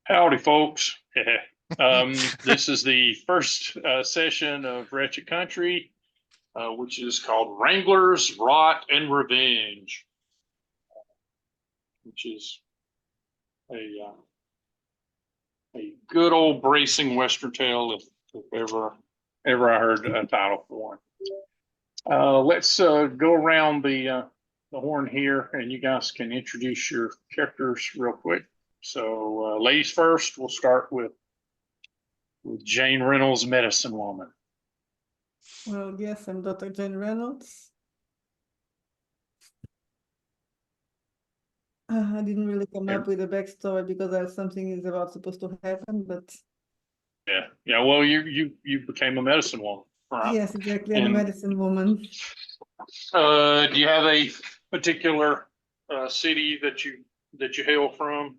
Howdy, folks. This is the first session of Wretched Country, which is called Wranglers, Rot, and Revenge, which is a good old bracing Western tale, if ever I heard a title for one. Let's go around the horn here, and you guys can introduce your characters real quick. So, ladies first. We'll start with Jane Reynolds, Medicine Woman. Well, yes, I'm Dr. Jane Reynolds. I didn't really come up with a backstory because something is supposed to happen, but yeah. Well, you became a medicine woman, right? yes, exactly. I'm a medicine woman. Do you have a particular city that you hail from?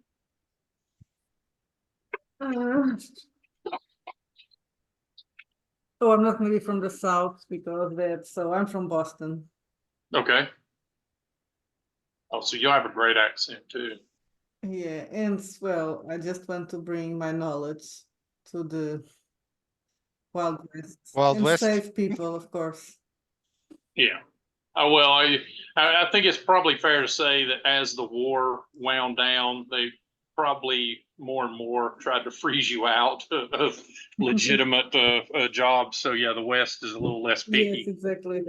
Oh, I'm not really from the South because so I'm from Boston. Okay. Oh, so you have a great accent too. Yeah, and well, I just want to bring my knowledge to the Wild West and save people, of course. Yeah. Oh, well, I think it's probably fair to say that as the war wound down, they probably more and more tried to freeze you out of legitimate jobs. So yeah, the West is a little less picky. Yes, exactly.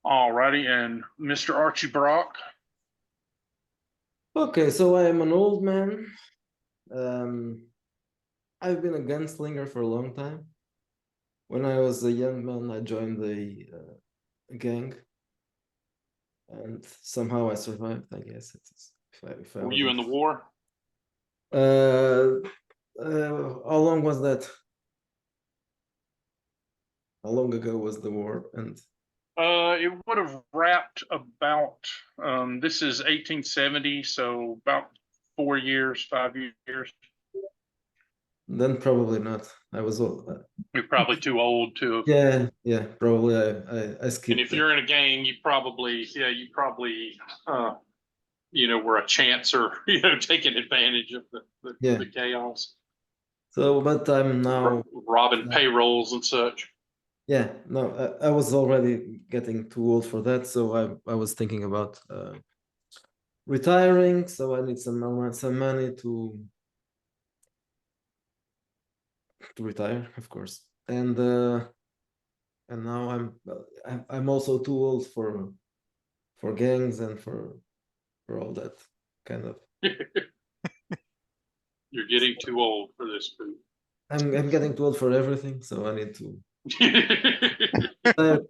All righty, and Mr. Archie Brock. Okay, so I am an old man. I've been a gunslinger for a long time. When I was a young man, I joined a gang, and somehow I survived. I guess Were you in the war? How long was that? How long ago was the war? And it would have wrapped about. This is 1870, so about 4 years, 5 years. Then probably not. I was old. You're probably too old to. Yeah, probably I skipped. And if you're in a gang, you probably, were a chancer, taking advantage of the chaos. So, but I'm now robbing payrolls and such. Yeah, no, I was already getting too old for that, so I was thinking about retiring. So I need some money to retire, of course. And now I'm also too old for gangs and for all that kind of. You're getting too old for this food. I'm getting too old for everything, so I need to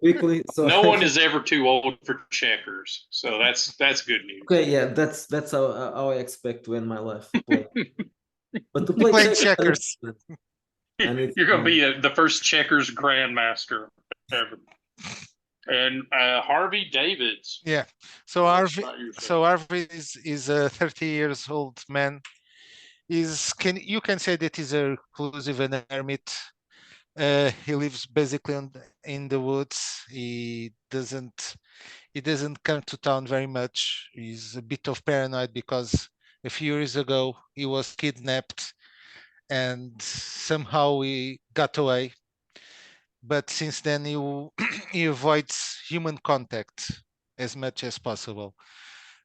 quickly. So no one is ever too old for checkers, so that's good news. Okay, yeah, that's how I expect to end my life. But to play checkers. You're going to be the first checkers grandmaster ever. And Harvey Davids. Yeah. So Harvey is a 30 years old man. You can say that he's a reclusive and hermit. He lives basically in the woods. He doesn't come to town very much. He's a bit of paranoid because a few years ago he was kidnapped and somehow he got away. But since then he avoids human contact as much as possible.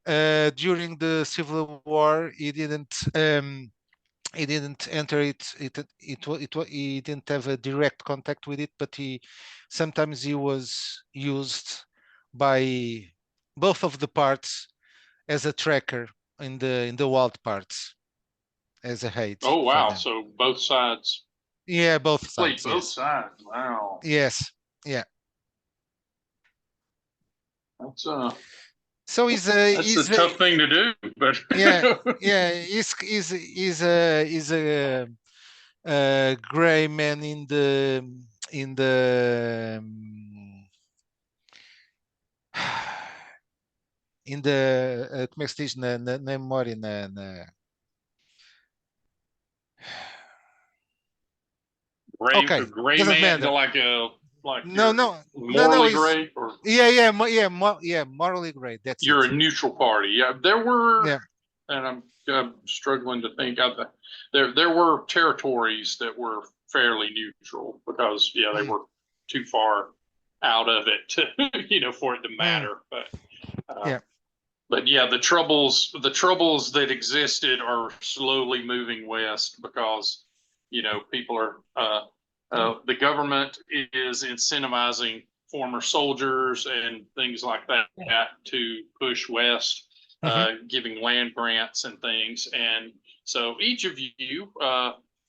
During the Civil War, he didn't enter it. He didn't have a direct contact with it, but sometimes he was used by both of the parts as a tracker in the wild parts as a hate. Oh wow! So both sides. Yeah, both sides. Both sides. Wow. Yes. Yeah. That's So he's a tough thing to do, but yeah. He's a gray man in the como é que se diz na memória Gray man, like morally gray, or yeah, morally gray. That's you're a neutral party. Yeah, there were and I'm struggling to think of there were territories that were fairly neutral because they were too far out of it to, for it to matter. Yeah. But yeah, the troubles that existed are slowly moving west because, people are, the government is incentivizing former soldiers and things like that to push west, giving land grants and things. And so each of you,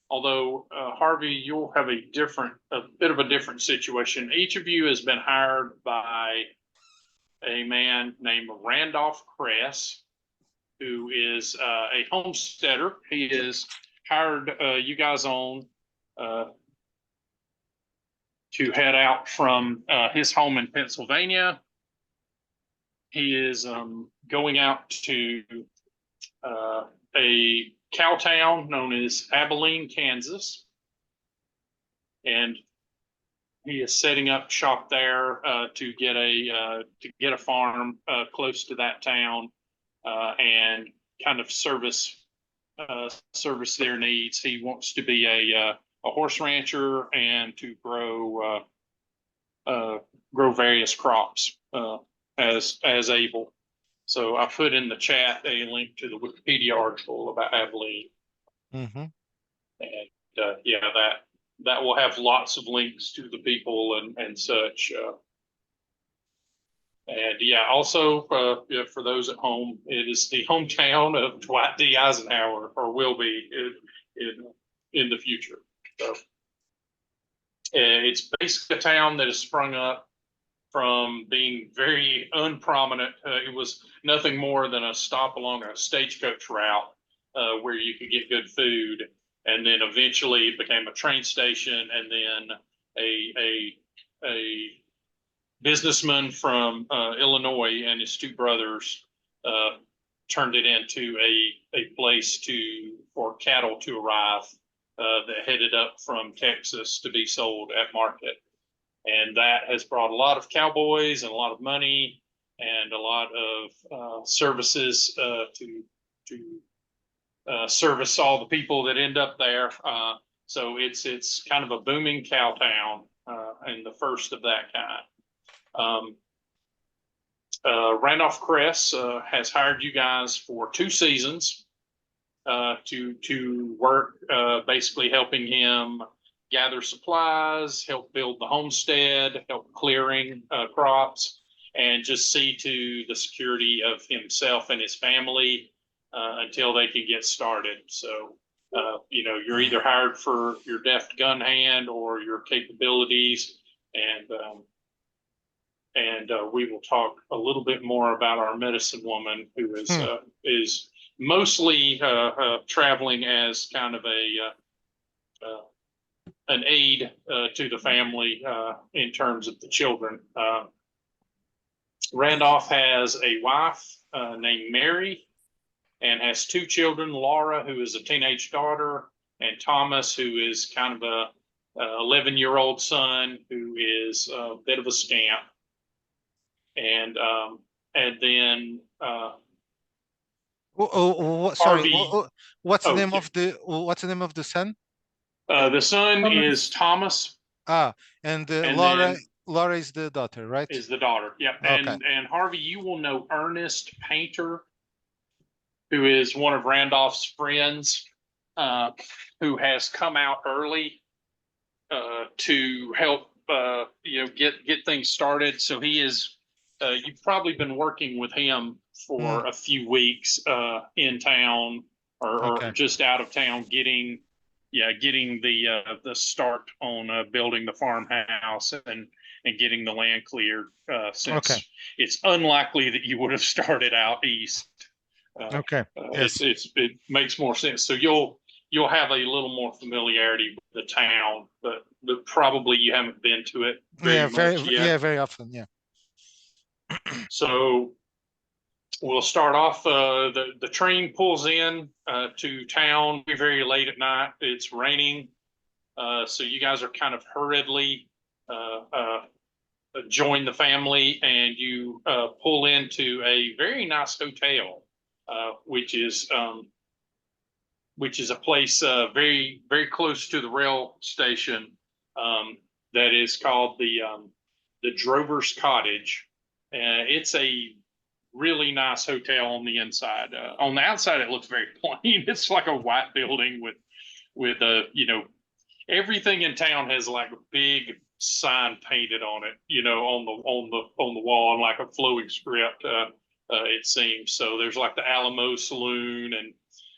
although Harvey, you'll have a bit of a different situation. Each of you has been hired by a man named Randolph Kress, who is a homesteader. He has hired you guys on to head out from his home in Pennsylvania. He is going out to a cow town known as Abilene, Kansas, and he is setting up shop there to get a farm close to that town and kind of service their needs. He wants to be a horse rancher and to grow various crops as able. So I put in the chat a link to the Wikipedia article about Abilene, and that will have lots of links to the people and such. And also for those at home, it is the hometown of Dwight D. Eisenhower, or will be in the future. So it's basically a town that has sprung up from being very unprominent. It was nothing more than a stop along a stagecoach route where you could get good food, and then eventually it became a train station, and then a businessman from Illinois and his two brothers turned it into a place for cattle to arrive that headed up from Texas to be sold at market. And that has brought a lot of cowboys and a lot of money and a lot of services to service all the people that end up there. So it's kind of a booming cow town and the first of that kind. Randolph Kress has hired you guys for 2 seasons to work, basically helping him gather supplies, help build the homestead, help clearing crops, and just see to the security of himself and his family until they can get started. So, you're either hired for your deft gun hand or your capabilities, and we will talk a little bit more about our medicine woman, who is mostly traveling as kind of an aid to the family in terms of the children. Randolph has a wife named Mary and has 2 children, Laura, who is a teenage daughter, and Thomas, who is kind of a 11-year-old son who is a bit of a scamp. And then sorry, Harvey, what's the name of the son? The son is Thomas. And and Laura is the daughter, right? Is the daughter. Yep. Okay. And Harvey, you will know Ernest Painter, who is one of Randolph's friends, who has come out early to help get things started. So he is you've probably been working with him for a few weeks in town or just out of town, getting the start on building the farmhouse and getting the land cleared, since it's unlikely that you would have started out east. Yes. It makes more sense. So you'll have a little more familiarity with the town, but probably you haven't been to it very much yet. Very often. Yeah. So we'll start off. The train pulls in to town very late at night. It's raining, so you guys are kind of hurriedly join the family, and you pull into a very nice hotel which is a place very, very close to the rail station that is called the Drover's Cottage. It's a really nice hotel on the inside. On the outside, it looks very plain. It's like a white building with everything in town has like a big sign painted on it, on the wall, and like a flowing script. It seems so. There's like the Alamo Saloon, and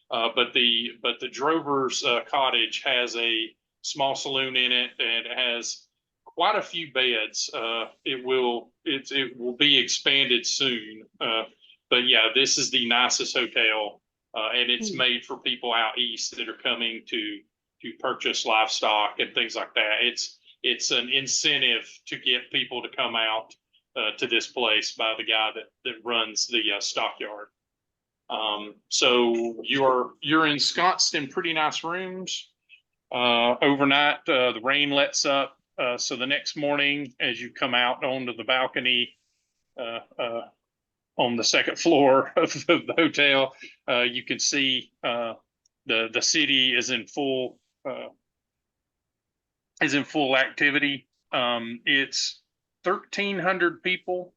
but the Drover's Cottage has a small saloon in it, and it has quite a few beds. It will be expanded soon. But yeah, this is the nicest hotel, and it's made for people out east that are coming to purchase livestock and things like that. It's an incentive to get people to come out to this place by the guy that runs the stockyard. So you're ensconced in pretty nice rooms. Overnight, the rain lets up. So the next morning, as you come out onto the balcony on the second floor of the hotel, you can see the city is in full activity. It's 1,300 people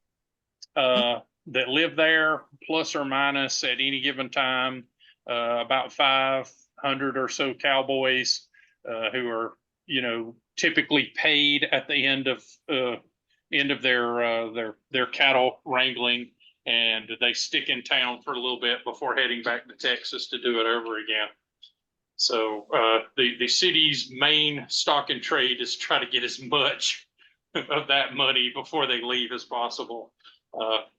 that live there, plus or minus at any given time. About 500 or so cowboys who are, typically paid at the end of their cattle wrangling, and they stick in town for a little bit before heading back to Texas to do it over again. So the city's main stock and trade is try to get as much of that money before they leave as possible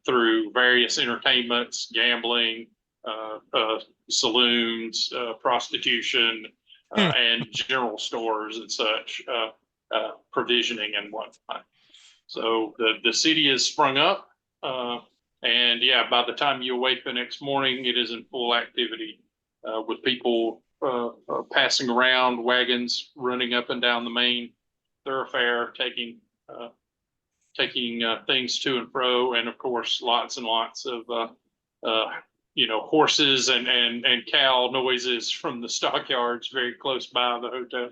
through various entertainments, gambling, saloons, prostitution, and general stores and such, provisioning and whatnot. So the city has sprung up, and yeah, by the time you awake the next morning, it is in full activity with people passing around, wagons running up and down the main thoroughfare, taking things to and fro, and of course, lots and lots of horses and cow noises from the stockyards very close by the hotel.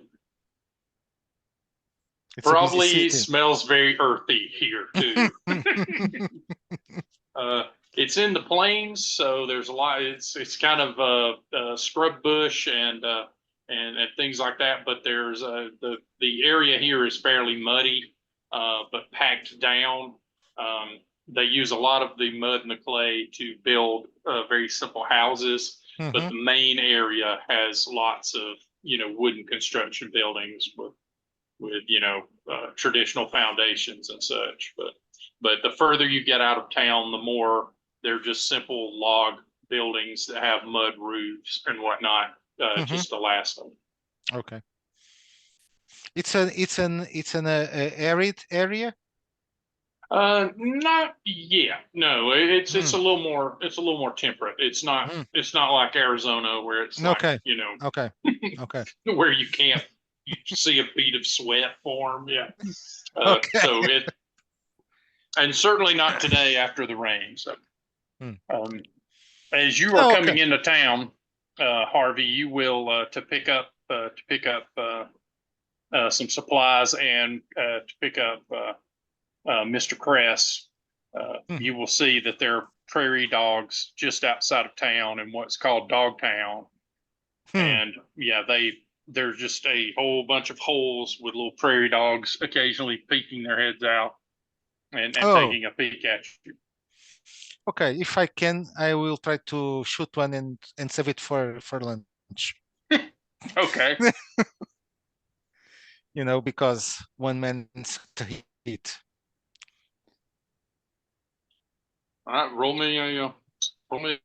Probably smells very earthy here too. It's in the plains, so there's a lot. It's kind of scrub bush and things like that. But there's the area here is fairly muddy, but packed down. They use a lot of the mud and the clay to build very simple houses. But the main area has lots of wooden construction buildings with traditional foundations and such. But the further you get out of town, the more they're just simple log buildings that have mud roofs and whatnot, just to last them. Okay. It's an arid area. Not yet. No, it's a little more temperate. It's not like Arizona where it's okay. Like, okay. Where you can't see a bead of sweat form. Yeah. Okay. So and certainly not today after the rain. So, as you are coming into town, Harvey, you will to pick up some supplies and to pick up Mr. Kress. You will see that there are prairie dogs just outside of town in what's called Dogtown, and yeah, there's just a whole bunch of holes with little prairie dogs occasionally peeking their heads out and taking a peek at you. Okay, if I can, I will try to shoot one and save it for lunch. Okay. Because one man's to eat. All right, roll me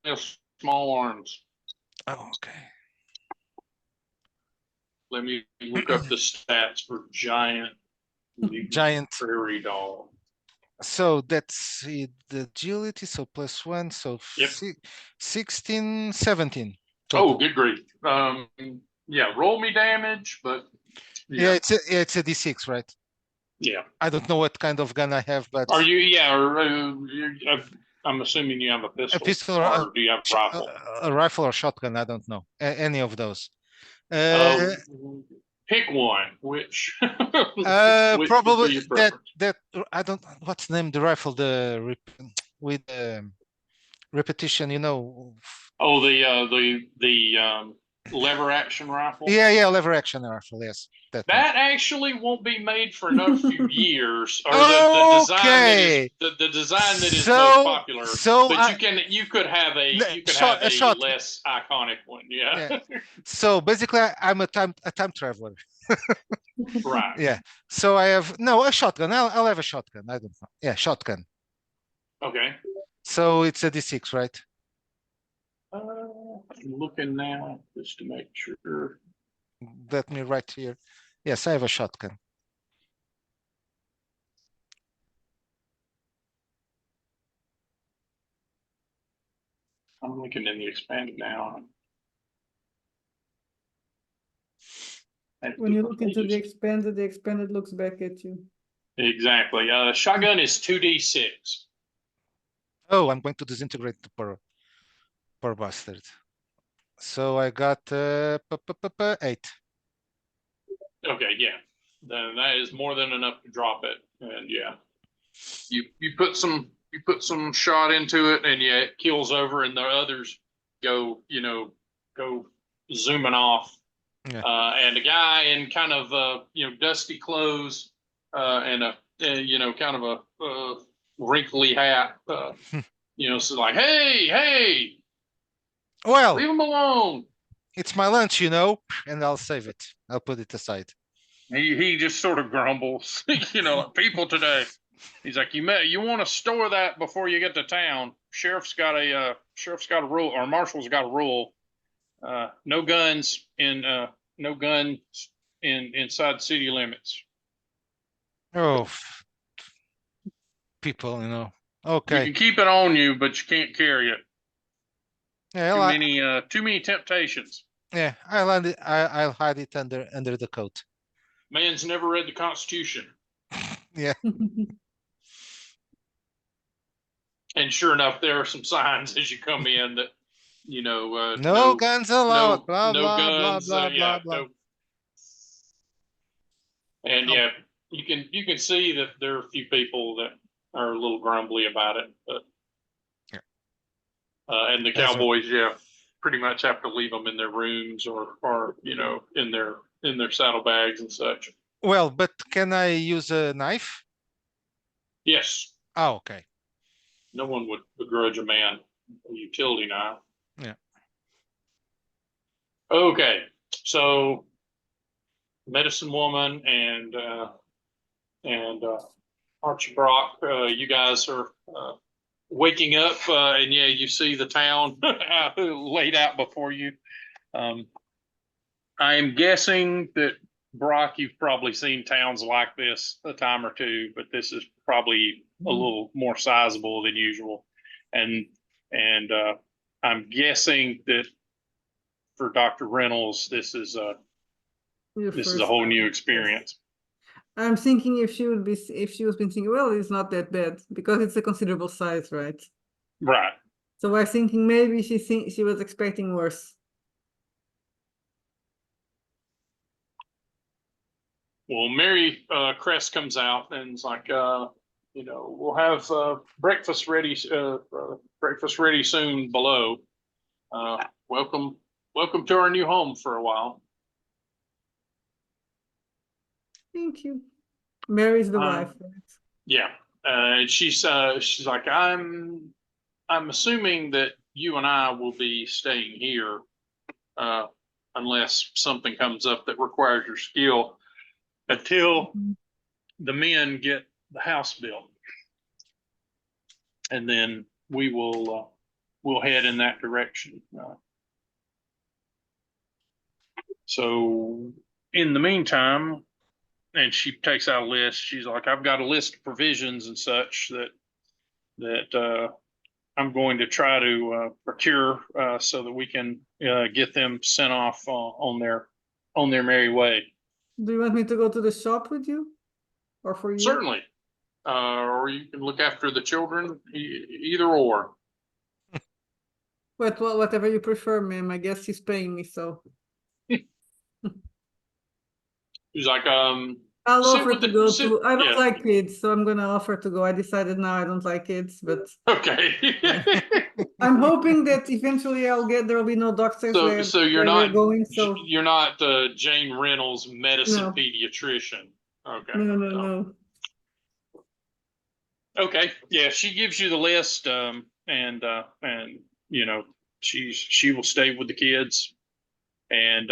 a small arms. Oh, okay. Let me look up the stats for giant prairie dog. So that's the agility, so +1, so yep. 16, 17. Total. Oh, good grief. Yeah, roll me damage, but yeah, it's a D6, right? Yeah. I don't know what kind of gun I have, but are you? Yeah, I'm assuming you have a A pistol, pistol or do you have a rifle? a rifle or shotgun, I don't know. Any of those. Pick one. Which which would Probably be your preference? that I don't, what's the name, the rifle, with repetition, you know. Oh, the lever action rifle. Yeah, lever action rifle, yes. That one. That actually won't be made for another few years, or the design that is the design that is most popular. But you could have a less iconic one, yeah. So basically, I'm a time traveler. Right. Yeah. So I have a shotgun. I'll have a shotgun. I don't know. Yeah, shotgun. Okay. So it's a D6, right? I'm looking now just to make sure. Let me write here. Yes, I have a shotgun. I'm looking in the expanded now. When you look into the expanded looks back at you. Exactly. Shotgun is 2d6. Oh, I'm going to disintegrate the poor bastard. So I got 8. Okay, yeah. Then that is more than enough to drop it. And yeah. You put some shot into it, and yeah, it kills over, and the others go zooming off. Yeah. And a guy in kind of dusty clothes and a kind of a wrinkly hat, so like, hey, well, leave him alone. It's my lunch, and I'll save it. I'll put it aside. He just sort of grumbles, people today. He's like, you want to store that before you get to town. Sheriff's got a rule, or marshal's got a rule. No guns inside city limits. Oh, people, okay. You can keep it on you, but you can't carry it. Yeah, too many temptations. Yeah, I'll hide it under the coat. Man's never read the Constitution. Yeah. And sure enough, there are some signs as you come in that, no guns allowed. Blah blah guns, blah blah blah. No. And yeah, you can see that there are a few people that are a little grumbly about it, but yeah. And the cowboys, pretty much have to leave them in their rooms or in their saddlebags and such. Well, but can I use a knife? Yes. Oh, okay. No one would begrudge a man a utility knife. Yeah. Okay, so medicine woman and Archie Brock, you guys are waking up, and yeah, you see the town laid out before you. I am guessing that, Brock, you've probably seen towns like this a time or two, but this is probably a little more sizable than usual. And I'm guessing that for Dr. Reynolds, this is a whole new experience. I'm thinking if she was been thinking, well, it's not that bad because it's a considerable size, right? Right. So I'm thinking maybe she was expecting worse. Well, Mary Crest comes out and is like, we'll have breakfast ready soon below. Welcome to our new home for a while. Thank you. Mary's the wife. Yeah, and she's like, I'm assuming that you and I will be staying here, unless something comes up that requires your skill, until the men get the house built, and then we'll head in that direction. So in the meantime, and she takes out a list. She's like, I've got a list of provisions and such that I'm going to try to procure so that we can get them sent off on their merry way. Do you want me to go to the shop with you, or for you? Certainly. or you can look after the children, either or. But well, whatever you prefer, ma'am. I guess she's paying me, so He's like, I'll sit offer with to the, go sit, to. I don't yeah, like kids, so I'm gonna offer to go. I decided now I don't like kids, but okay. I'm hoping that eventually I'll get. There will be no doctors where So where we're going. So you're not Jane Reynolds medicine No. pediatrician. Okay. no, no, So, no. okay. Yeah, she gives you the list, and you know, she will stay with the kids, and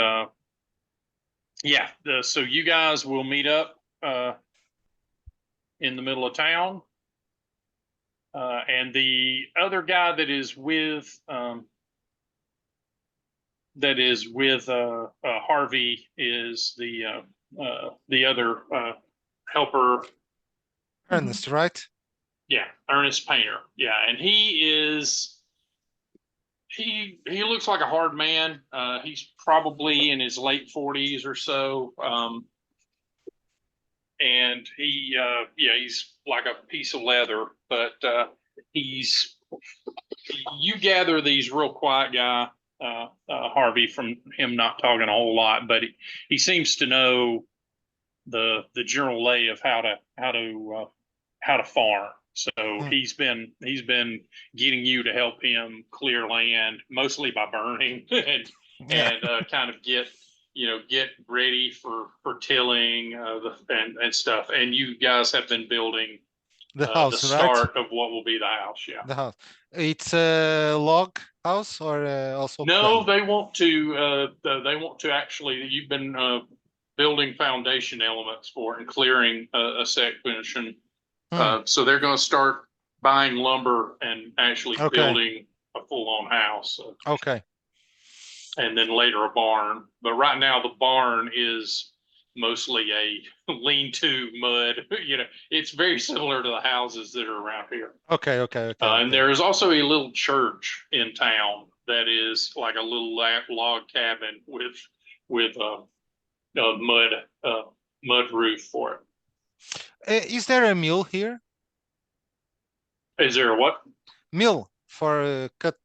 yeah. So you guys will meet up in the middle of town, and the other guy that is with Harvey is the other helper. Ernest, right? Yeah, Ernest Painter. Yeah, and he looks like a hard man. He's probably in his late 40s or so. And he's like a piece of leather, but you gather these real quiet guy, Harvey, from him not talking a whole lot, but he seems to know the general lay of how to farm. So he's been getting you to help him clear land, mostly by burning and kind of get ready for tilling and stuff. And you guys have been building the house, the right? start of what will be the house. Yeah. The house. It's a log house or also No, clay? they want to actually. You've been building foundation elements for it and clearing a section. So they're going to start buying lumber and actually building a full-on house. Okay. And then later a barn. But right now the barn is mostly a lean-to mud. It's very similar to the houses that are around here. Okay. And there is also a little church in town that is like a little log cabin with a mud roof for it. Is there a mill here? Is there a what? Mill for cut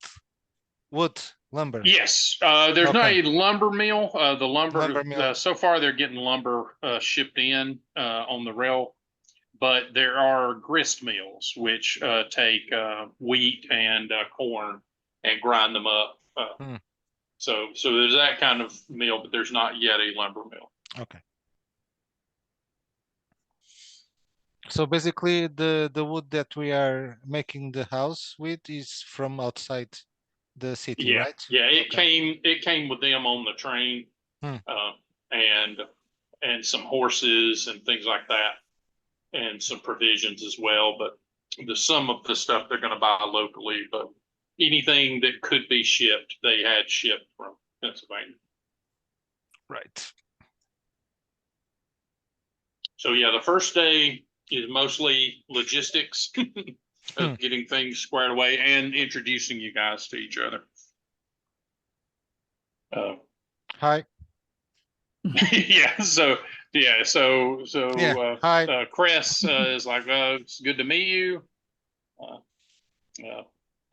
wood, lumber. Yes, there's not a lumber mill. The lumber mill. So far they're getting lumber shipped in on the rail, but there are grist mills which take wheat and corn and grind them up. So there's that kind of mill, but there's not yet a lumber mill. Okay. So basically, the wood that we are making the house with is from outside the city, right? Yeah, it came with them on the train, and some horses and things like that, and some provisions as well. But some of the stuff they're going to buy locally, but anything that could be shipped, they had shipped from Pennsylvania. Right. So yeah, the first day is mostly logistics of getting things squared away and introducing you guys to each other. Hi. Yeah. So hi. Chris is like, it's good to meet you.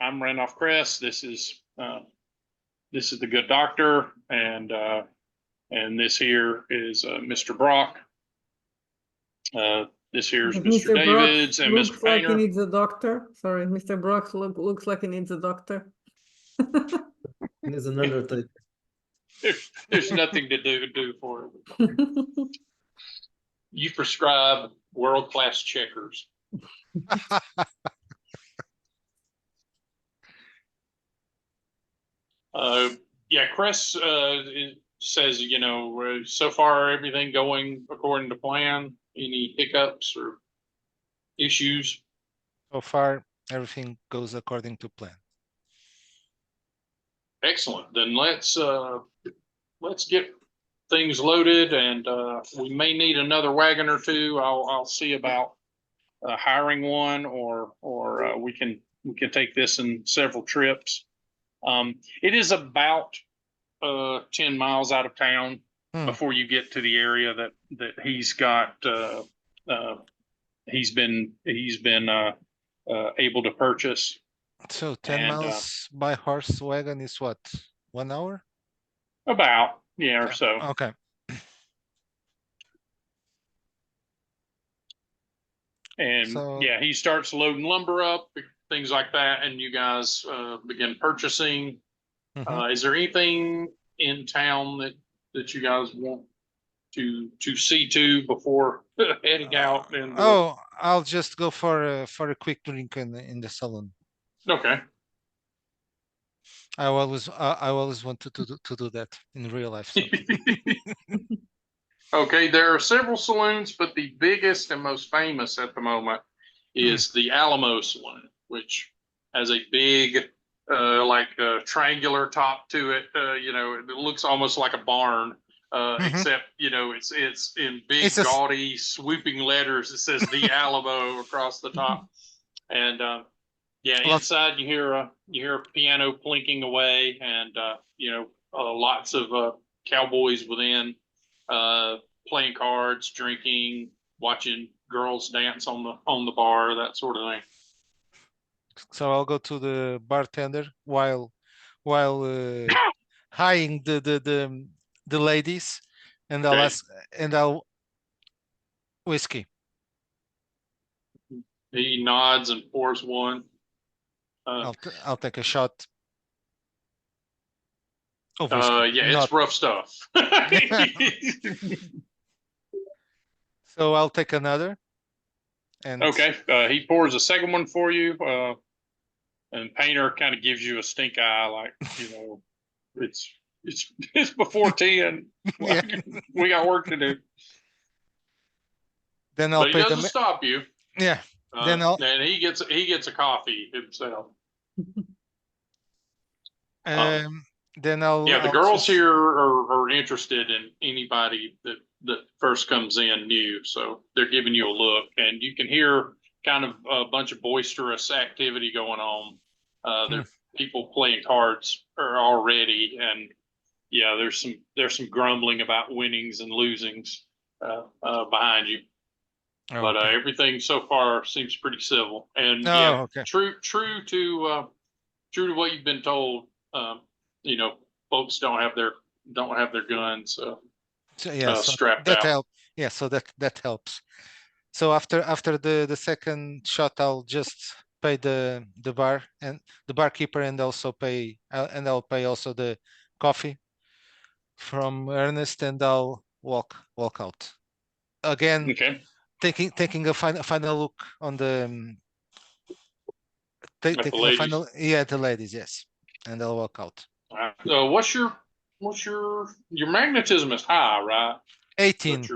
I'm Randolph Cress. This is the good doctor, and this here is Mr. Brock. This here's Mr. Davids and Mr. Looks like he Painter. needs a doctor. Sorry, Mr. Brock looks like he needs a doctor. He's an undertaker. There's nothing to do for him. You prescribe world-class checkers. Yeah, Chris says, so far everything going according to plan. Any hiccups or issues? So far, everything goes according to plan. Excellent. Then let's get things loaded, and we may need another wagon or two. I'll see about hiring one, or we can take this in several trips. It is about 10 miles out of town before you get to the area that he's got he's been able to purchase. So 10 And, miles by horse wagon is what? 1 hour? About, yeah, or so. Okay. And So yeah, he starts loading lumber up, things like that, and you guys begin purchasing. mhm. Is there anything in town that you guys want to see to before heading out? And Oh, I'll just go for a quick drink in the salon. okay, I always wanted to do that in real life. So. okay. There are several saloons, but the biggest and most famous at the moment is the Alamo Saloon, which has a big, like triangular top to it. You know, it looks almost like a barn, except you know it's in big, It's a gaudy, swooping letters. It says the Alamo across the top, and yeah, inside you hear a piano plinking away, and you know lots of cowboys within, playing cards, drinking, watching girls dance on the bar, that sort of thing. So I'll go to the bartender while hiring the ladies, and I'll Okay. ask, and I'll whiskey. He nods and pours one. I'll take a shot. Of whiskey. Yeah, it's rough stuff. So I'll take another. And okay, he pours a second one for you, and Painter kind of gives you a stink eye, like you know, it's before 10. yeah. We got work to do. Then I'll But he pay doesn't them. stop you. Yeah. Then I'll. And he gets a coffee himself. Then I'll. Yeah, the I'll girls just... here are interested in anybody that first comes in new, so they're giving you a look, and you can hear kind of a bunch of boisterous activity going on. There's people playing cards already, and yeah, there's some grumbling about winnings and losings behind you. But Okay. everything so far seems pretty civil, and Oh, yeah, okay. true to what you've been told. You know, folks don't have their guns So yeah, so strapped that out. helps. Yeah, so that helps. So after the second shot, I'll just pay the bar and the barkeeper, and also pay and I'll pay also the coffee from Ernest, and I'll walk out again, Okay, taking a final look on the at the taking a ladies. final the ladies, yes, and I'll walk out. What's your magnetism is high, right? 18.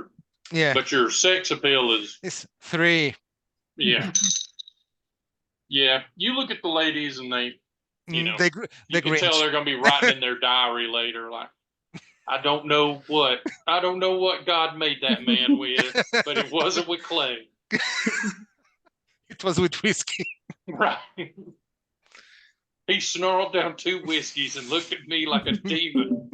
Yeah, But your sex appeal is it's 3. yeah. Yeah, you look at the ladies and they, you know, you can tell they're going to be writing in their diary later, like, I don't know what God made that man with, but it wasn't with clay. It was with whiskey. Right. He snarled down 2 whiskeys and looked at me like a demon.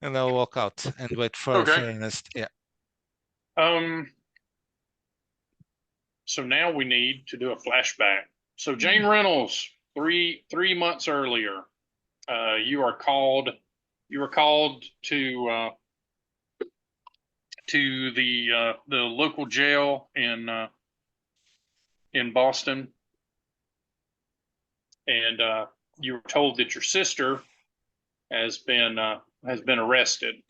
And I'll walk out and wait for Ernest. Yeah. So now we need to do a flashback. So Jane Reynolds, 3 months earlier, you were called to the local jail in Boston, and you were told that your sister has been arrested.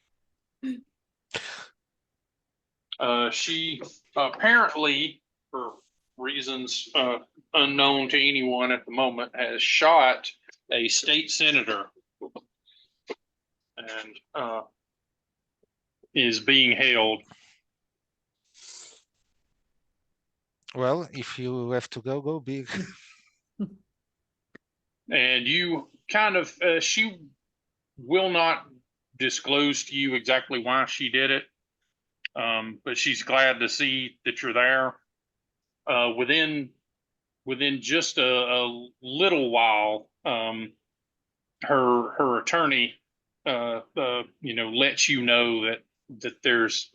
She apparently, for reasons unknown to anyone at the moment, has shot a state senator and is being held. Well, if you have to go big. And you kind of, she will not disclose to you exactly why she did it, but she's glad to see that you're there. Within just a little while, her attorney, lets you know that there's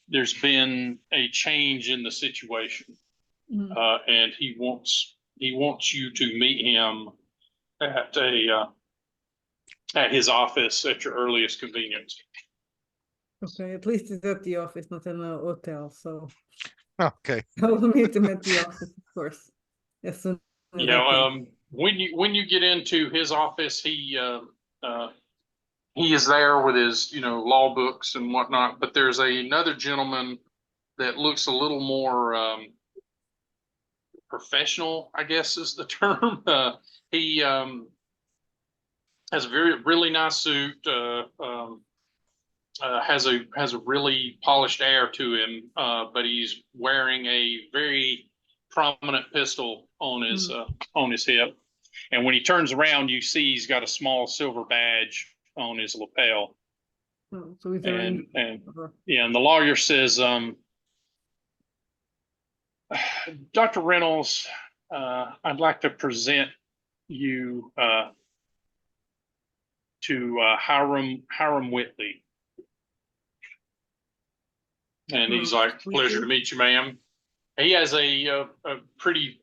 there's been a change in the situation, and he wants you to meet him at his office at your earliest convenience. Okay, at least it's at the office, not in a hotel. So Okay. I will meet him at the office, of course, as soon as I can. When you get into his office, he is there with his law books and whatnot. But there's another gentleman that looks a little more professional, I guess is the term. He has a really nice suit. Has a really polished air to him, but he's wearing a very prominent pistol on his hip. And when he turns around, you see he's got a small silver badge on his lapel. Oh, so he's And the lawyer says, Dr. Reynolds, I'd like to present you to Hiram Whitley. And he's like, pleasure to meet you, ma'am. He has a pretty,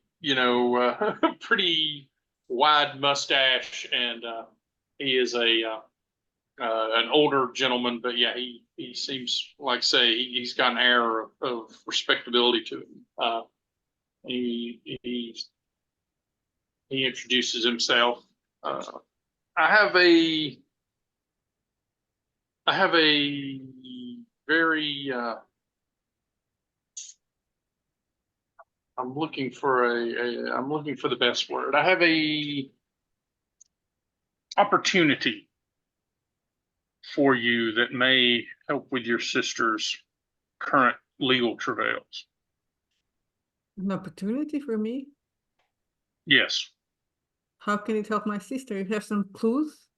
pretty wide mustache, and he is an older gentleman, but yeah, he seems like he's got an air of respectability to him. He introduces himself. I have a very I'm looking for the best word. I have a opportunity for you that may help with your sister's current legal travails. An opportunity for me? Yes. How can it help my sister? You have some clues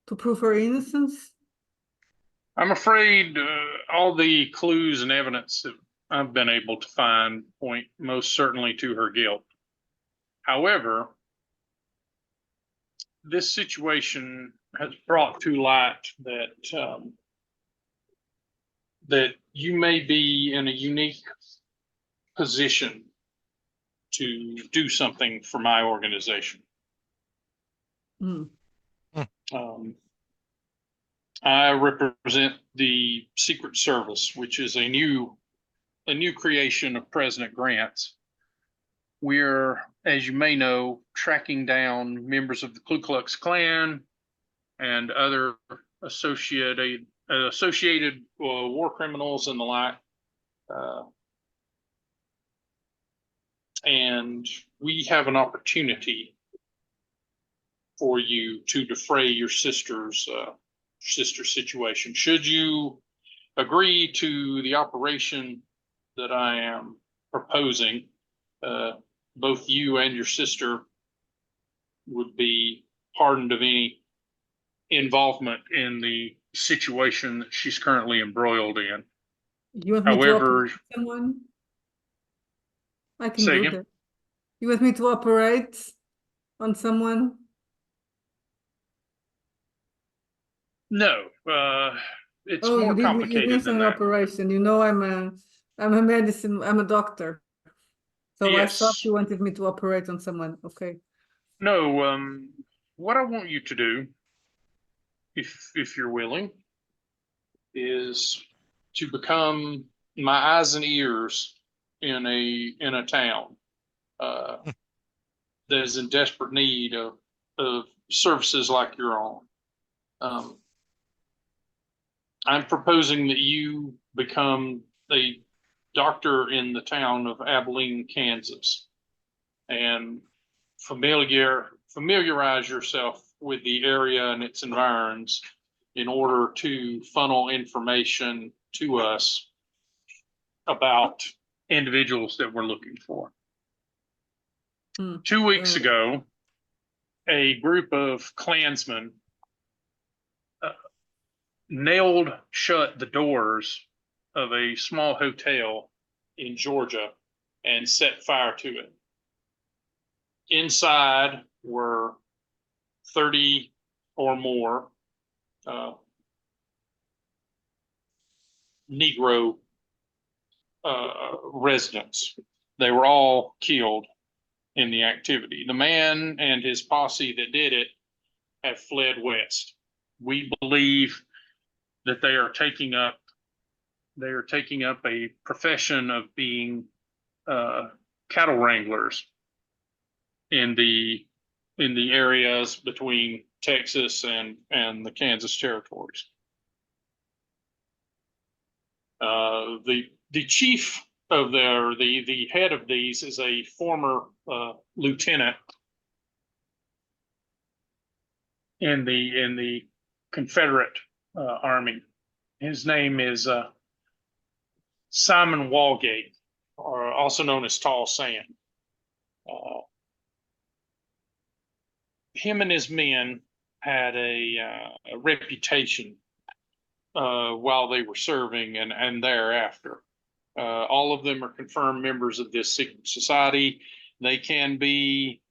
to prove her innocence? I'm afraid all the clues and evidence that I've been able to find point most certainly to her guilt. However, this situation has brought to light that you may be in a unique position to do something for my organization. I represent the Secret Service, which is a new creation of President Grant's. We're, as you may know, tracking down members of the Ku Klux Klan and other associated war criminals and the like. And we have an opportunity for you to defray your sister's situation. Should you agree to the operation that I am proposing, both you and your sister would be pardoned of any involvement in the situation that she's currently embroiled in. You want me to operate someone? I can do that. You want me to operate on someone? No, it's more complicated you than that. Operation. You know, I'm a doctor. So yes. I thought you wanted me to operate on someone. Okay. No, what I want you to do, if you're willing, is to become my eyes and ears in a town that is in desperate need of services like your own. I'm proposing that you become a doctor in the town of Abilene, Kansas, and familiarize yourself with the area and its environs in order to funnel information to us about individuals that we're looking for. 2 weeks ago, a group of Klansmen nailed shut the doors of a small hotel in Georgia and set fire to it. Inside were 30 or more Negro residents. They were all killed in the activity. The man and his posse that did it have fled west. We believe that they are taking up a profession of being cattle wranglers in the areas between Texas and the Kansas territories. The chief of the head of these is a former lieutenant in the Confederate Army. His name is Simon Walgate, or also known as Tall Sam. Him and his men had a reputation while they were serving and thereafter. All of them are confirmed members of this secret society. They can be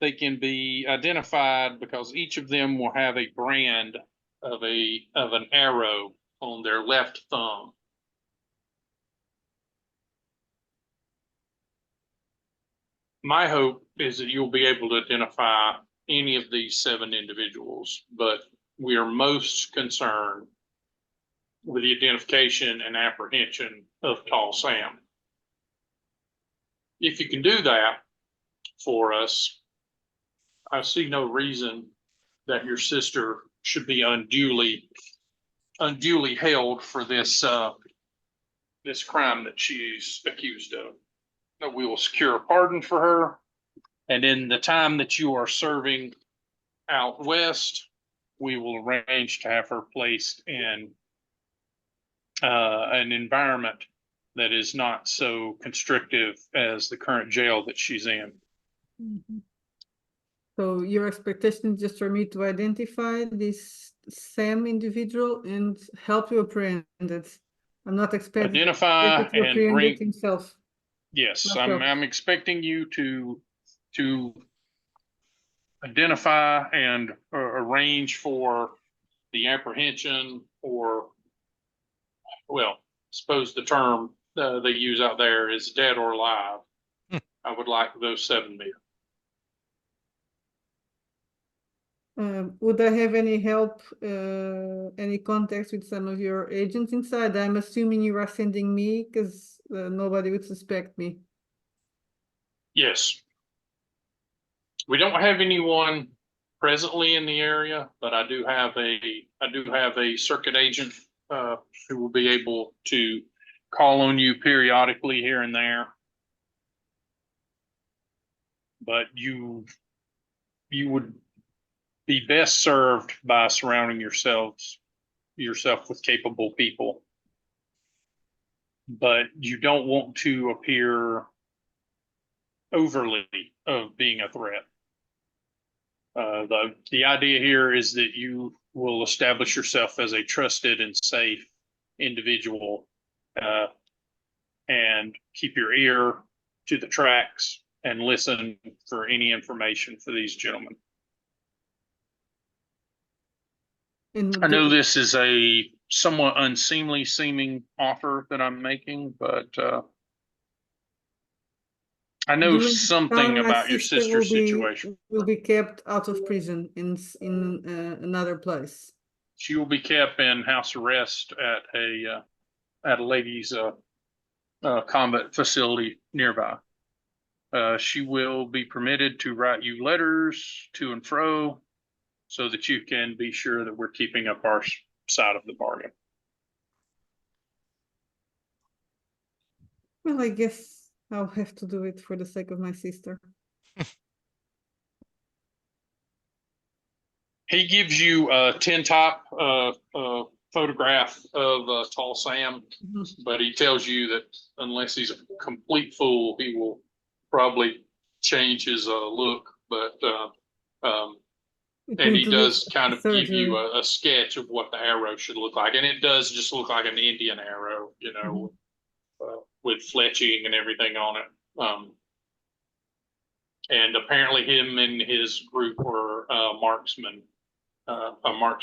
identified because each of them will have a brand of an arrow on their left thumb. My hope is that you'll be able to identify any of these 7 individuals, but we are most concerned with the identification and apprehension of Tall Sam. If you can do that for us, I see no reason that your sister should be unduly held for this this crime that she's accused of. That we will secure a pardon for her, and in the time that you are serving out west, we will arrange to have her placed in an environment that is not so constrictive as the current jail that she's in. Mhm. So your expectation is just for me to identify this Sam individual and help you apprehend it. I'm not expecting Identify to and apprehend bring. it himself. Yes, myself. I'm expecting you to identify and arrange for the apprehension, or, well, suppose the term they use out there is dead or alive. I would like those 7 men. Would I have any help, any contacts with some of your agents inside? I'm assuming you are sending me because nobody would suspect me. Yes. We don't have anyone presently in the area, but I do have a circuit agent who will be able to call on you periodically here and there. But you would be best served by surrounding yourself with capable people. But you don't want to appear overly of being a threat. The idea here is that you will establish yourself as a trusted and safe individual, and keep your ear to the tracks and listen for any information for these gentlemen. I know this is a somewhat unseemly seeming offer that I'm making, but I know something about your sister's situation. Will be kept out of prison in another place. She will be kept in house arrest at a ladies' combat facility nearby. She will be permitted to write you letters to and fro, so that you can be sure that we're keeping up our side of the bargain. Well, I guess I'll have to do it for the sake of my sister. He gives you a 10-top photograph of Tall Sam, but he tells you that unless he's a complete fool, he will probably change his look. But and he does kind of give you a sketch of what the arrow should look like, and it does just look like an Indian arrow, you know, with fletching and everything on it. And apparently, him and his group were a marksman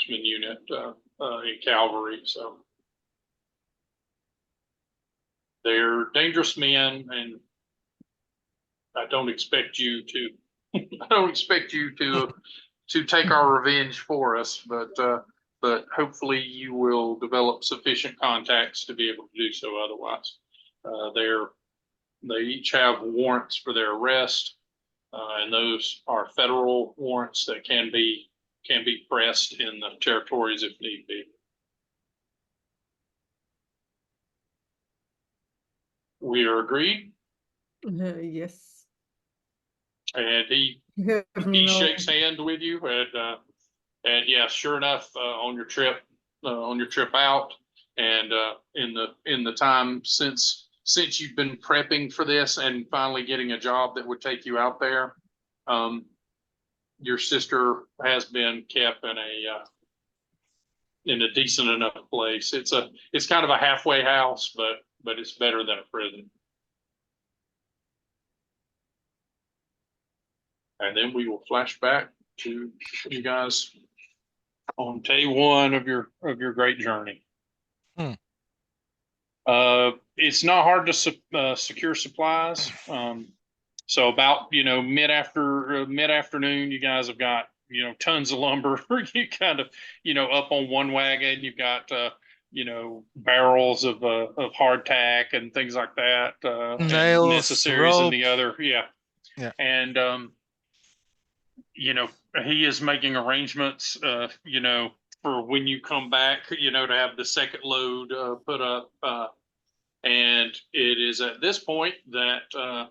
unit in cavalry. So They're dangerous men, and I don't expect you to. I don't expect you to take our revenge for us, but hopefully you will develop sufficient contacts to be able to do so. Otherwise, they each have warrants for their arrest, and those are federal warrants that can be pressed in the territories if need be. We are agreed, Yes. and he You have me know. shakes hands with you, and yeah, sure enough, on your trip out, and in the time since you've been prepping for this and finally getting a job that would take you out there, your sister has been kept in a decent enough place. It's kind of a halfway house, but it's better than a prison. And then we will flash back to you guys on day one of your great journey. It's not hard to secure supplies. So about mid afternoon, you guys have got tons of lumber. You kind of up on one wagon, you've got barrels of hardtack and things like that, Nails, and necessaries in the rope. other. Yeah. And he is making arrangements, for when you come back, to have the second load put up. And it is at this point that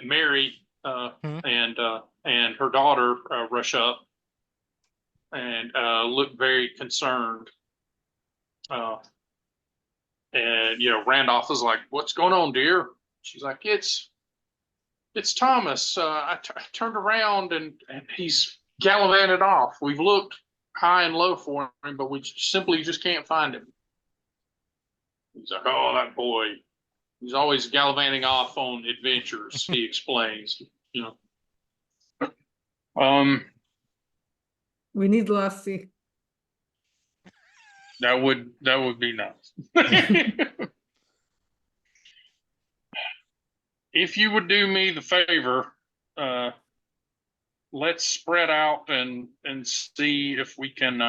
Mary and her daughter rush up and look very concerned. And Randolph is like, "What's going on, dear?" She's like, It's Thomas. I turned around and he's gallivanted off. We've looked high and low for him, but we simply just can't find him." He's like, "Oh, that boy. He's always gallivanting off on adventures," he explains. We need Lassie. That would be nice. If you would do me the favor, let's spread out and see if we can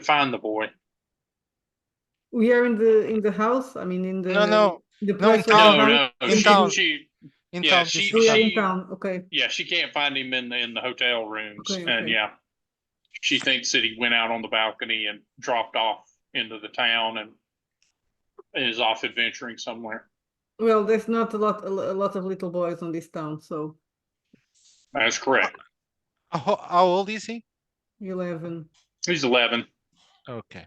find the boy. We are in the house. I mean, in the the No, place in where town. the No, house. In town. she We are in town. Okay. Yeah, she can't find him in the hotel rooms, Okay, and okay. yeah, she thinks that he went out on the balcony and dropped off into the town and is off adventuring somewhere. Well, there's not a lot of little boys on this town, so That's correct. How old is he? 11. He's 11, Okay.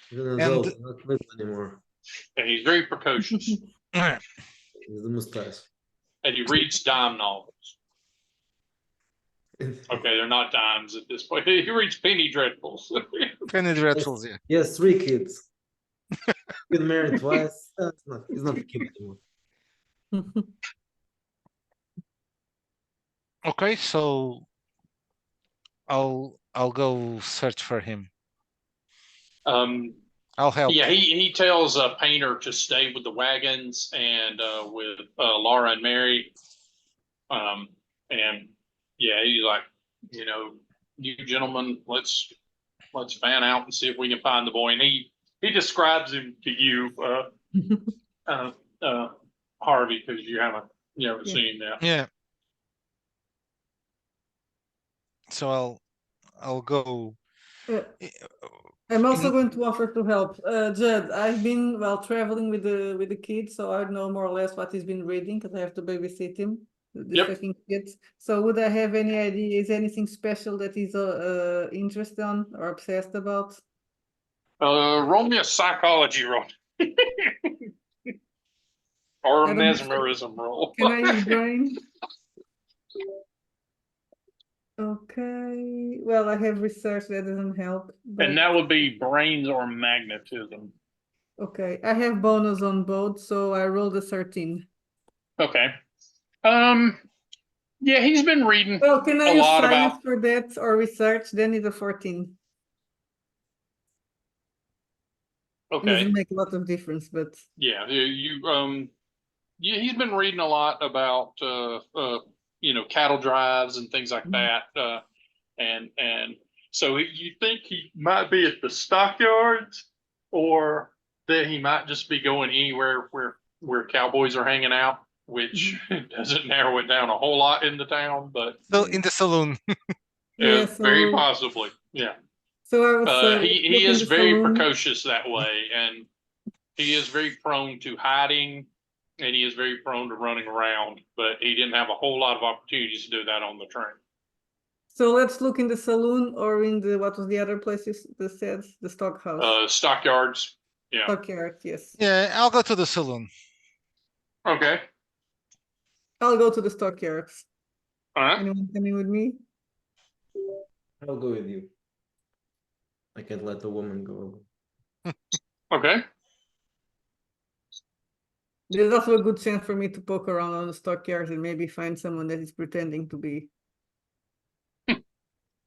He's an And- adult, not little anymore. and he's very precocious, He's the mustache. and he reads dime novels. Okay, they're not dimes at this point. He reads penny dreadfuls. Penny Dreadfuls, yeah. He has 3 kids. Been married twice. He's not a kid anymore. Okay, so I'll go search for him. I'll help. Yeah, he tells Painter to stay with the wagons and with Laura and Mary. And yeah, he's like, you gentlemen, let's fan out and see if we can find the boy. And he describes him to you, Harvey, because you haven't seen him yet. Yeah. So I'll go. I'm also going to offer to help. Judd, I've been traveling with the kids, so I know more or less what he's been reading because I have to babysit him. The Yep. second kids. So would I have any idea? Is anything special that he's interested on or obsessed about? Roll me a psychology roll. Or I a don't- mesmerism roll. Can I use brain? Okay. Well, I have research that doesn't help. But And that would be brains or magnetism. okay, I have bonus on both, so I rolled a 13. Okay. Yeah, he's been reading Well, can I a use lot science about. for that or research? Then it's a 14. It doesn't Okay, make a lot of difference, but yeah, he's been reading a lot about, cattle drives and things like Mhm. that. And so you think he might be at the stockyards, or that he might just be going anywhere where cowboys are hanging out, which doesn't narrow it down a whole lot in the town, but So Yeah. in the saloon. yeah, very so possibly, yeah. I was He looking is the very saloon. precocious that way, and he is very prone to hiding, and he is very prone to running around. But he didn't have a whole lot of opportunities to do that on the train. So let's look in the saloon or in the what was the other place that said the stock house, Stockyards, yeah. stockyard. Yes, Yeah, I'll go to the saloon. Okay, I'll go to the stockyards. all right. Anyone coming with me? I'll go with you. I can't let the woman go. Okay. There's also a good chance for me to poke around on the stockyards and maybe find someone that is pretending to be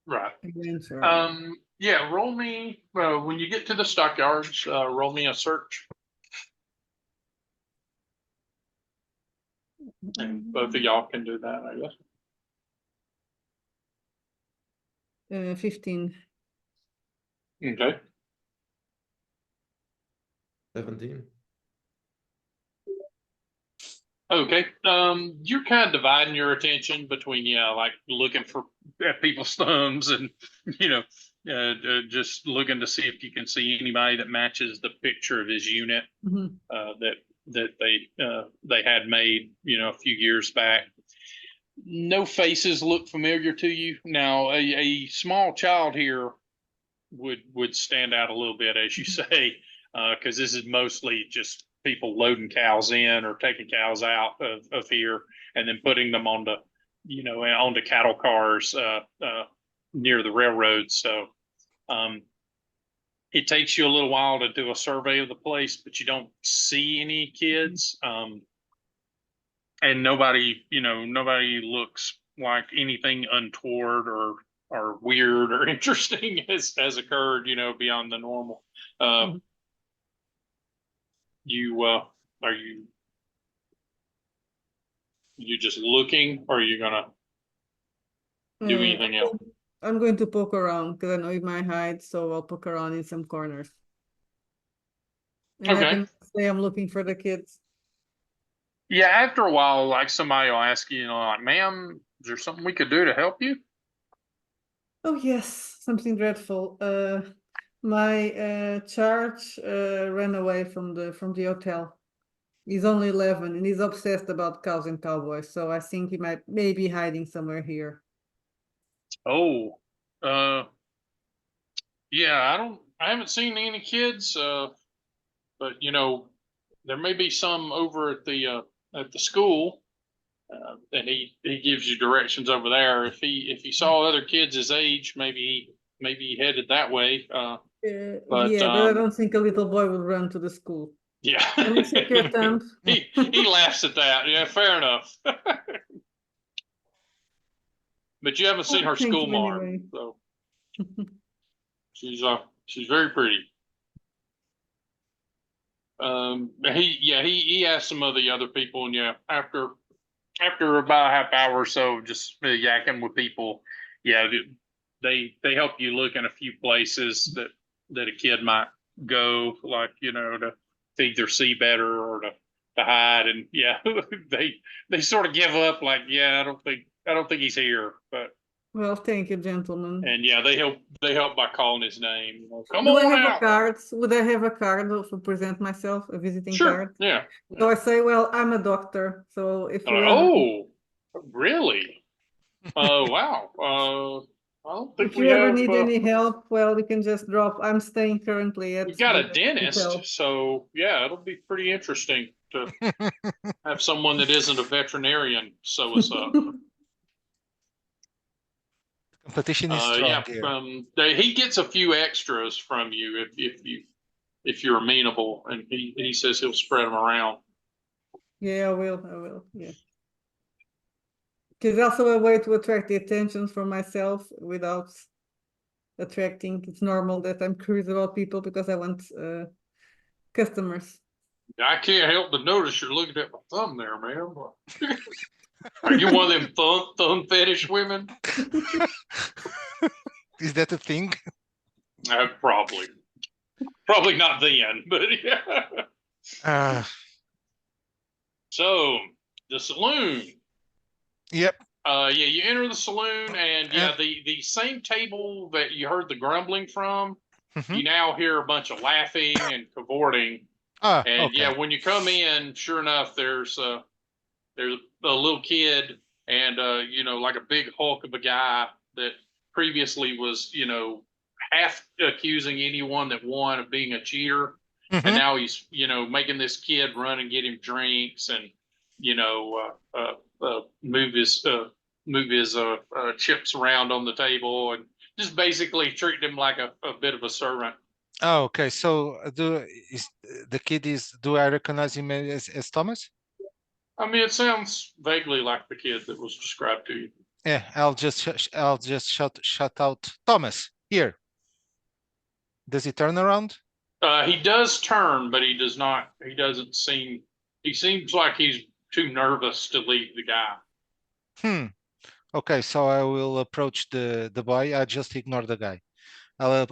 Right. a rancher. Yeah, roll me, when you get to the stockyards, roll me a search. And both of y'all can do that, I guess. 15. Okay. 17. Okay. You're kind of dividing your attention between, like looking at people's thumbs and, you know, just looking to see if you can see anybody that matches the picture of his unit, Mhm. that they had made, a few years back. No faces look familiar to you. Now, a small child here would stand out a little bit, as you say, because this is mostly just people loading cows in or taking cows out of here and then putting them onto cattle cars near the railroad. So it takes you a little while to do a survey of the place, but you don't see any kids. And nobody looks like anything untoward or weird or interesting has occurred, beyond the normal. Mhm. Are you just looking, or are you gonna do anything else? I'm going to poke around because I know it might hide, so I'll poke around in some corners. And I Okay. can say I'm looking for the kids. Yeah, after a while, like somebody will ask you, like, ma'am, is there something we could do to help you? Oh yes, something dreadful. My charge ran away from the hotel. He's only 11 and he's obsessed about cows and cowboys, so I think he might maybe hiding somewhere here. Oh, uh, yeah, I haven't seen any kids, but there may be some over at the school, and he gives you directions over there. If he saw other kids his age, maybe he headed that way. But Yeah, but I don't think a little boy would run to the school. yeah, Let me check your thumbs. he laughs at that. Yeah, fair enough. But you haven't seen her Thank school you marm, anyway. so she's very pretty. He asked some of the other people, and yeah, after about a half hour or so, just yakking with people, yeah, they help you look in a few places that a kid might go, like to feed their sea better or to hide, and yeah, they sort of give up, like, yeah, I don't think he's here, but Well, thank you, gentlemen. and yeah, they help by calling his name. Come Do I on have a out. card? Would I have a card to present myself, a visiting Sure, card? yeah. So I say, well, I'm a doctor, so if you ever, Oh, really? Oh, wow. I don't think if we you ever have. need any help, well, you can just drop. I'm staying currently at We got a the dentist, hotel. so yeah, it'll be pretty interesting to have someone that isn't a veterinarian sew us up. Competition is strong Yeah, here. he gets a few extras from you if you're amenable, and he says he'll spread them around. Yeah, I will, yeah. Because also a way to attract the attention from myself without attracting. It's normal that I'm curious about people because I want customers. I can't help but notice you're looking at my thumb there, man. Are you one of them thumb fetish women? Is that a thing? Probably. Probably not then, but yeah. Uh, So the saloon. yep. Yeah, you enter the saloon, and yeah, And- the same table that you heard the grumbling from, Mhm. you now hear a bunch of laughing and cavorting. Ah, And okay. yeah, when you come in, sure enough, there's a little kid and you know, like a big hulk of a guy that previously was, you know, half accusing anyone that won of being a cheater. And Mhm. now he's, you know, making this kid run and get him drinks and, you know, move his chips around on the table and just basically treat him like a bit of a servant. Oh, okay. So the kid do I recognize him as Thomas? I mean, it sounds vaguely like the kid that was described to you. Yeah, I'll just shout out Thomas here. Does he turn around? He does turn, but he does not. He doesn't seem. He seems like he's too nervous to leave the guy. Okay, so I will approach the boy. I just ignore the guy. I'll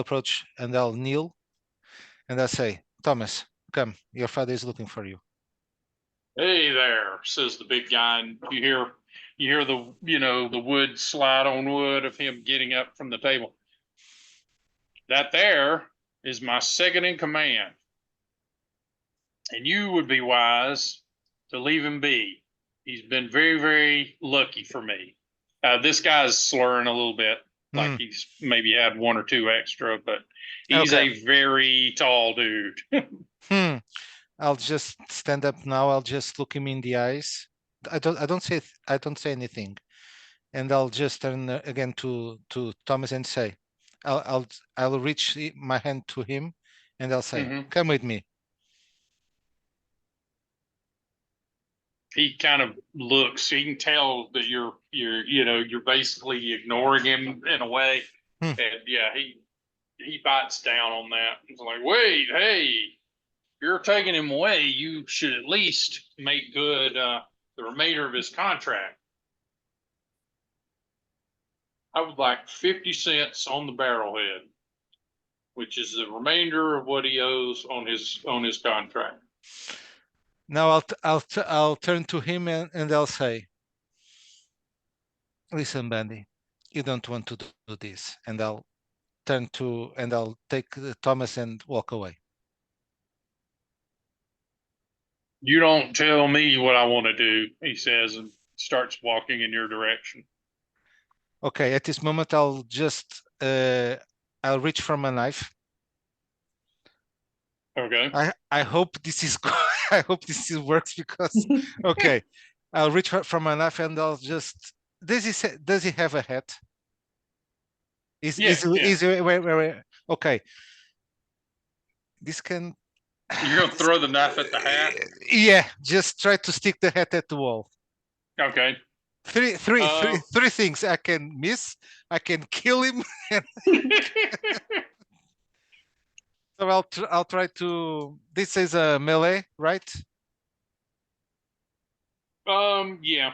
approach and I'll kneel and I say, Thomas, come. Your father is looking for you. Hey there, says the big guy, and you hear the, you know, the wood slide on wood of him getting up from the table. That there is my second in command, and you would be wise to leave him be. He's been very, very lucky for me. This guy's slurring a little bit, like he's maybe had one or two extra, but he's Okay. a very tall dude. I'll just stand up now. I'll just look him in the eyes. I don't say anything, and I'll just turn again to Thomas and say, I'll reach my hand to him, and I'll say, Mhm. come with me. He kind of looks. He can tell that you're basically ignoring him in a way, and yeah, he bites down on that. He's like, wait, hey, you're taking him away. You should at least make good the remainder of his contract. I would like 50 cents on the barrelhead, which is the remainder of what he owes on his contract. Now I'll turn to him and I'll say, listen, Bandy, you don't want to do this, and I'll take Thomas and walk away. You don't tell me what I want to do, he says, and starts walking in your direction. Okay, at this moment I'll reach for my knife. Okay. I hope this is I hope this works because okay, I'll reach for my knife and I'll just does he have a hat? Where okay. This can You're gonna throw the knife at the hat? Yeah, just try to stick the hat at the wall. Okay. Three things. I can miss, I can kill him. So I'll try to. This is a melee, right? Yeah.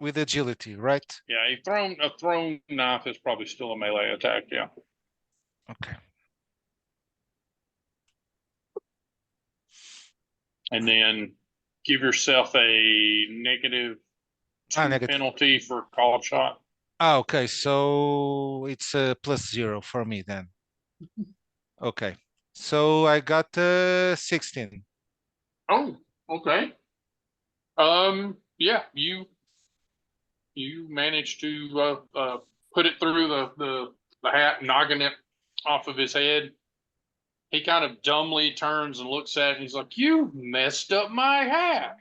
With agility, right? Yeah, a thrown knife is probably still a melee attack, yeah. Okay. And then give yourself a -2 penalty for called shot. Okay, so it's a +0 for me then. Okay, so I got 16. Oh, okay. Yeah, you managed to put it through the hat, knocking it off of his head. He kind of dumbly turns and looks at it, and he's like, "You messed up my hat,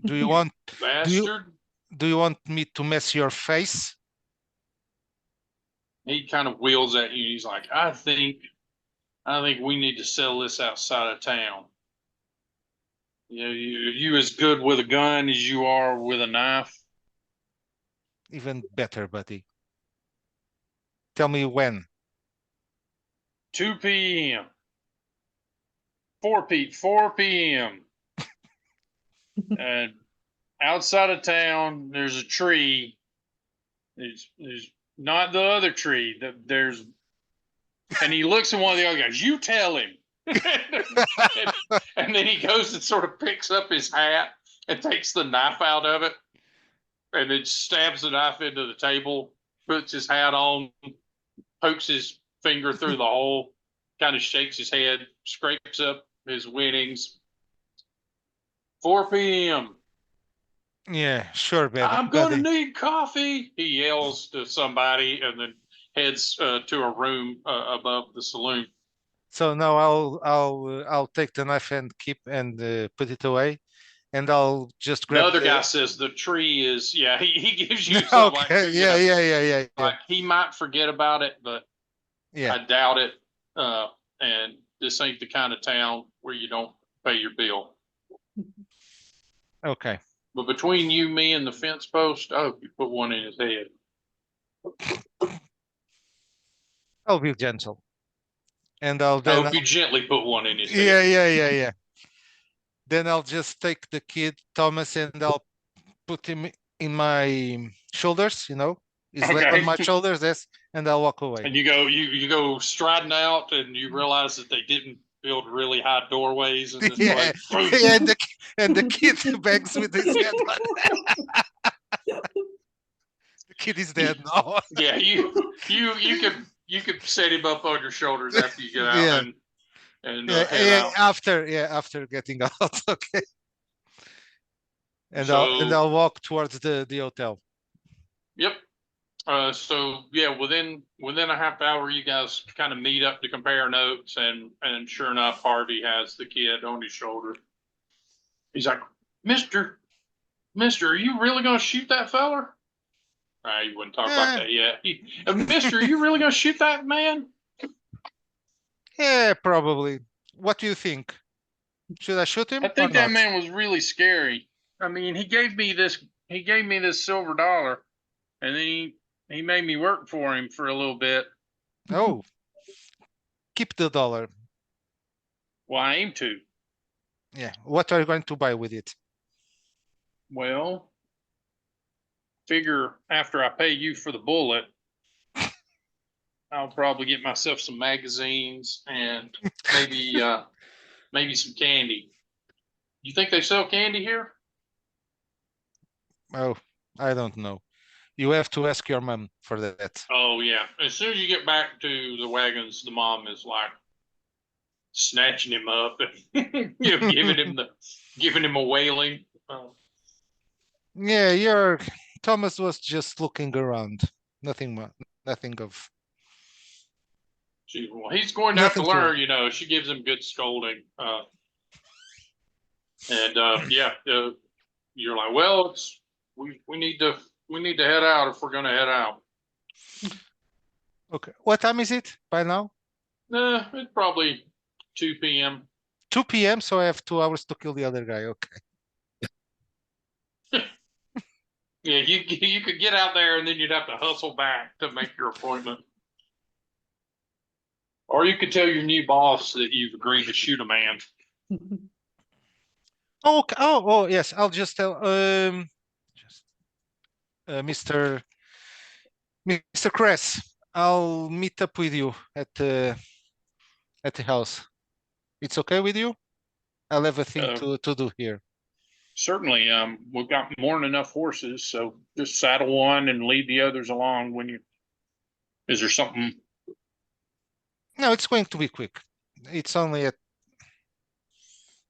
Do you want bastard!" do you want me to mess your face? He kind of wheels at you. He's like, I think we need to settle this outside of town. You know, you as good with a gun as you are with a knife." Even better, buddy. Tell me when. 2 p.m. 4 p.m. And outside of town, there's a tree. There's not the other tree. There's, and he looks at one of the other guys. You tell him. And then he goes and sort of picks up his hat and takes the knife out of it, and then stabs the knife into the table, puts his hat on, pokes his finger through the hole, kind of shakes his head, scrapes up his winnings. 4 p.m. Yeah, sure, I'm going to buddy. need coffee, he yells to somebody, and then heads to a room above the saloon. So now I'll take the knife and keep and put it away, and I'll just The grab other guy says the tree is, yeah, he gives you something like, Okay, you know, yeah. like he might forget about it, but Yeah, I doubt it. And this ain't the kind of town where you don't pay your bill. okay. But between you, me, and the fence post, I hope you put one in his head. I'll be gentle, and I'll I then hope you gently put one in his yeah, head. yeah. Then I'll just take the kid Thomas and I'll put him in my shoulders. His leg on Okay. my shoulders. Yes, and I'll walk away. And you go striding out, and you realize that they didn't build really high doorways in this Yeah, place. yeah, and the kid bangs with his head. The kid is dead now. Yeah, you could set him up on your shoulders after you get out Yeah. and Yeah, head yeah, out. after getting out, okay. And So I'll walk towards the hotel. yep. So yeah, within a half hour, you guys kind of meet up to compare notes, and sure enough, Harvey has the kid on his shoulder. He's like, Mister, are you really gonna shoot that feller? He wouldn't talk like that yet. Mister, are you really gonna shoot that man? Yeah, probably. What do you think? Should I shoot him I or think that not? man was really scary. I mean, he gave me this silver dollar, and then he made me work for him for a little bit. Oh, keep the dollar. Well, I aim to. Yeah. What are you going to buy with it? Well, figure after I pay you for the bullet, I'll probably get myself some magazines and maybe some candy. You think they sell candy here? Oh, I don't know. You have to ask your mom for that. Oh yeah. As soon as you get back to the wagons, the mom is like snatching him up and giving him a wailing. Yeah, Thomas was just looking around. Nothing of. Well, he's going to have to Nothing to learn, she gives him good scolding. You're like, well, we need to head out if we're going to head out. Okay. What time is it by now? It's probably 2 p.m. 2 p.m. So I have 2 hours to kill the other guy. Okay. Yeah, you could get out there and then you'd have to hustle back to make your appointment. Or you could tell your new boss that you've agreed to shoot a man. Okay. Oh, yes. I'll just tell Mr. Kress. I'll meet up with you at the house. It's okay with you? I'll have a thing to do here. Certainly. We've got more than enough horses, so just saddle one and lead the others along when you. Is there something? No, it's going to be quick. It's only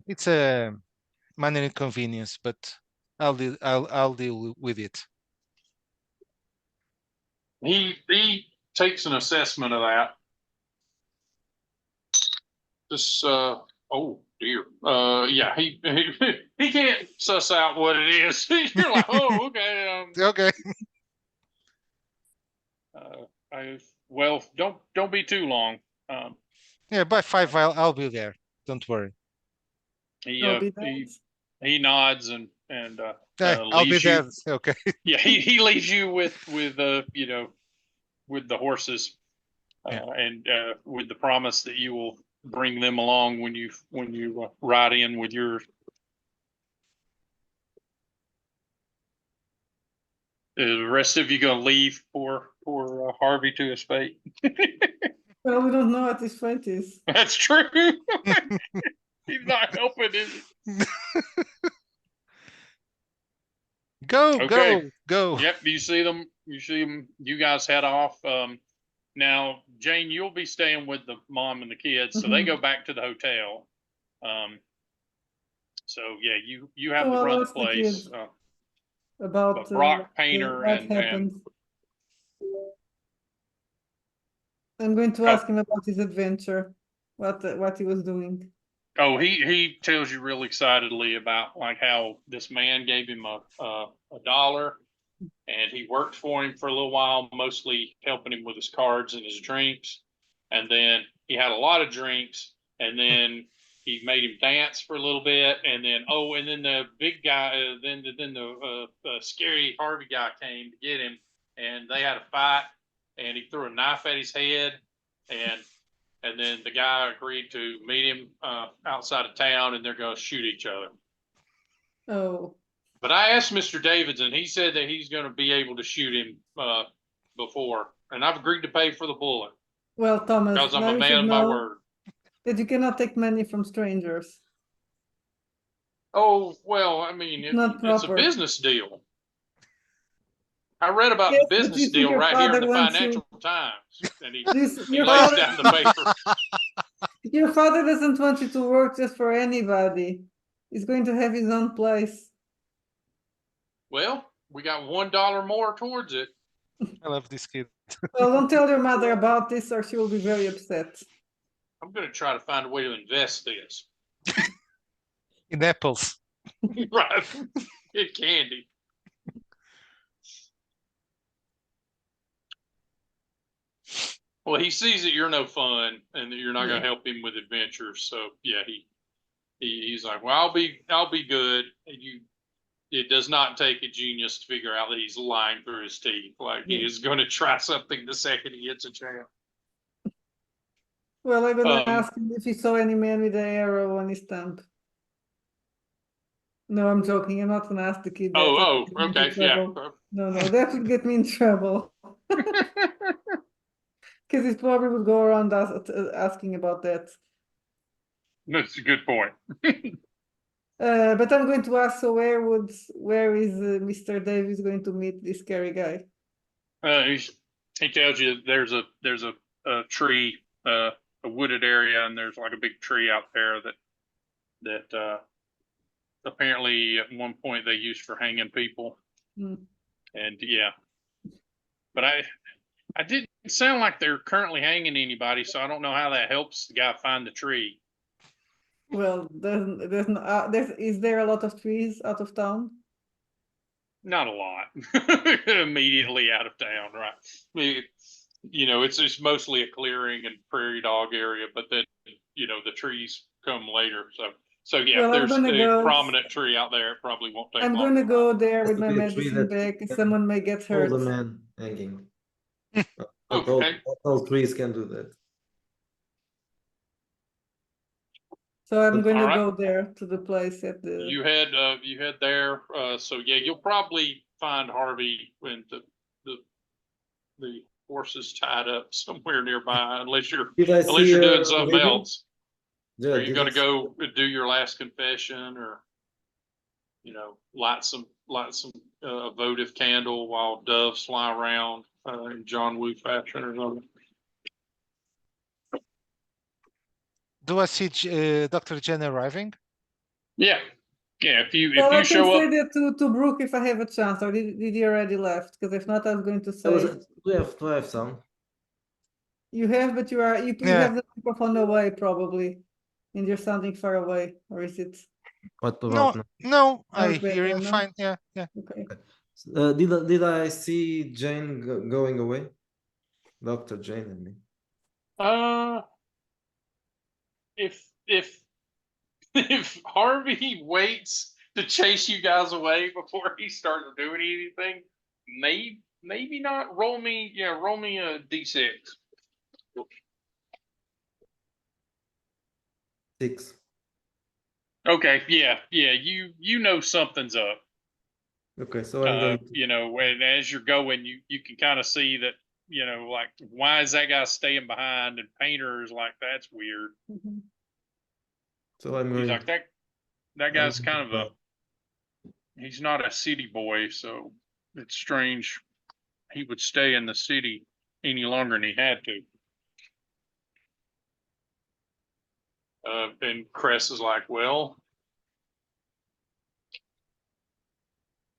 it's a minor inconvenience, but I'll deal with it. He takes an assessment of that. This oh dear. Yeah, he can't suss out what it is. You're like, oh, okay. Okay. Well, don't be too long. Yeah, by 5 I'll be there. Don't worry. He nods and I'll be leaves there. you. Okay. Yeah, he leaves you with the horses. Yeah. And with the promise that you will bring them along when you ride in with yours. The rest of you gonna leave for Harvey to his fate? Well, we don't know what his fate is. That's true. He's not helping, is he? Go, Okay. go. Yep, you see them. You guys head off. Now, Jane, you'll be staying with the mom and the kids, so they Mhm. go back to the hotel. So yeah, you have So to I'll run the ask the place. kids about But Brock Painter what and happened. I'm going to Oh. ask him about his adventure, what he was doing. oh, he tells you real excitedly about like how this man gave him a dollar, and he worked for him for a little while, mostly helping him with his cards and his drinks. And then he had a lot of drinks, and then he made him dance for a little bit, and then and then the big guy, then the scary Harvey guy came to get him, and they had a fight, and he threw a knife at his head, and then the guy agreed to meet him outside of town, and they're going to shoot each other. Oh, But I asked Mr. Davidson, he said that he's going to be able to shoot him before, and I've agreed to pay for the bullet well, Thomas, because I'm now a you man should of my know word. that you cannot take money from strangers. Oh, well, I mean, Not it's a proper. business deal. I read about Yes, the but business you see deal your right here in father the wants you. Financial Times, and he Your lays father, down the paper. your father doesn't want you to work just for anybody. He's going to have his own place. Well, we got $1 more towards it. I love this kid. Well, don't tell your mother about this or she will be very upset. I'm going to try to find a way to invest this. In apples. Right. Get candy. Well, he sees that you're no fun and that you're not going to help him with adventures. So yeah, he's like, well, I'll be good. And it does not take a genius to figure out that he's lying through his teeth. Like he is going to try something the second he gets a chance. Well, I'm gonna ask him if he saw any man with an arrow on his stump. No, I'm joking. I'm not gonna ask the kid that. Okay, yeah. No, that would get me in trouble. Because he probably would go around asking about that. That's a good point. But I'm going to ask, so where is Mr. Davis going to meet this scary guy? He tells you there's a tree, a wooded area, and there's like a big tree out there that apparently at one point they used for hanging people. And yeah, but I didn't sound like they're currently hanging anybody, so I don't know how that helps the guy find the tree. Well, is there a lot of trees out of town? Not a lot. Immediately out of town, right? I mean, it's mostly a clearing and prairie dog area, but then the trees come later. So yeah, Well, if there's a prominent tree out there, it probably won't take long. I'm gonna go there with my Be a tree medicine that bag, and can someone may get Hold hurt. the man hanging. Okay. All trees can do that. So I'm going All to right. go there to the place at the. You head there. So yeah, you'll probably find Harvey when the horse is tied up somewhere nearby, unless you're doing something else. Yeah, Are you going to go do your last confession, or light some votive candle while doves fly around in John Woo fashion or something? Do I see Dr. Jen arriving? Yeah. If you I show can say up, that to Brooke if I have a chance, or did he already left? Because if not, I was going to say we have some. you have, but you Yeah. have the microphone away probably, and you're sounding far away, or is it? What about now? No, I it's hear him better, no? fine. Yeah. Okay. Did I see Jane going away? Dr. Jane and me. If if Harvey waits to chase you guys away before he starts doing anything, maybe not. Roll me a d6. 6. Okay, yeah, you know something's up. Okay, so I'm going to, You know, and as you're going, you can kind of see that, you know, like, why is that guy staying behind? And Painter is like, that's weird. Mhm. so I'm He's going like, that I'm guy's going to kind of try. he's not a city boy, so it's strange he would stay in the city any longer than he had to. And Cress is like, well,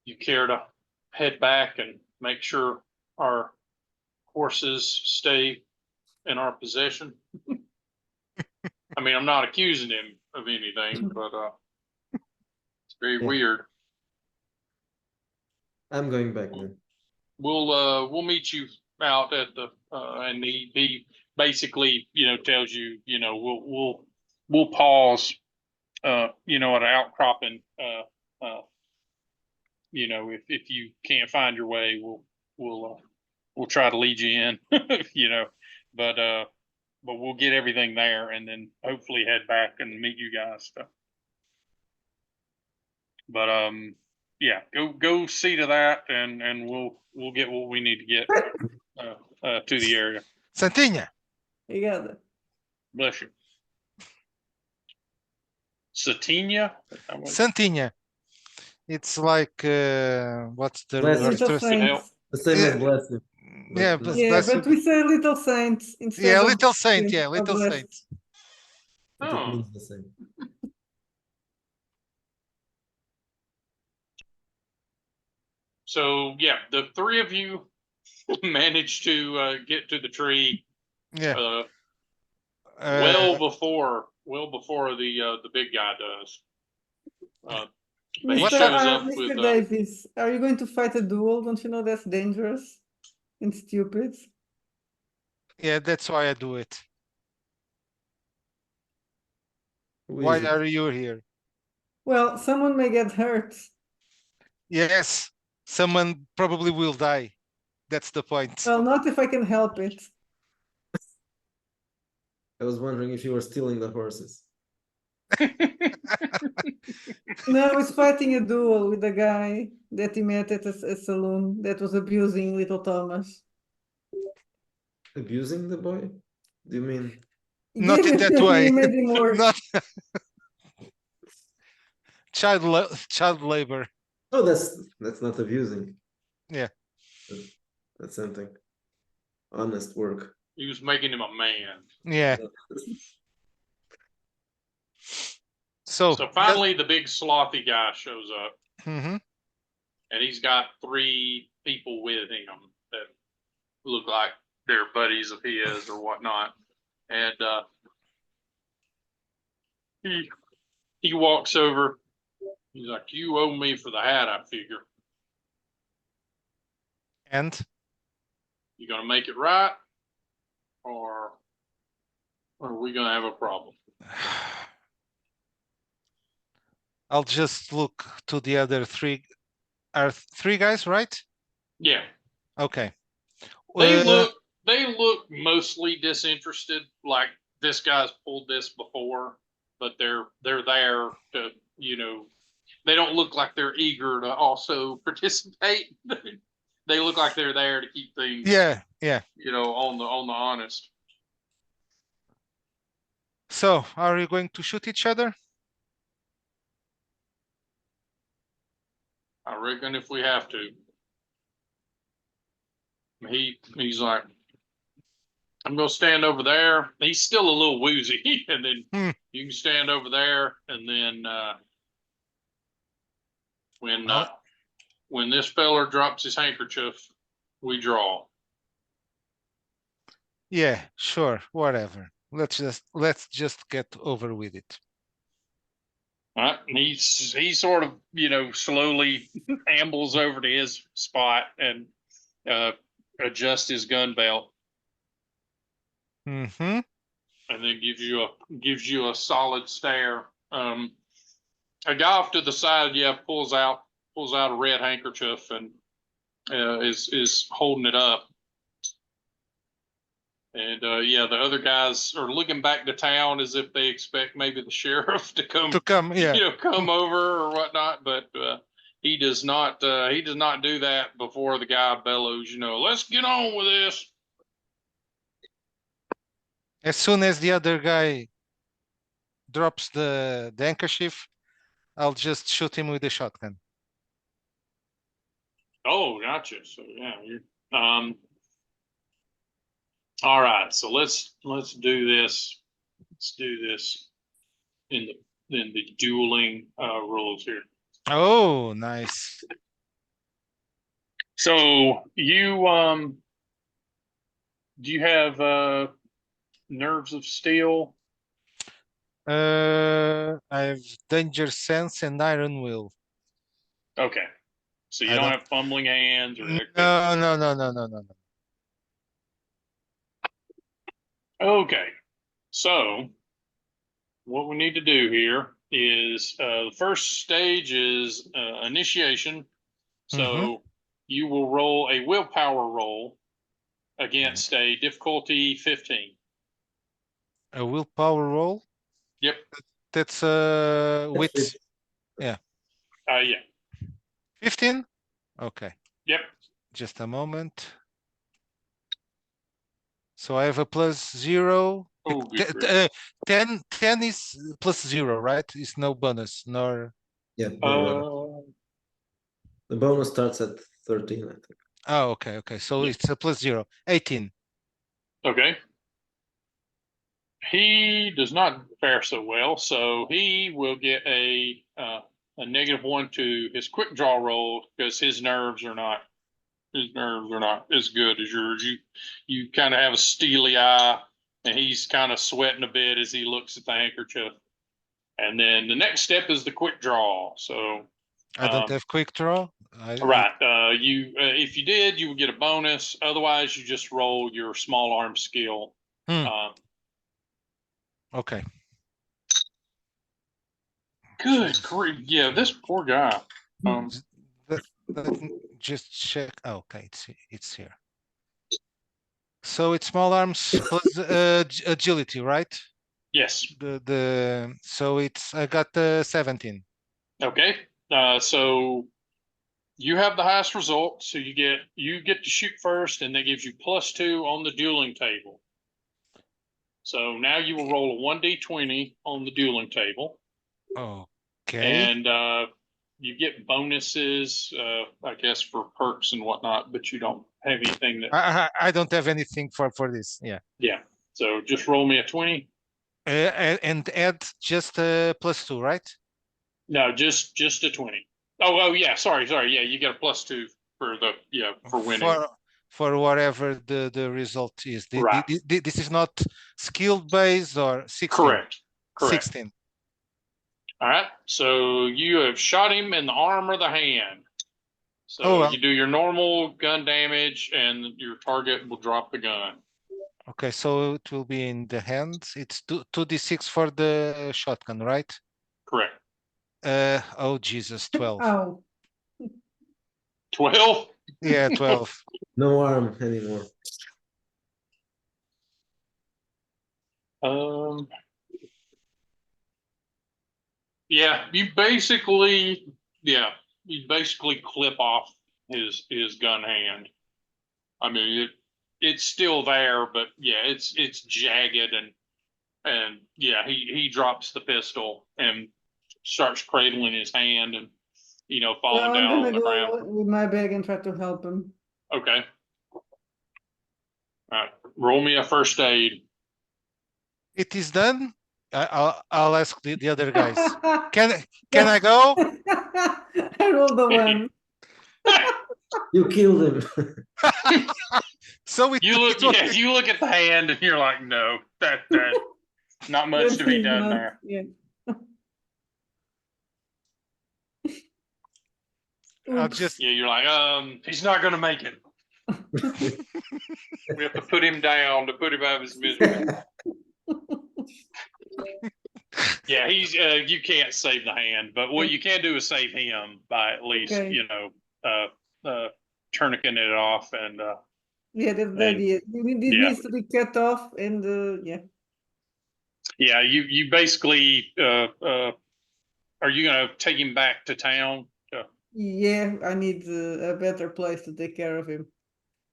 you care to head back and make sure our horses stay in our possession? I mean, I'm not accusing him of anything, but it's very Yeah. weird. I'm going back then. We'll meet you out at the and he basically, you know, tells you, you know, we'll pause you know, at an outcropping you know, if you can't find your way, we'll try to lead you in, you know, but we'll get everything there and then hopefully head back and meet you guys. So. But yeah, go see to that and we'll get what we need to get to the area. Santinha. You got it. Bless you. Satina? Santinha. It's like what's the Bless you. Little Arthur? saints. The same as Yeah. bless you. Yeah, But, Yeah, bless you. but we say little saints instead Yeah, of little saint. blessed Yeah, or little blessed. saint. but Oh. it means the same. So yeah, the three of you managed to get to the tree Yeah. well before the big guy does. But he Mr. shows up with Mr. Davis, are you going to fight a duel? Don't you know that's dangerous and stupid? Yeah, that's why I do it. Who Why is it? are you here? Well, someone may get hurt. Yes, someone probably will die. That's the point. Well, not if I can help it. I was wondering if you were stealing the horses. No, he's fighting a duel with a guy that he met at a saloon that was abusing little Thomas. Abusing the boy? Do you mean? Not in that He way. made him work. Not child labor. Oh, that's not abusing. Yeah. That's something. Honest work. he was making him a man. Yeah. So So finally, the big slothy guy shows up, Mhm. and he's got three people with him that look like they're buddies of his or whatnot. And he walks over. He's like, "You owe me for the hat, I figure. And You gonna make it right, or are we gonna have a problem?" I'll just look to the other three. Are three guys, right? Yeah, Okay. they look mostly disinterested. Like this guy's pulled this before, but they're there to, you know, they don't look like they're eager to also participate. They look like they're there to keep things, Yeah. you know, on the honest. So, are you going to shoot each other? I reckon if we have to. He's like, I'm gonna stand over there. He's still a little woozy, and then you can stand over there, and then when this feller drops his handkerchief, we draw. Yeah, sure, whatever. Let's just get over with it. Right? And he sort of, you know, slowly ambles over to his spot and adjusts his gun belt, Mm-hmm. and then gives you a solid stare. A guy off to the side, pulls out a red handkerchief and is holding it up, And yeah, the other guys are looking back to town as if they expect maybe the sheriff to come, yeah. come over or whatnot. But he does not. He does not do that before the guy bellows. Let's get on with this. As soon as the other guy drops the handkerchief, I'll just shoot him with a shotgun. Oh, gotcha. So yeah, all right. So let's do this. Let's do this in the dueling rules here. Oh, nice. So you do you have nerves of steel? I have danger sense and iron will. Okay. So you I don't don't- have fumbling hands or No. Okay. So what we need to do here is the first stage is initiation. So you will roll a willpower roll against a difficulty 15. A willpower roll. Yep. That's wit. Yeah. 15. Okay. Yep. Just a moment. So I have a +0. Oh, good grief. 10 is +0, right? It's no bonus, nor. Yeah. No, the bonus starts at 13, I think. Oh, okay. So Yeah. it's a +0. 18. Okay. He does not fare so well, so he will get a -1 to his quick draw roll because his nerves are not as good as yours. You kind of have a steely eye, and he's kind of sweating a bit as he looks at the handkerchief. And then the next step is the quick draw. So I don't have quick draw. right, you if you did, you would get a bonus. Otherwise, you just roll your small arm skill. Okay. Good grief! Yeah, this poor guy. Let me just check. Oh, okay, it's here. So it's small arms plus agility, right? Yes. So I got 17. Okay. So you have the highest result, so you get to shoot first, and that gives you +2 on the dueling table. So now you will roll a 1d20 on the dueling table. Okay. And you get bonuses, I guess, for perks and whatnot, but you don't have anything that. I don't have anything for this. Yeah. Yeah. So just roll me a 20. And add just +2, right? No, just a 20. Oh yeah. Sorry. Yeah, you get a +2 for winning. For whatever the result is. Right. This is not skill based or 16. Correct. 16. All right. So you have shot him in the arm or the hand. So you do your normal gun damage, and your target will drop the gun. Okay, so it will be in the hand. It's 2d6 for the shotgun, right? Correct. Oh Jesus, 12. Oh. 12? Yeah, 12. No arm anymore. Yeah, you basically clip off his gun hand. I mean, it's still there, but yeah, it's jagged, and yeah, he drops the pistol and starts cradling his hand and falling down on the ground. I'm gonna go with my bag and try to help him. Okay. All right, roll me a first aid. It is done. I'll ask the other guys. Can I go? I rolled the one. You killed him. So you look at the hand and you're like, no, that not much to be done there. Yeah. You're like, he's not gonna make it. We have to put him down to put him out of his misery. Yeah, he's you can't save the hand, but what you can do is save him by at least tourniqueting it off and Yeah, that's the And- idea. This yeah. needs to be cut off, and yeah. Yeah, you basically, are you gonna take him back to town? Yeah, I need a better place to take care of him.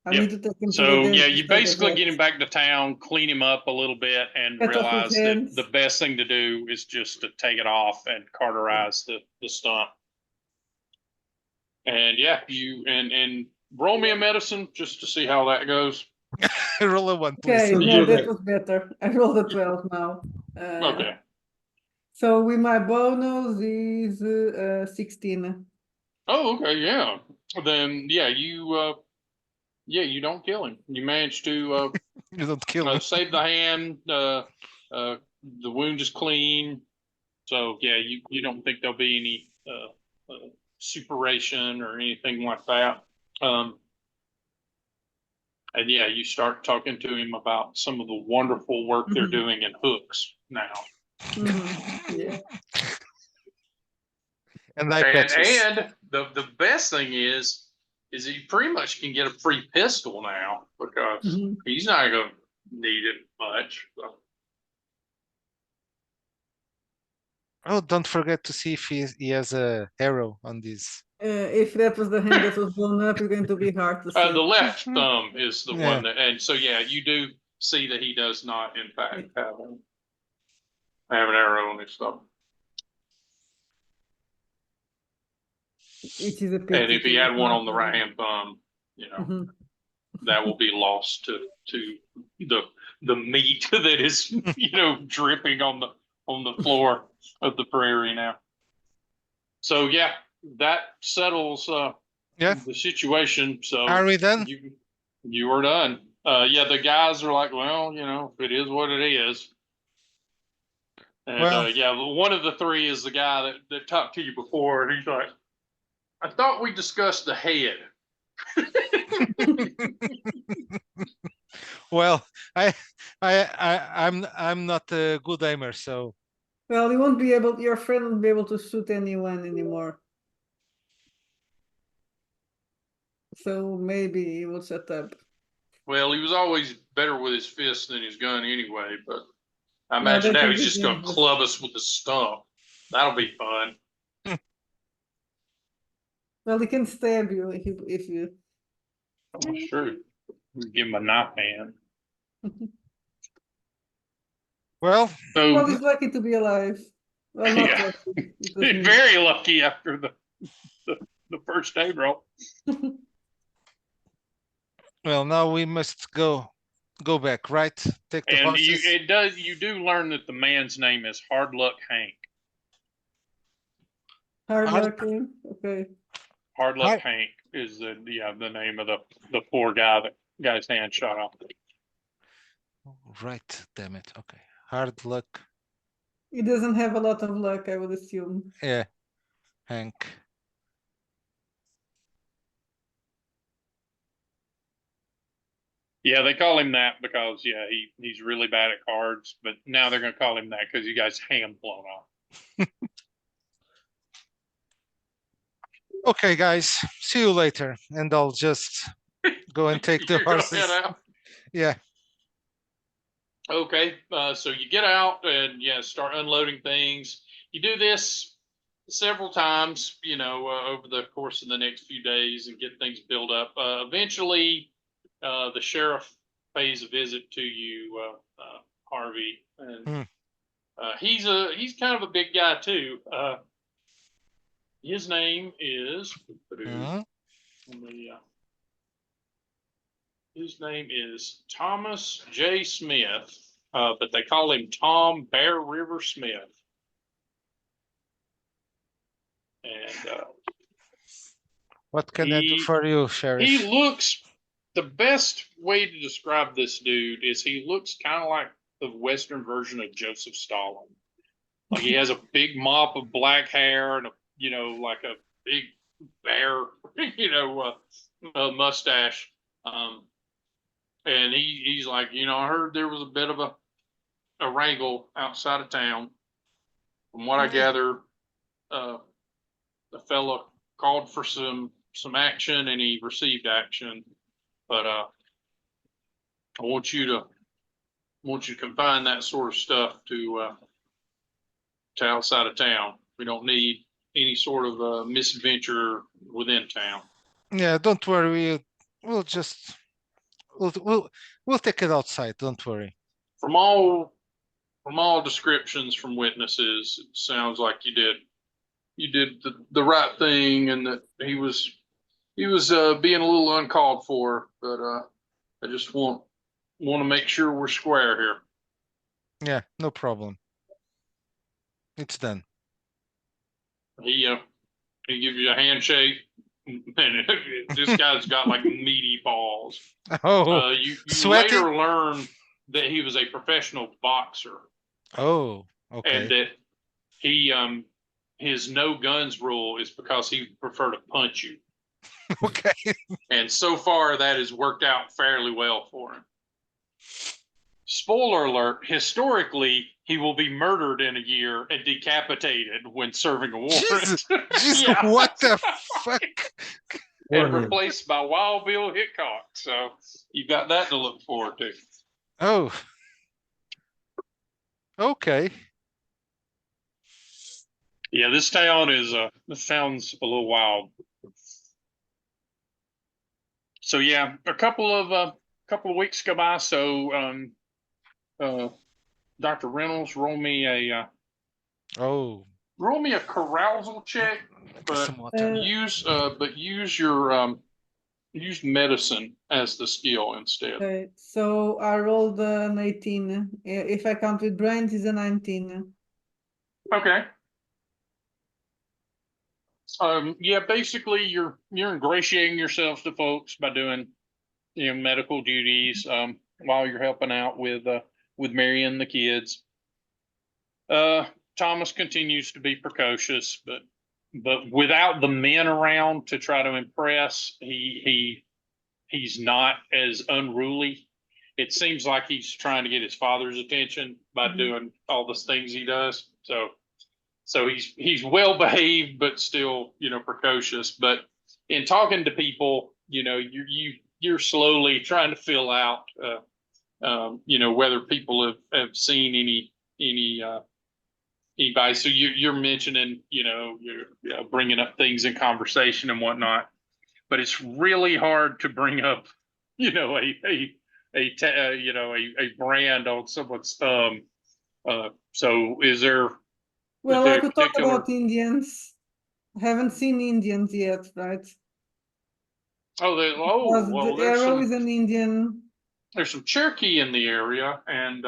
I Yep. need to take him to the So yeah, dentist you or the basically get vet. him back to town, clean him up a little bit, and Cut off his realize that hands. the best thing to do is just to take it off and cauterize the stump. And yeah, and roll me a medicine just to see how that goes. Roll a 1, please. Okay, So no, you're that back. was better. I rolled a 12 now. Okay. So with my bonus is 16. Oh, okay, yeah. Then yeah, you don't kill him. You manage to You don't kill him. save the hand. The wound is clean. So yeah, you don't think there'll be any suppuration or anything like that. And yeah, you start talking to him about some of the wonderful work they're Mhm. doing in hooks now. Yeah. And eye And patches. the best thing is he pretty much can get a free pistol now because Mhm. he's not going to need it much. So. Oh, don't forget to see if he has a arrow on this. If that was the hand that was blown up, it's going to be hard to see. The left thumb is the Yeah. one that, and so yeah, you do see that he does not, in fact, have an arrow on his thumb. Which is a And pity. if he had one on the right hand thumb, you know, Mhm. that will be lost to the meat that is, you know, dripping on the floor of the prairie now. So yeah, that settles Yeah. the situation. So Are we done? you are done. Yeah, the guys are like, well, you know, it is what it is. And Well- yeah, one of the three is the guy that talked to you before, and he's like, I thought we discussed the head. Well, I'm not a good aimer, so Well, you won't be able. Your friend won't be able to shoot anyone anymore. So maybe he will shut up. Well, he was always better with his fist than his gun anyway, but I No, imagine that now can he's be just going to dangerous. club us with the stump. That'll be fun. Well, he can stab you if you. Oh, sure. Give him a knife hand. well, So Well, he's lucky to be alive. Well, not Yeah. lucky. It was me. very lucky after the first day roll. well, now we must go back, right? Take the And horses. you do learn that the man's name is Hard Luck Hank. Hard Hard- luck. Okay. Hard Luck Hard- Hank is the name of the poor guy that got his hand shot off. Right, damn it. Okay. Hard luck. He doesn't have a lot of luck, I would assume. Yeah. Hank. Yeah, they call him that because he's really bad at cards, but now they're gonna call him that because you guys hand blown off. Okay, guys. See you later. And I'll just go and take the You're gonna horses. head out? Yeah. Okay, so you get out and start unloading things. You do this several times, over the course of the next few days and get things built up. Eventually, the sheriff pays a visit to you, Harvey, and he's kind of a big guy too. His name is his name is Thomas J. Smith, but they call him Tom Bear River Smith. And What can I do for you, Sheriff? he looks, the best way to describe this dude is he looks kind of like the Western version of Joseph Stalin. Like he has a big mop of black hair and like a big bear, mustache. And he's like, I heard there was a bit of a wrangle outside of town. From what I gather, the fella called for some action and he received action. But I want you to confine that sort of stuff to outside of town. We don't need any sort of misadventure within town. Yeah, don't worry. We'll just we'll take it outside. Don't worry. From all descriptions from witnesses, it sounds like you did the right thing, and that he was being a little uncalled for. But I just want to make sure we're square here. Yeah, no problem. It's done. He gives you a handshake. Man, this guy's got like meaty balls. Oh, You sweaty. later learn that he was a professional boxer, Oh, and okay. that he his no guns rule is because he prefer to punch you. Okay. And so far, that has worked out fairly well for him. Spoiler alert, historically, he will be murdered in a year and decapitated when serving a warrant. Jesus, Yeah. what the fuck? And Warning. replaced by Wild Bill Hickok. So you've got that to look forward to. Oh. Okay. Yeah, this town's a little wild. So yeah, a couple of weeks go by. So Dr. Reynolds, roll me a carousal check, but Some water. use medicine as the skill instead. Okay, so I rolled an 18. If I count with brains, it's a 19. Okay. Yeah, basically you're ingratiating yourselves to folks by doing medical duties while you're helping out with Mary and the kids. Thomas continues to be precocious, but without the men around to try to impress, he's not as unruly. It seems like he's trying to get his father's attention by doing all the things he does. So he's well behaved, but still, precocious. But in talking to people, you're slowly trying to fill out, whether people have seen anybody. So you're mentioning, you're bringing up things in conversation and whatnot. But it's really hard to bring up, a brand on someone's thumb. So is there? Well, I could talk particular... about Indians. I haven't seen Indians yet, right? Well, the arrow is an Indian. There's some Cherokee in the area, and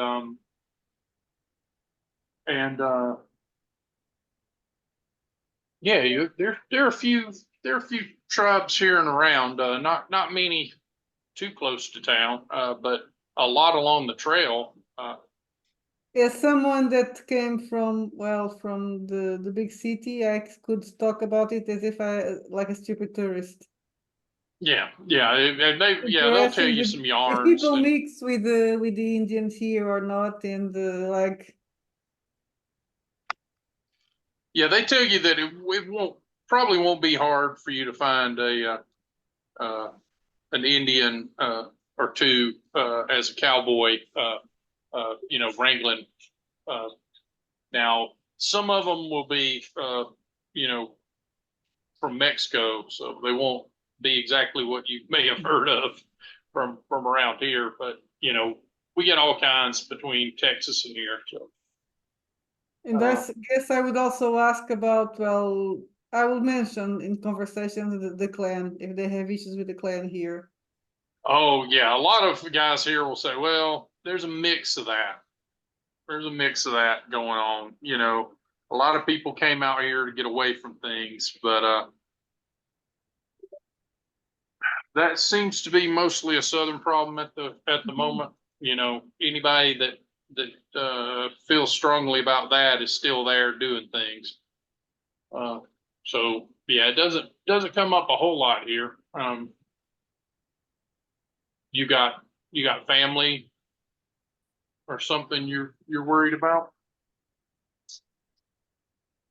yeah, there are a few tribes here and around. Not many too close to town, but a lot along the trail. As someone that came from the big city, I could talk about it as if I like a stupid tourist. Yeah, and they'll tell you some yarns. If people mix with the Indians here or not, and yeah, they tell you that it probably won't be hard for you to find an Indian or two as a cowboy, wrangling. Now, some of them will be, from Mexico, so they won't be exactly what you may have heard of from around here. But we get all kinds between Texas and here. So. And I guess I would also ask about, well, I will mention in conversations the clan, if they have issues with the clan here. Oh, yeah. A lot of guys here will say, well, there's a mix of that. There's a mix of that going on. A lot of people came out here to get away from things, but that seems to be mostly a Southern problem at the moment. Anybody that feels strongly about that is still there doing things. So yeah, it doesn't come up a whole lot here. You got family or something you're worried about?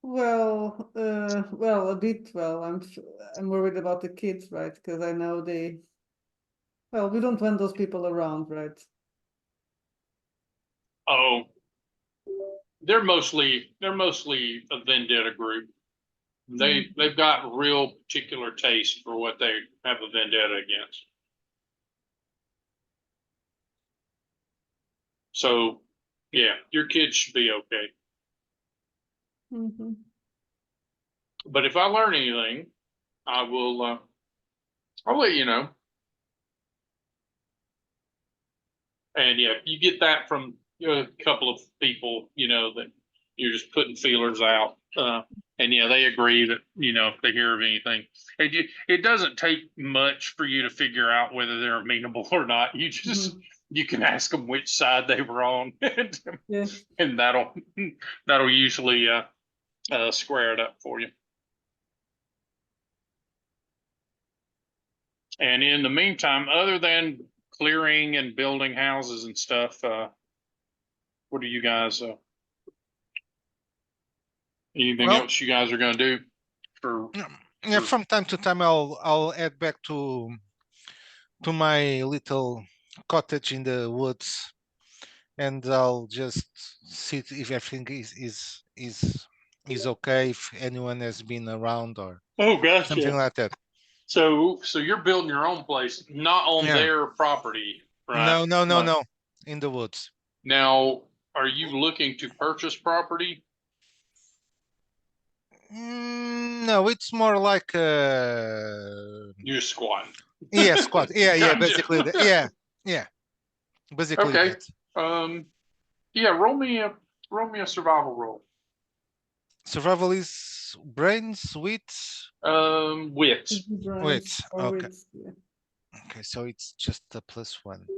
Well, a bit. Well, I'm worried about the kids, right? Because I know they. Well, we don't want those people around, right? Oh, they're mostly a vendetta group. They've got real particular taste for what they have a vendetta against. So, yeah, your kids should be okay. Mm-hmm. But if I learn anything, I will. I'll let you know. And yeah, you get that from a couple of people, that you're just putting feelers out. And yeah, they agree that, if they hear of anything, it doesn't take much for you to figure out whether they're amenable or not. You can ask them which side they were on, Yeah. and that'll usually square it up for you. And in the meantime, other than clearing and building houses and stuff, what are you guys? Anything Well, else you guys are going to do? yeah, from time to time I'll head back to my little cottage in the woods, and I'll just see if everything is okay, if anyone has been around or Oh, gotcha. something like that. So you're building your own place, not on Yeah. their property, right? No, in the woods. Now, are you looking to purchase property? No, it's more like You're squatting. yeah, squat. Yeah, Gotcha. basically yeah. Basically Okay. that. Yeah, roll me a survival roll. Survival is brains, wits. Wits. Wits. Okay. Yeah. Okay, so it's just a +1.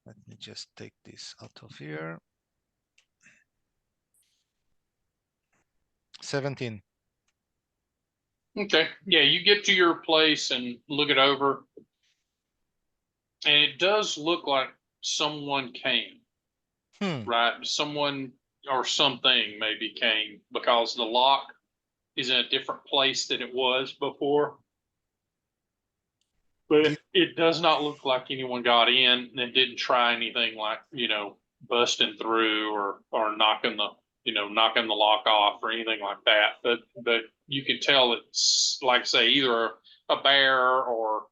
Let me just take this out of here. 17. Okay. Yeah, you get to your place and look it over. And it does look like someone came, right? Someone or something maybe came, because the lock is in a different place than it was before. But it does not look like anyone got in and didn't try anything like, busting through or knocking the lock off or anything like that. But you can tell it's, like, say, either a bear or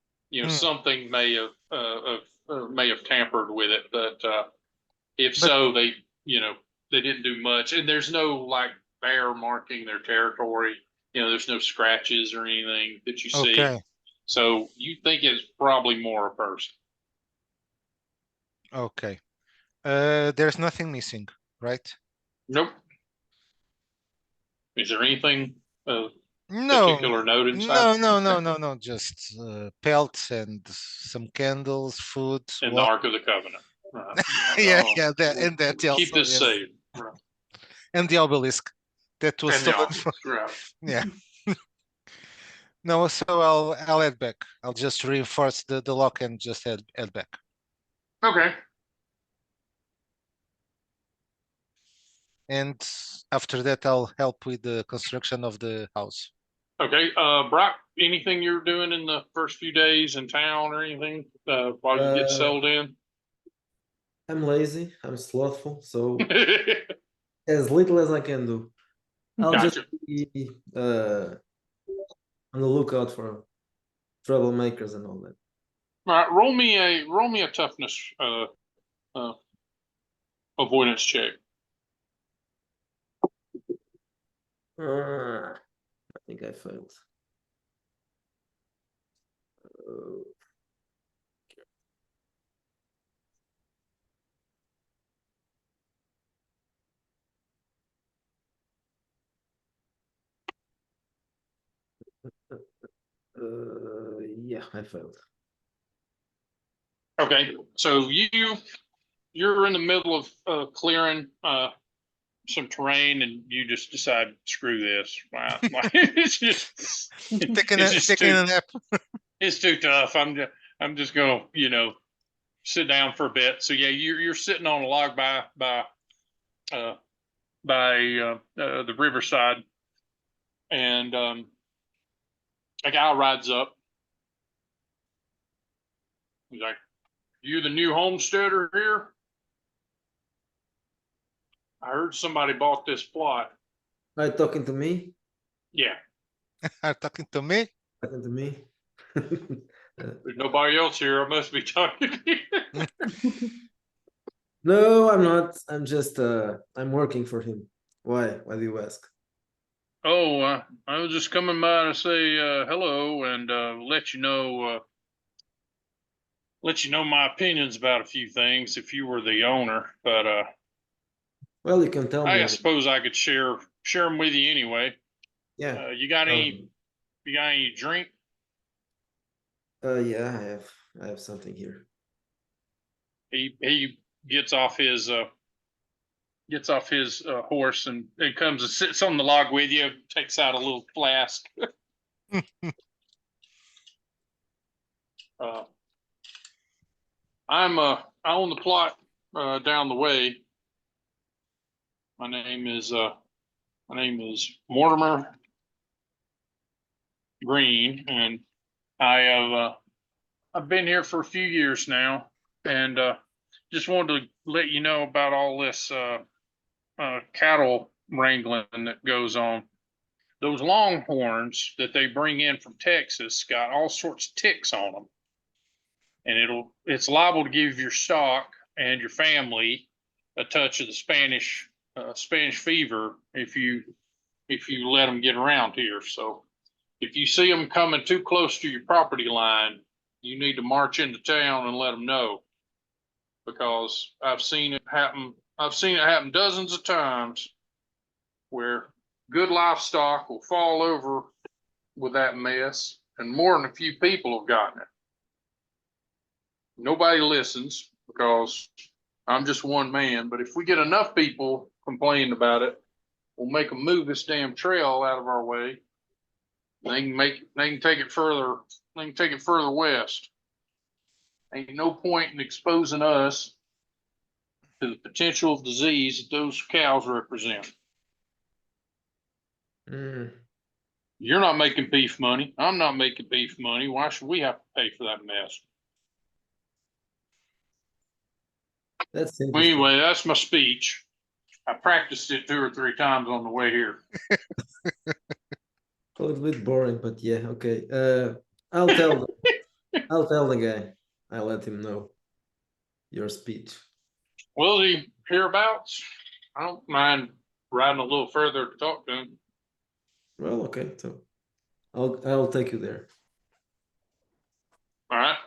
something may have tampered with it. But if so, they didn't do much, and there's no like bear marking their territory. There's no scratches or anything that you see. Okay. So you think it's probably more a person. Okay. There's nothing missing, right? Nope. Is there anything of No, particular note inside? no. Just pelts and some candles, food. In the Ark of the Covenant. Right. Yeah, that and that also. Keep this yes. safe. Right. And the obelisk that was And the stolen. obelisk, right. Yeah. No, so I'll head back. I'll just reinforce the lock and just head back. Okay. And after that, I'll help with the construction of the house. Okay. Brock, anything you're doing in the first few days in town or anything while you get settled in? I'm lazy, I'm slothful, so as little as I can do. I'll Gotcha. just be on the lookout for troublemakers and all that. All right, roll me a toughness avoidance check. I think I failed. Yeah, I failed. Okay, so you're in the middle of clearing some terrain, and you just decide, screw this. Wow, it's just Taking a nap. It's too tough. I'm just gonna sit down for a bit. So yeah, you're sitting on a log by the riverside, and a guy rides up. He's like, "You the new homesteader here? I heard somebody bought this plot." Are you talking to me? Yeah, Are talking to me? Talking to me? there's nobody else here. I must be talking to you. No, I'm not. I'm just I'm working for him. Why? Why do you ask? Oh, I was just coming by to say hello and let you know my opinions about a few things if you were the owner. But Well, you can tell me. I suppose I could share them with you anyway. Yeah. You got any drink? Yeah, I have something here. He gets off his horse and comes and sits on the log with you. Takes out a little flask. I own the plot down the way. My name is Mortimer Green, and I've been here for a few years now, and just wanted to let you know about all this cattle wrangling that goes on. Those longhorns that they bring in from Texas got all sorts of ticks on them, and it's liable to give your stock and your family a touch of the Spanish fever if you let them get around here. So if you see them coming too close to your property line, you need to march into town and let them know, because I've seen it happen. I've seen it happen dozens of times where good livestock will fall over with that mess, and more than a few people have gotten it. Nobody listens because I'm just one man, but if we get enough people complaining about it, we'll make them move this damn trail out of our way. They can take it further. They can take it further west. Ain't no point in exposing us to the potential of disease that those cows represent. Mm, You're not making beef money. I'm not making beef money. Why should we have to pay for that mess? that's Well, interesting. anyway, that's my speech. I practiced it 2 or 3 times on the way here. A little bit boring, but yeah, okay. I'll tell I'll tell the guy. I'll let him know your speech. Will he hereabouts? I don't mind riding a little further to talk to him. Well, okay, so I'll take you there. All right.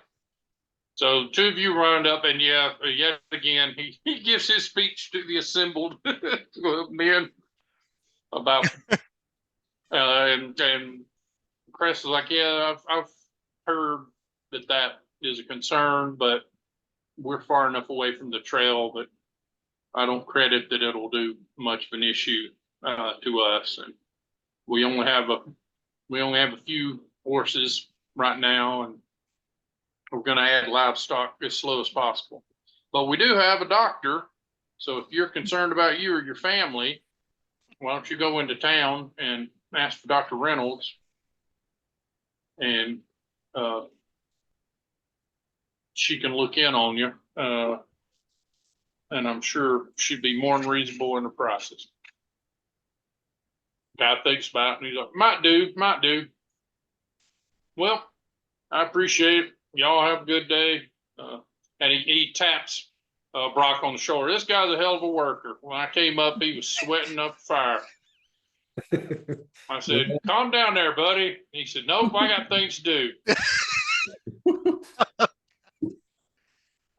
So 2 of you round up, and yet again, he gives his speech to the assembled men about, and Chris is like, yeah, I've heard that is a concern, but we're far enough away from the trail that I don't credit that it'll do much of an issue to us, and we only have a few horses right now, and we're going to add livestock as slow as possible. But we do have a doctor, so if you're concerned about you or your family, why don't you go into town and ask for Dr. Reynolds, and she can look in on you, and I'm sure she'd be more than reasonable in the prices. Guy thinks about it, and he's like, might do. Well, I appreciate it. Y'all have a good day. And he taps Brock on the shoulder. This guy's a hell of a worker. When I came up, he was sweating up fire. I said, calm down there, buddy. He said, nope, I got things to do.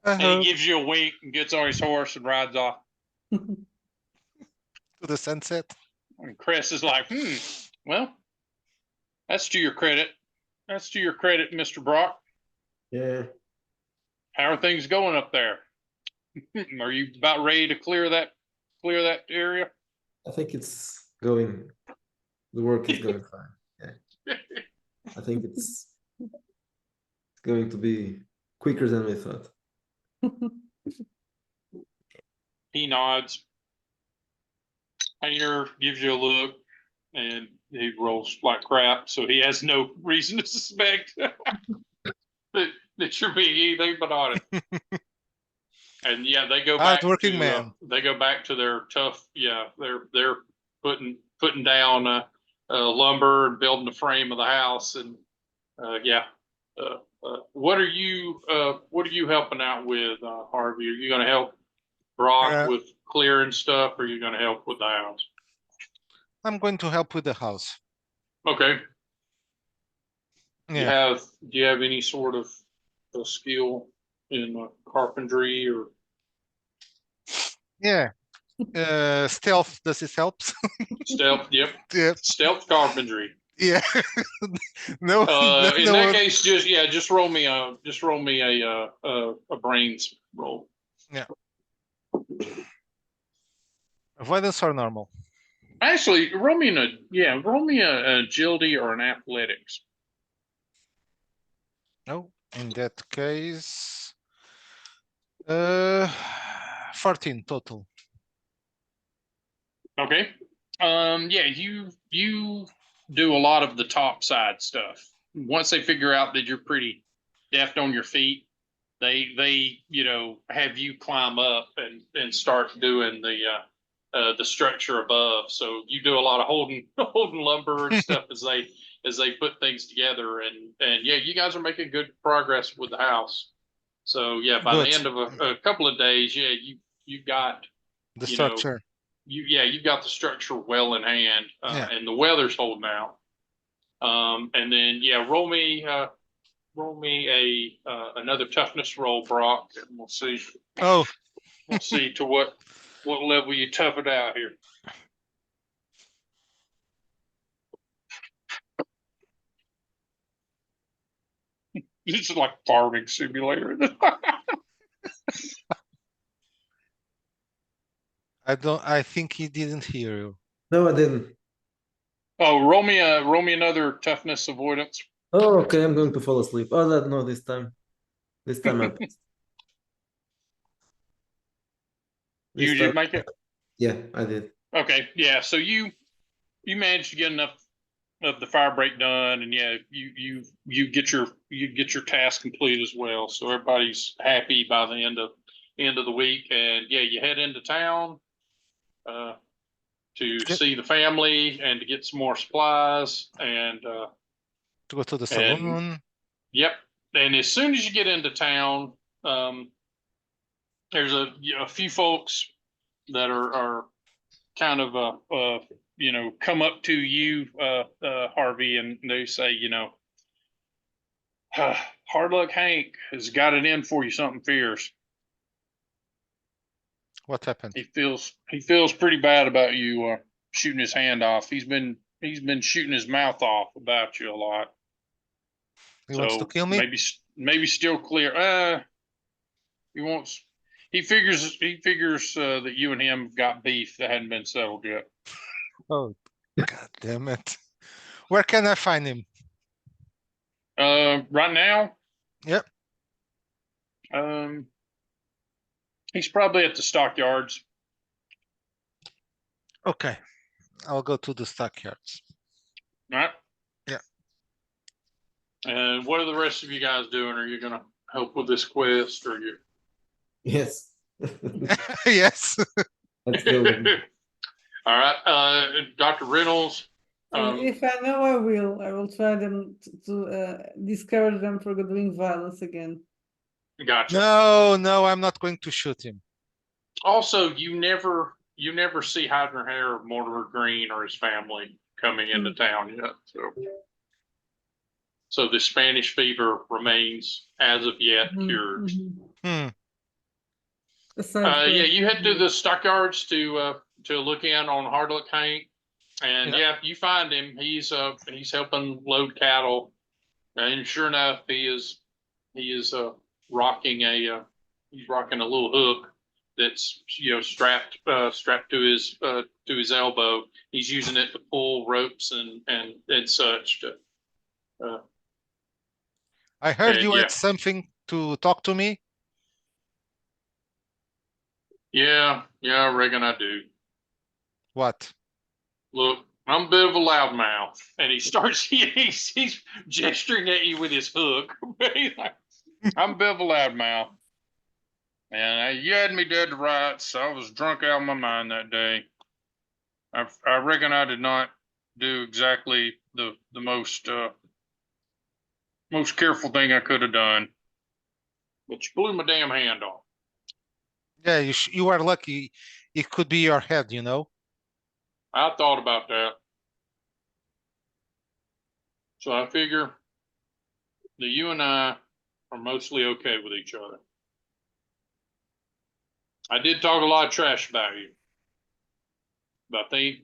And he gives you a wink and gets on his horse and rides off. To the sunset. And Chris is like, well, that's to your credit. That's to your credit, Mr. Brock. Yeah. How are things going up there? Are you about ready to clear that area? I think it's going. The work is going fine. Yeah. I think it's going to be quicker than we thought. He nods. Painter gives you a look, and he rolls like crap, so he has no reason to suspect that that you're being anything but honest. And yeah, they go back Hardworking to man. they go back to their tough. Yeah, they're putting down lumber and building the frame of the house. And yeah, what are you helping out with, Harvey? Are you going to help Brock Uh, with clearing stuff, or are you going to help with the house? I'm going to help with the house. Okay. Yeah. Do you have any sort of skill in carpentry or Yeah. Stealth, does it help? stealth? Yep. Yeah. Stealth carpentry. Yeah. No, In that case, just roll me a brains roll. Yeah. Avoidance or normal? Actually, roll me a agility or an athletics. No, in that case, 14 total. Okay. Yeah, you do a lot of the top side stuff. Once they figure out that you're pretty deft on your feet, they have you climb up and start doing the structure above. So you do a lot of holding lumber and stuff as they put things together. And yeah, you guys are making good progress with the house. So yeah, by Good. the end of a couple of days, yeah, you've got The you know, structure. you've got the structure well in hand, Yeah. and the weather's holding out. And then yeah, roll me another toughness roll, Brock, and we'll see. Oh, We'll see to what level you tough it out here. This is like farming simulator. I think he didn't hear you. No, I didn't. Oh, roll me another toughness avoidance. Oh, okay, I'm going to fall asleep. Oh, that no, this time. This time I passed. This You did time, make it? yeah, I did. Okay, yeah. So you managed to get enough of the fire break done, and yeah, you get your task complete as well. So everybody's happy by the end of the week, and yeah, you head into town to Yep. see the family and to get some more supplies and To go to the and- saloon. yep. And as soon as you get into town, there's a few folks that are kind of come up to you, Harvey, and they say, Hard Luck Hank has got it in for you, something fierce. What happened? He feels pretty bad about you shooting his hand off. He's been shooting his mouth off about you a lot. He wants to kill me? Maybe still clear. He wants. He figures that you and him got beef that hadn't been settled yet. Oh, God damn it. Where can I find him? Right now. Yep. He's probably at the stockyards. Okay. I'll go to the stockyards. All right. Yeah. And what are the rest of you guys doing? Are you gonna help with this quest, or you? Yes. Yes. Let's go. All right, Dr. Reynolds. If I know, I will try them to discourage them from doing violence again. Gotcha. No, I'm not going to shoot him. Also, you never see Heidner Hare or Mortimer Green or his family coming into town yet. So the Spanish fever remains as of yet cured. Hmm. Yeah, you head to the stockyards to look in on Hard Luck Hank, and yeah, you find him. He's helping load cattle, and sure enough, he is rocking a little hook that's strapped to his elbow. He's using it to pull ropes and such. I heard you had something to talk to me. Yeah, I reckon I do. What? Look, I'm a bit of a loudmouth, and he starts he's gesturing at you with his hook. I'm Bill the Loudmouth. And you had me dead to rights. I was drunk out of my mind that day. I reckon I did not do exactly the most most careful thing I could have done. But you blew my damn hand off. Yeah, you are lucky. It could be your head, you know. I thought about that. So I figure that you and I are mostly okay with each other. I did talk a lot of trash about you, but I think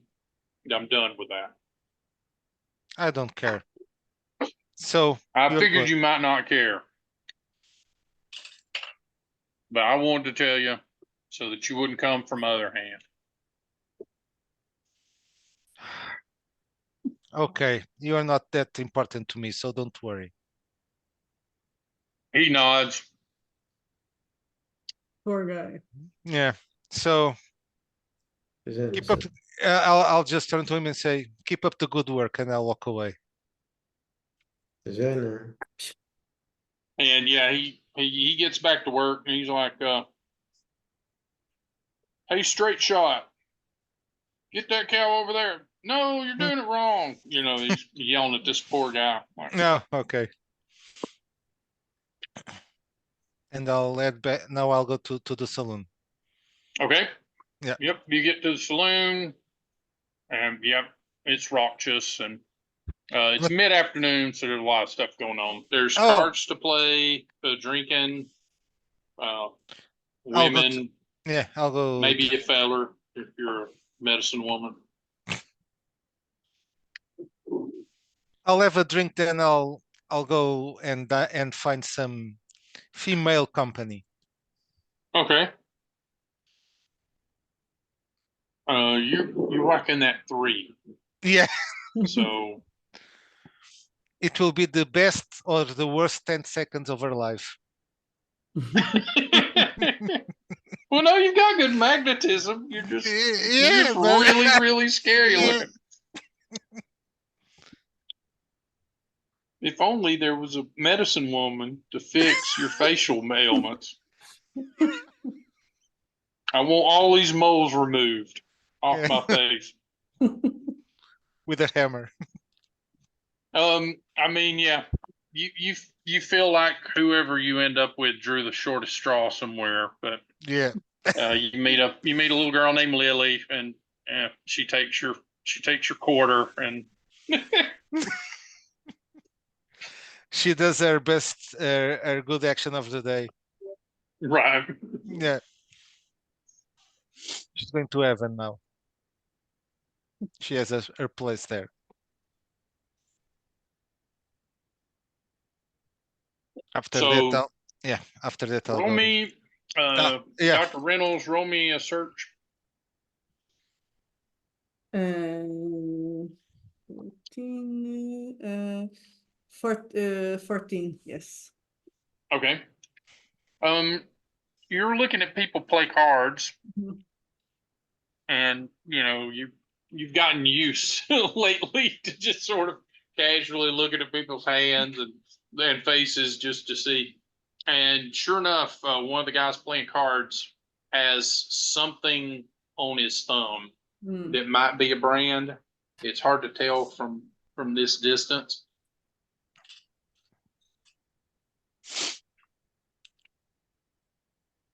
I'm done with that. I don't care. So I you're figured good. you might not care, but I wanted to tell you so that you wouldn't come from other hand. Okay, you are not that important to me, so don't worry. He nods. Poor guy. Yeah. So keep up. I'll just turn to him and say, "Keep up the good work," and I'll walk away. Designer. And yeah, he gets back to work and he's like, "Hey, straight shot, get that cow over there. No, you're doing it wrong." You know, he's yelling at this poor guy. Like, No, okay. And I'll head back. Now I'll go to the saloon. okay. Yeah. Yep. You get to the saloon, and yep, it's raucous, and it's mid-afternoon, so there's a lot of stuff going on. There's Oh. cards to play, drinking, I'll women, Yeah, I'll go. maybe a feller if you're a medicine woman. I'll have a drink, then I'll go and find some female company. Okay. You reckon that 3. Yeah, So it will be the best or the worst 10 seconds of her life. well, no, you've got good magnetism. You're just really, really scary looking. If only there was a medicine woman to fix your facial ailments. I want all these moles removed off my face. With a hammer. I mean, yeah, you feel like whoever you end up with drew the shortest straw somewhere, but Yeah. you meet a little girl named Lily, and she takes your quarter, and She does her best, her good action of the day. right. Yeah. She's going to heaven now. She has her place there. After that, after that, I'll roll go. me, Yeah. Dr. Reynolds, roll me a search. 14, 14, yes. Okay. You're looking at people play cards, Mhm. and you know you've gotten used lately to just sort of casually looking at people's hands and faces just to see. And sure enough, one of the guys playing cards has something on his thumb that might be a brand. It's hard to tell from this distance.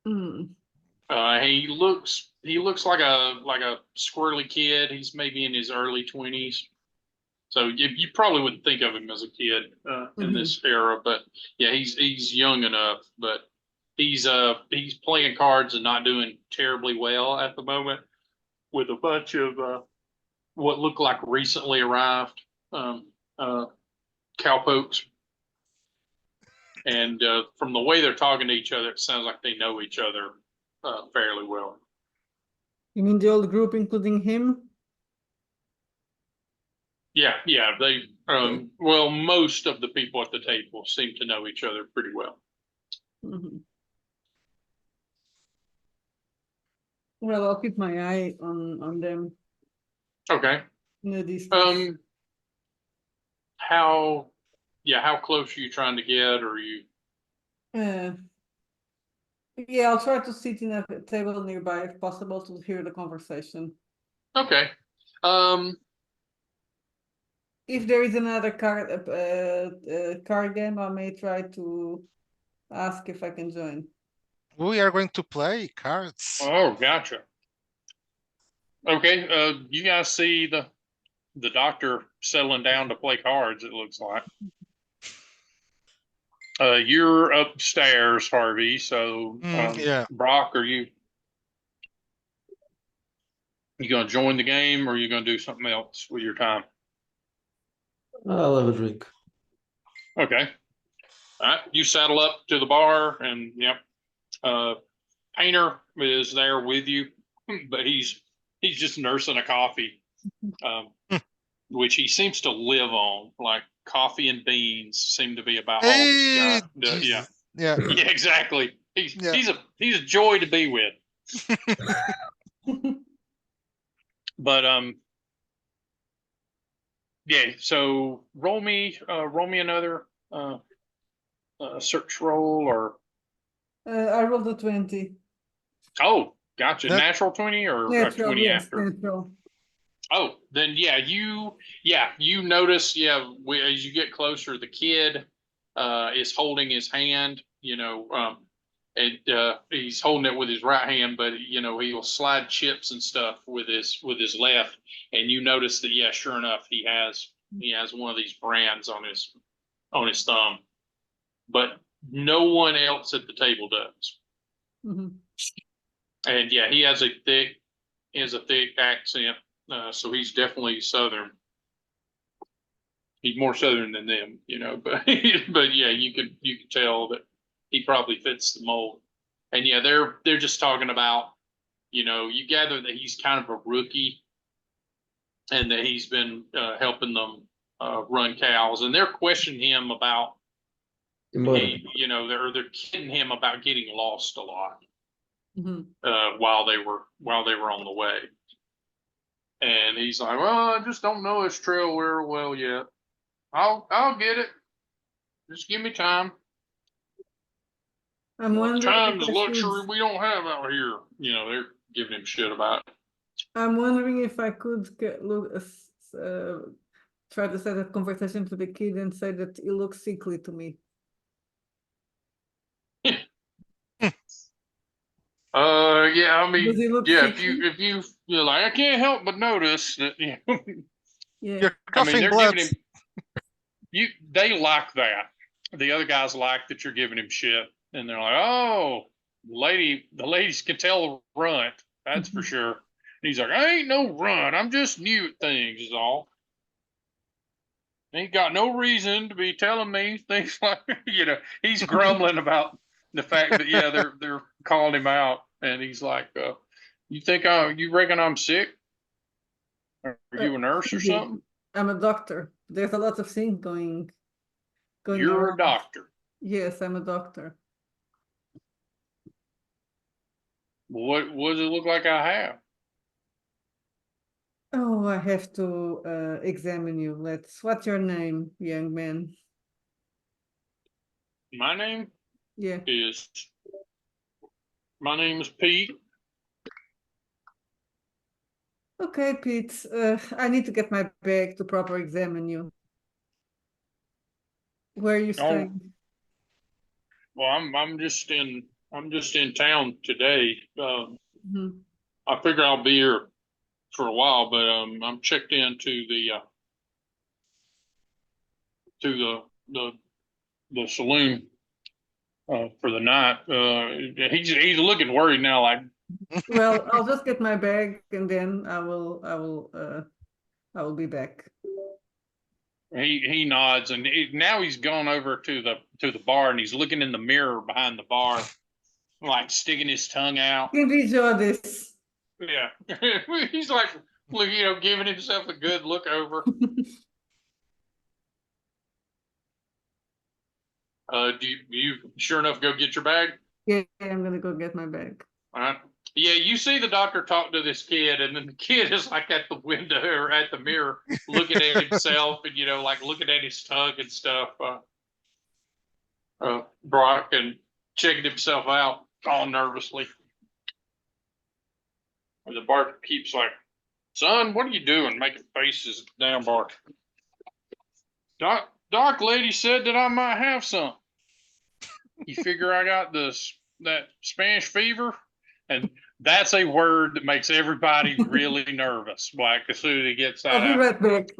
He looks like a squirrely kid. He's maybe in his early 20s. So you probably wouldn't think of him as a kid in this era, but yeah, he's young enough. But he's playing cards and not doing terribly well at the moment, with a bunch of what look like recently arrived cowpokes. And from the way they're talking to each other, it sounds like they know each other fairly well. You mean the old group, including him? Yeah. They well, most of the people at the table seem to know each other pretty well. Well, I'll keep my eye on them. Okay. In the distance. How close are you trying to get? Or are you Yeah, I'll try to sit in a table nearby if possible to hear the conversation. Okay. If there is another card game, I may try to ask if I can join. We are going to play cards. Oh, gotcha. Okay, you guys see the doctor settling down to play cards, it looks like. You're upstairs, Harvey, so Yeah. Brock, are you gonna join the game or are you gonna do something else with your time? I'll have a drink. Okay. All right, you saddle up to the bar and yep. Painter is there with you, but he's just nursing a coffee. Which he seems to live on, like coffee and beans seem to be about all this Hey, guy. Yeah, Jesus. yeah, Yeah. exactly. He's Yeah. he's a joy to be with. But yeah. So roll me another search roll or I rolled a 20. oh, gotcha. That- Natural 20 or a Natural, 20 yes, after. natural. Oh, then yeah, you notice, as you get closer, the kid is holding his hand, and he's holding it with his right hand, but he will slide chips and stuff with his left, and you notice that sure enough, he has one of these brands on his thumb, but no one else at the table does. Mhm. And yeah, he has a thick accent. So he's definitely Southern. He's more Southern than them, but but yeah, you could tell that he probably fits the mold. And yeah, they're just talking about, you gather that he's kind of a rookie and that he's been helping them run cows, and they're questioning him about they're kidding him about getting lost a lot Mhm. while they were on the way. And he's like, well, I just don't know this trail very well yet. I'll get it. Just give me time. I'm wondering Time is if I luxury should. we don't have out here. They're giving him shit about it. I'm wondering if I could try to set a conversation to the kid and say that he looks sickly to me. Yeah, I mean, Does he look yeah, sickly? if you're like, I can't help but notice that, Yeah. You're I mean, coughing they're blood. giving him, they like that. The other guys like that you're giving him shit. And they're like, oh, the ladies can tell the runt. That's for sure. And he's like, I ain't no runt. I'm just new at things, is all. Ain't got no reason to be telling me things like, he's grumbling about the fact that, they're calling him out. And he's like, you reckon I'm sick? Are you a nurse or something? I'm a doctor. There's a lot of things going You're around. a doctor. Yes, I'm a doctor. What does it look like I have? Oh, I have to examine you. What's your name, young man? My name Yeah. is Pete. Okay, Pete. I need to get my bag to proper examine you. Where are you staying? Well, I'm just in town today. Mhm. I figure I'll be here for a while, but I'm checked into the saloon for the night. He's looking worried now, like, Well, I'll just get my bag and then I will be back. he nods, and now he's gone over to the bar, and he's looking in the mirror behind the bar, like sticking his tongue out. Can we enjoy this? Yeah, he's like, look, giving himself a good look over. Do you sure enough go get your bag? Yeah, I'm gonna go get my bag. All right. Yeah, you see the doctor talk to this kid, and then the kid is like at the window or at the mirror looking at himself and, like looking at his tongue and stuff. Brock, and checking himself out all nervously. And the barker keeps like, son, what are you doing? Making faces at the damn bar. Doc lady said that I might have some. You figure I got that Spanish fever? And that's a word that makes everybody really nervous. Like as soon as he gets that I'll be out. right back.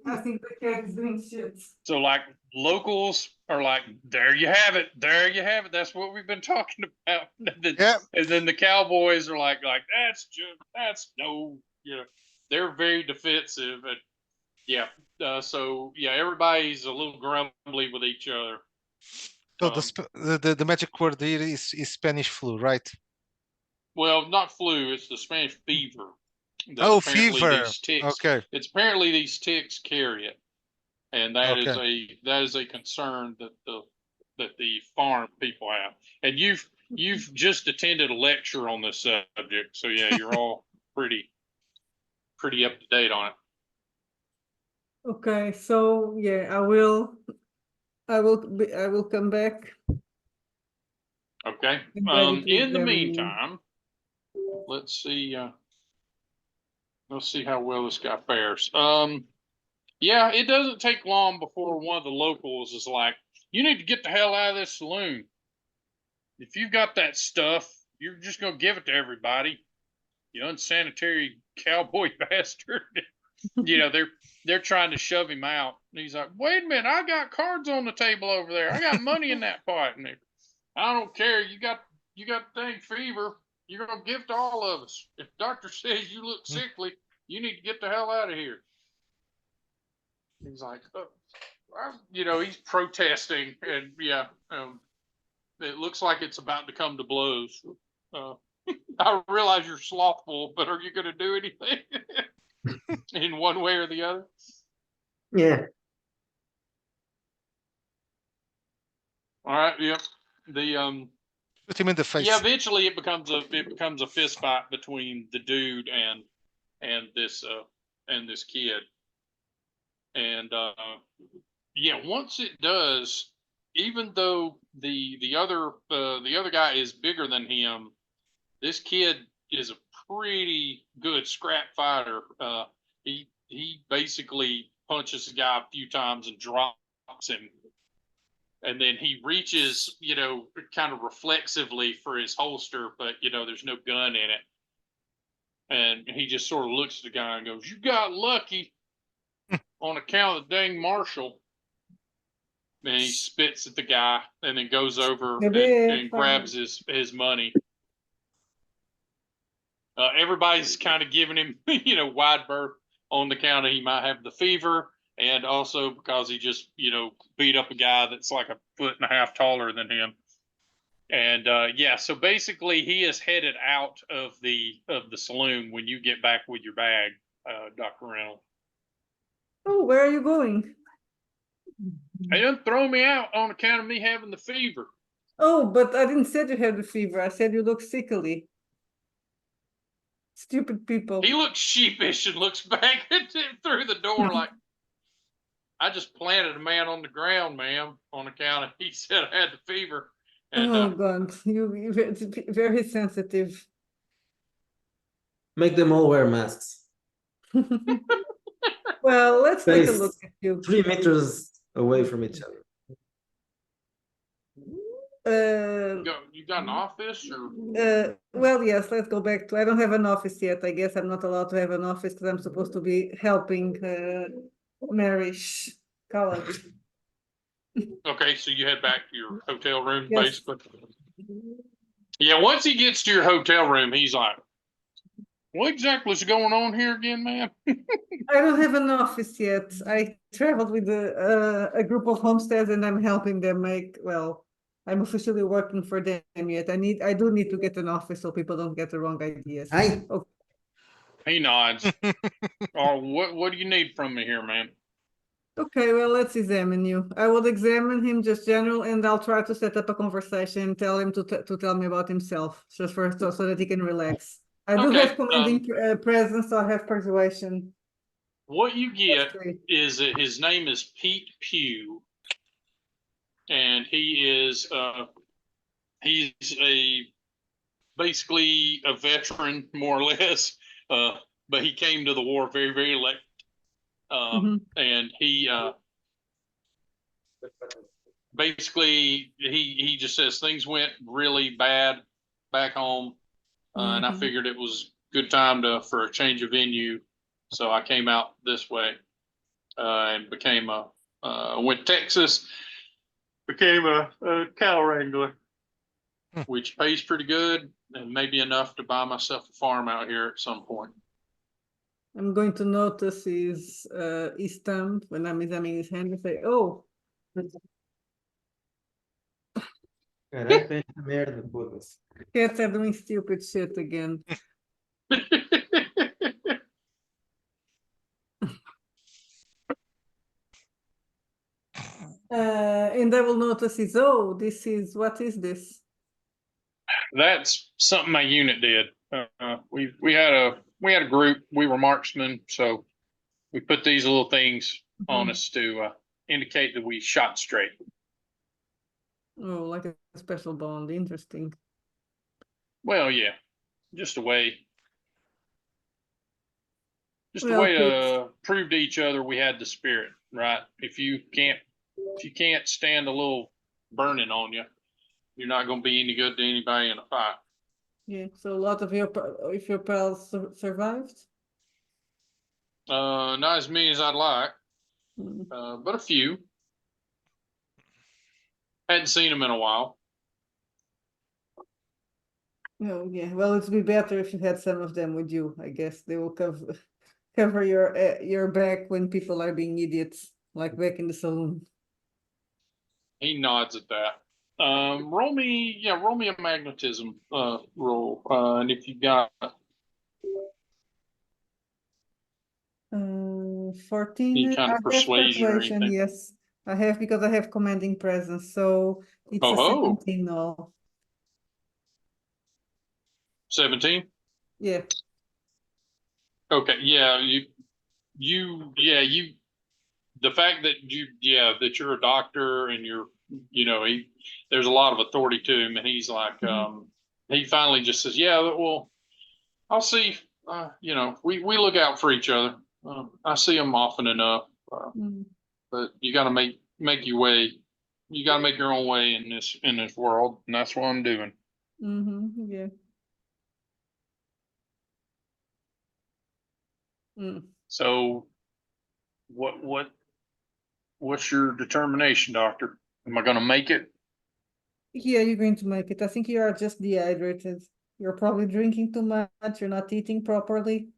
I think the cat is doing shit. So like locals are like, there you have it. There you have it. That's what we've been talking about. Yeah. And then the Cowboys are like that's no, you know, they're very defensive. And yeah. So yeah, everybody's a little grumbly with each other. So the magic word here is Spanish flu, right? Well, not flu, it's the Spanish fever. Oh, Apparently fever. these ticks, Okay. it's apparently these ticks carry it. And that Okay. is a concern that the farm people have. And you've just attended a lecture on this subject, so yeah, you're all pretty up to date on it. Okay, so yeah, I will come back. Okay. I'm ready to In the examine you. meantime, let's see how well this guy fares. Yeah, it doesn't take long before one of the locals is like, you need to get the hell out of this saloon. If you've got that stuff, you're just gonna give it to everybody. You unsanitary cowboy bastard. You know, they're trying to shove him out. And he's like, wait a minute, I got cards on the table over there. I got money in that pot. And I don't care. You got thing fever. You're gonna give to all of us. If the doctor says you look sickly, you need to get the hell out of here. He's like, you know, he's protesting, and yeah, it looks like it's about to come to blows. I realize you're slothful, but are you going to do anything in one way or the other? Yeah. All right. Yep. Put him in the face. Yeah. Eventually, it becomes a fist fight between the dude and this kid. And yeah, once it does, even though the other guy is bigger than him, this kid is a pretty good scrap fighter. He basically punches the guy a few times and drops him, and then he reaches, you know, kind of reflexively for his holster, but you know, there's no gun in it, and he just sort of looks at the guy and goes, "You got lucky." On account of the dang marshal. And he spits at the guy and then goes over and grabs his money. Everybody's kind of giving him, you know, wide berth on the count of he might have the fever, and also because he just, you know, beat up a guy that's like 1.5 feet taller than him. And yeah, so basically he is headed out of the saloon when you get back with your bag, Dr. Reynolds. Oh, where are you going? They didn't throw me out on account of me having the fever. Oh, but I didn't say you had the fever. I said you look sickly. Stupid people. He looks sheepish and looks back at him through the door like, I just planted a man on the ground, ma'am, on account of he said I had the fever. And, oh God, you very sensitive. Make them all wear masks. Well, let's take a Space. look at you. 3 meters away from each other. you got an office or? Well, yes, let's go back to, I don't have an office yet. I guess I'm not allowed to have an office because I'm supposed to be helping Mary's college. Okay, so you head back to your hotel room, Yes. basically. Yeah, once he gets to your hotel room, he's like, what exactly is going on here again, man? I don't have an office yet. I traveled with a group of homesteads and I'm helping them make, well, I'm officially working for them yet. I do need to get an office so people don't get the wrong ideas. Hi. Okay. He nods. Oh, what do you need from me here, man? Okay, well, let's examine you. I will examine him just general, and I'll try to set up a conversation, tell him to tell me about himself, just so that he can relax. I do Okay, have commanding presence, so I have persuasion. What you get Okay. is that his name is Pete Pugh, and he He's basically a veteran, more or less. But he came to the war very, very late. And he basically he just says things went really bad back home, and I figured it was good time for a change of venue, so I came out this way and became went to Texas, became a cow wrangler, which pays pretty good and maybe enough to buy myself a farm out here at some point. I'm going to notice his stamp when I'm examining his hand and say, oh, Caraca, esta merda, foda-se. cats are doing stupid shit again. And I will notice is, oh, what is this? That's something my unit did. We had a group. We were marksmen, so we put these little things on us to indicate that we shot straight. Oh, like a special bond. Interesting. Well, yeah, just a way Well, to prove to each other we had the spirit, right? If you can't stand a little burning on you, you're not going to be any good to anybody in a fight. yeah. So a lot of your pals survived. Not as many as I'd like, but a few. Hadn't seen them in a while. Oh yeah. Well, it'd be better if you had some of them with you. I guess they will cover your back when people are being idiots, like back in the saloon. He nods at that. Roll me a magnetism roll, and if you got 14. any kind of persuasion or anything. Yes, I have because I have commanding presence. So it's a 17 all. 17? Yeah. Okay, yeah, the fact that that you're a doctor and there's a lot of authority to him, and he's like, he finally just says, yeah, well, I'll see, we look out for each other. I see him often enough, but you got to make your way. You got to make your own way in this world, and that's what I'm doing. Yeah. So, what's your determination, Doctor? Am I going to make it? Yeah, you're going to make it. I think you are just dehydrated. You're probably drinking too much. You're not eating properly.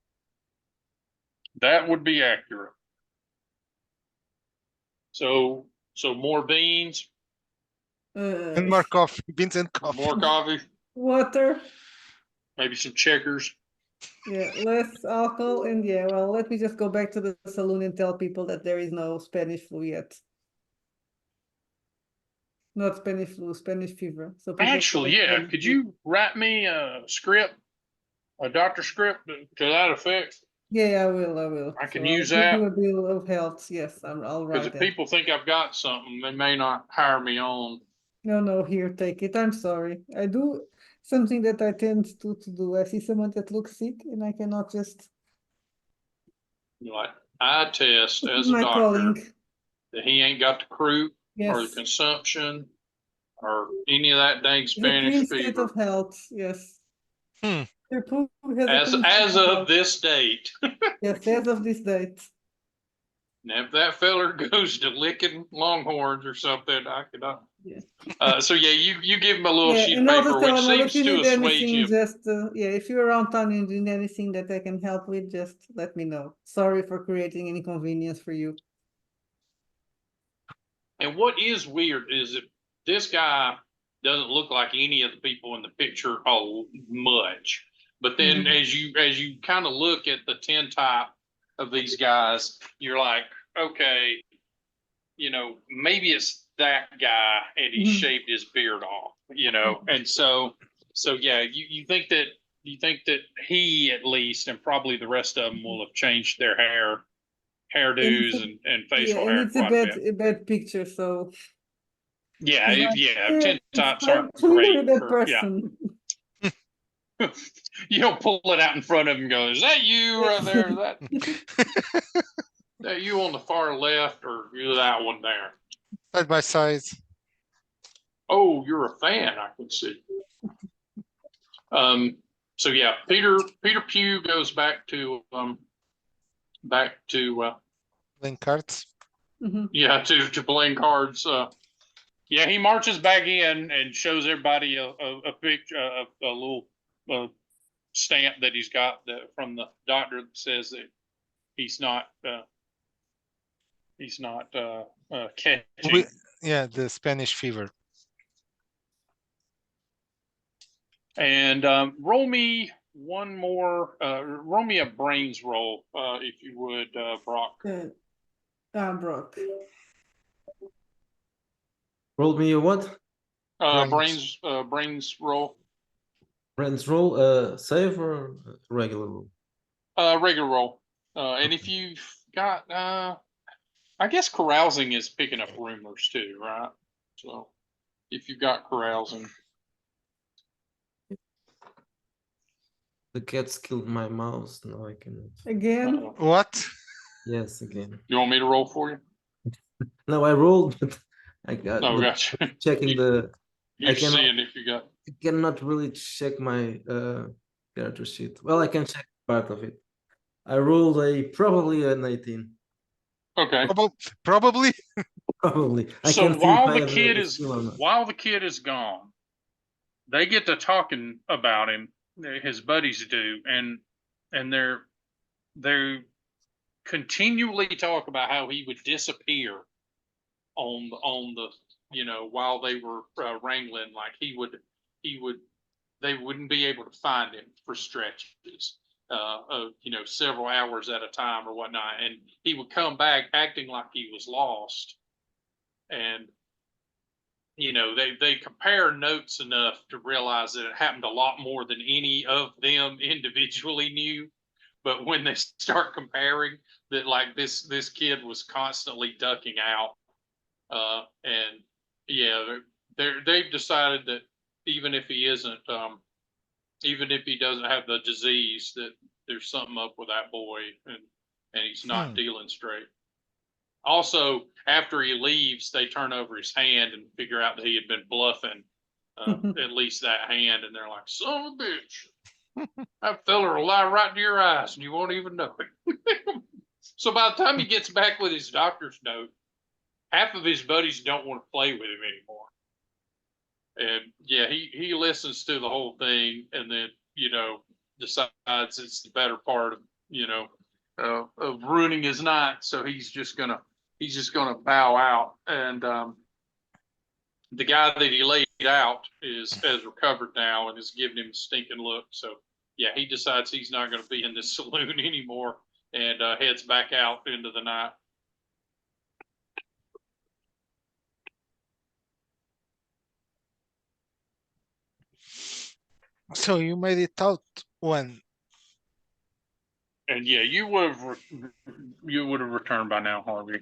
That would be accurate. So more beans. And more coffee, beans and coffee. More coffee. Water. Maybe some checkers. Yeah, less alcohol. And yeah, well, let me just go back to the saloon and tell people that there is no Spanish flu yet. Not Spanish flu, Spanish fever. So actually, yeah, could you write me a script, a doctor script to that effect? Yeah, I will. I can use that. Give you a bill of health. Yes, I'll write because if people think I've got something, they may not hire me on. No, here, take it. I'm sorry. I do something that I tend to do. I see someone that looks sick and I cannot just. Like, I test as a my doctor calling. that he ain't got the croup or the consumption or any of that dang Spanish state fever. of health, yes. Your poo as of this date. Yes, as of this date. And if that feller goes to licking longhorns or something, I could. So yeah, you give him a little sheet of paper, which seems to assuage him. Just if you're around town and doing anything that I can help with, just let me know. Sorry for creating any inconvenience for you. And what is weird is that this guy doesn't look like any of the people in the picture much. But then as you kind of look at the tintype of these guys, you're like, okay, maybe it's that guy and he shaved his beard off, and so yeah, you think that he at least, and probably the rest of them, will have changed their hairdos and facial hair. And it's a bad picture, so Yeah, It's like, yeah, tin it's tops hard aren't to hear great. that For, yeah, person. you don't pull it out in front of him and go, "Is that you right there? Is that you on the far left, or you that one there?" Side by side. Oh, you're a fan, I can see. So yeah, Peter Pugh goes back to Playing cards. Mhm. yeah, to playing cards. Yeah, he marches back in and shows everybody a picture, a little stamp that he's got from the doctor that says that he's not catching. Yeah, the Spanish fever. And roll me a brains roll, if you would, Brock. Good. Brock. Roll me a what? Brains roll. Friends roll, save or regular roll? Regular roll. And if you've got, I guess carousing is picking up rumors too, right? So if you've got carousing. The cats killed my mouse. Now I cannot. Again? What? Yes, again. You want me to roll for you? No, I rolled, but I got Oh, but gotcha. checking the. You're cannot- seeing if you got. I cannot really check my character sheet. Well, I can check part of it. I rolled probably an 18. Okay. Probably. Probably. I So can't see if while I the have kid a is skill or not. gone, they get to talking about him. His buddies do, and they're continually talk about how he would disappear on the while they were wrangling. Like he would they wouldn't be able to find him for stretches of several hours at a time or whatnot, and he would come back acting like he was lost. And they compare notes enough to realize that it happened a lot more than any of them individually knew. But when they start comparing that, like this kid was constantly ducking out, and yeah, they've decided that even if he isn't, even if he doesn't have the disease, that there's something up with that boy, and he's not dealing straight. Also, after he leaves, they turn over his hand and figure out that he had been bluffing, at least that hand, and they're like, "Son of a bitch, that fella will lie right to your eyes, and you won't even know it." So by the time he gets back with his doctor's note, half of his buddies don't want to play with him anymore. And yeah, he listens to the whole thing, and then decides it's the better part of ruining his night. So he's just gonna bow out. And the guy that he laid out has recovered now and is giving him a stinking look. So yeah, he decides he's not going to be in this saloon anymore, and heads back out into the night. So you made it out when? And yeah, you would have returned by now, Harvey,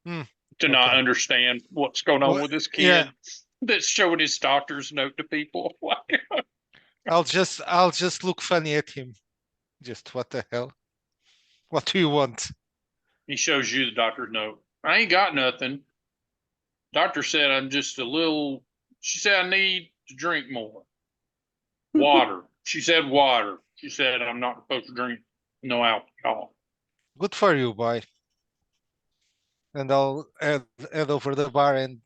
to not Okay. understand what's going on with this kid Yeah. that's showing his doctor's note to people. I'll just look funny at him. Just what the hell? What do you want? He shows you the doctor's note. I ain't got nothing. Doctor said I'm just a little. She said I need to drink more. Water. She said water. She said I'm not supposed to drink no alcohol. Good for you, boy. And I'll head over the bar and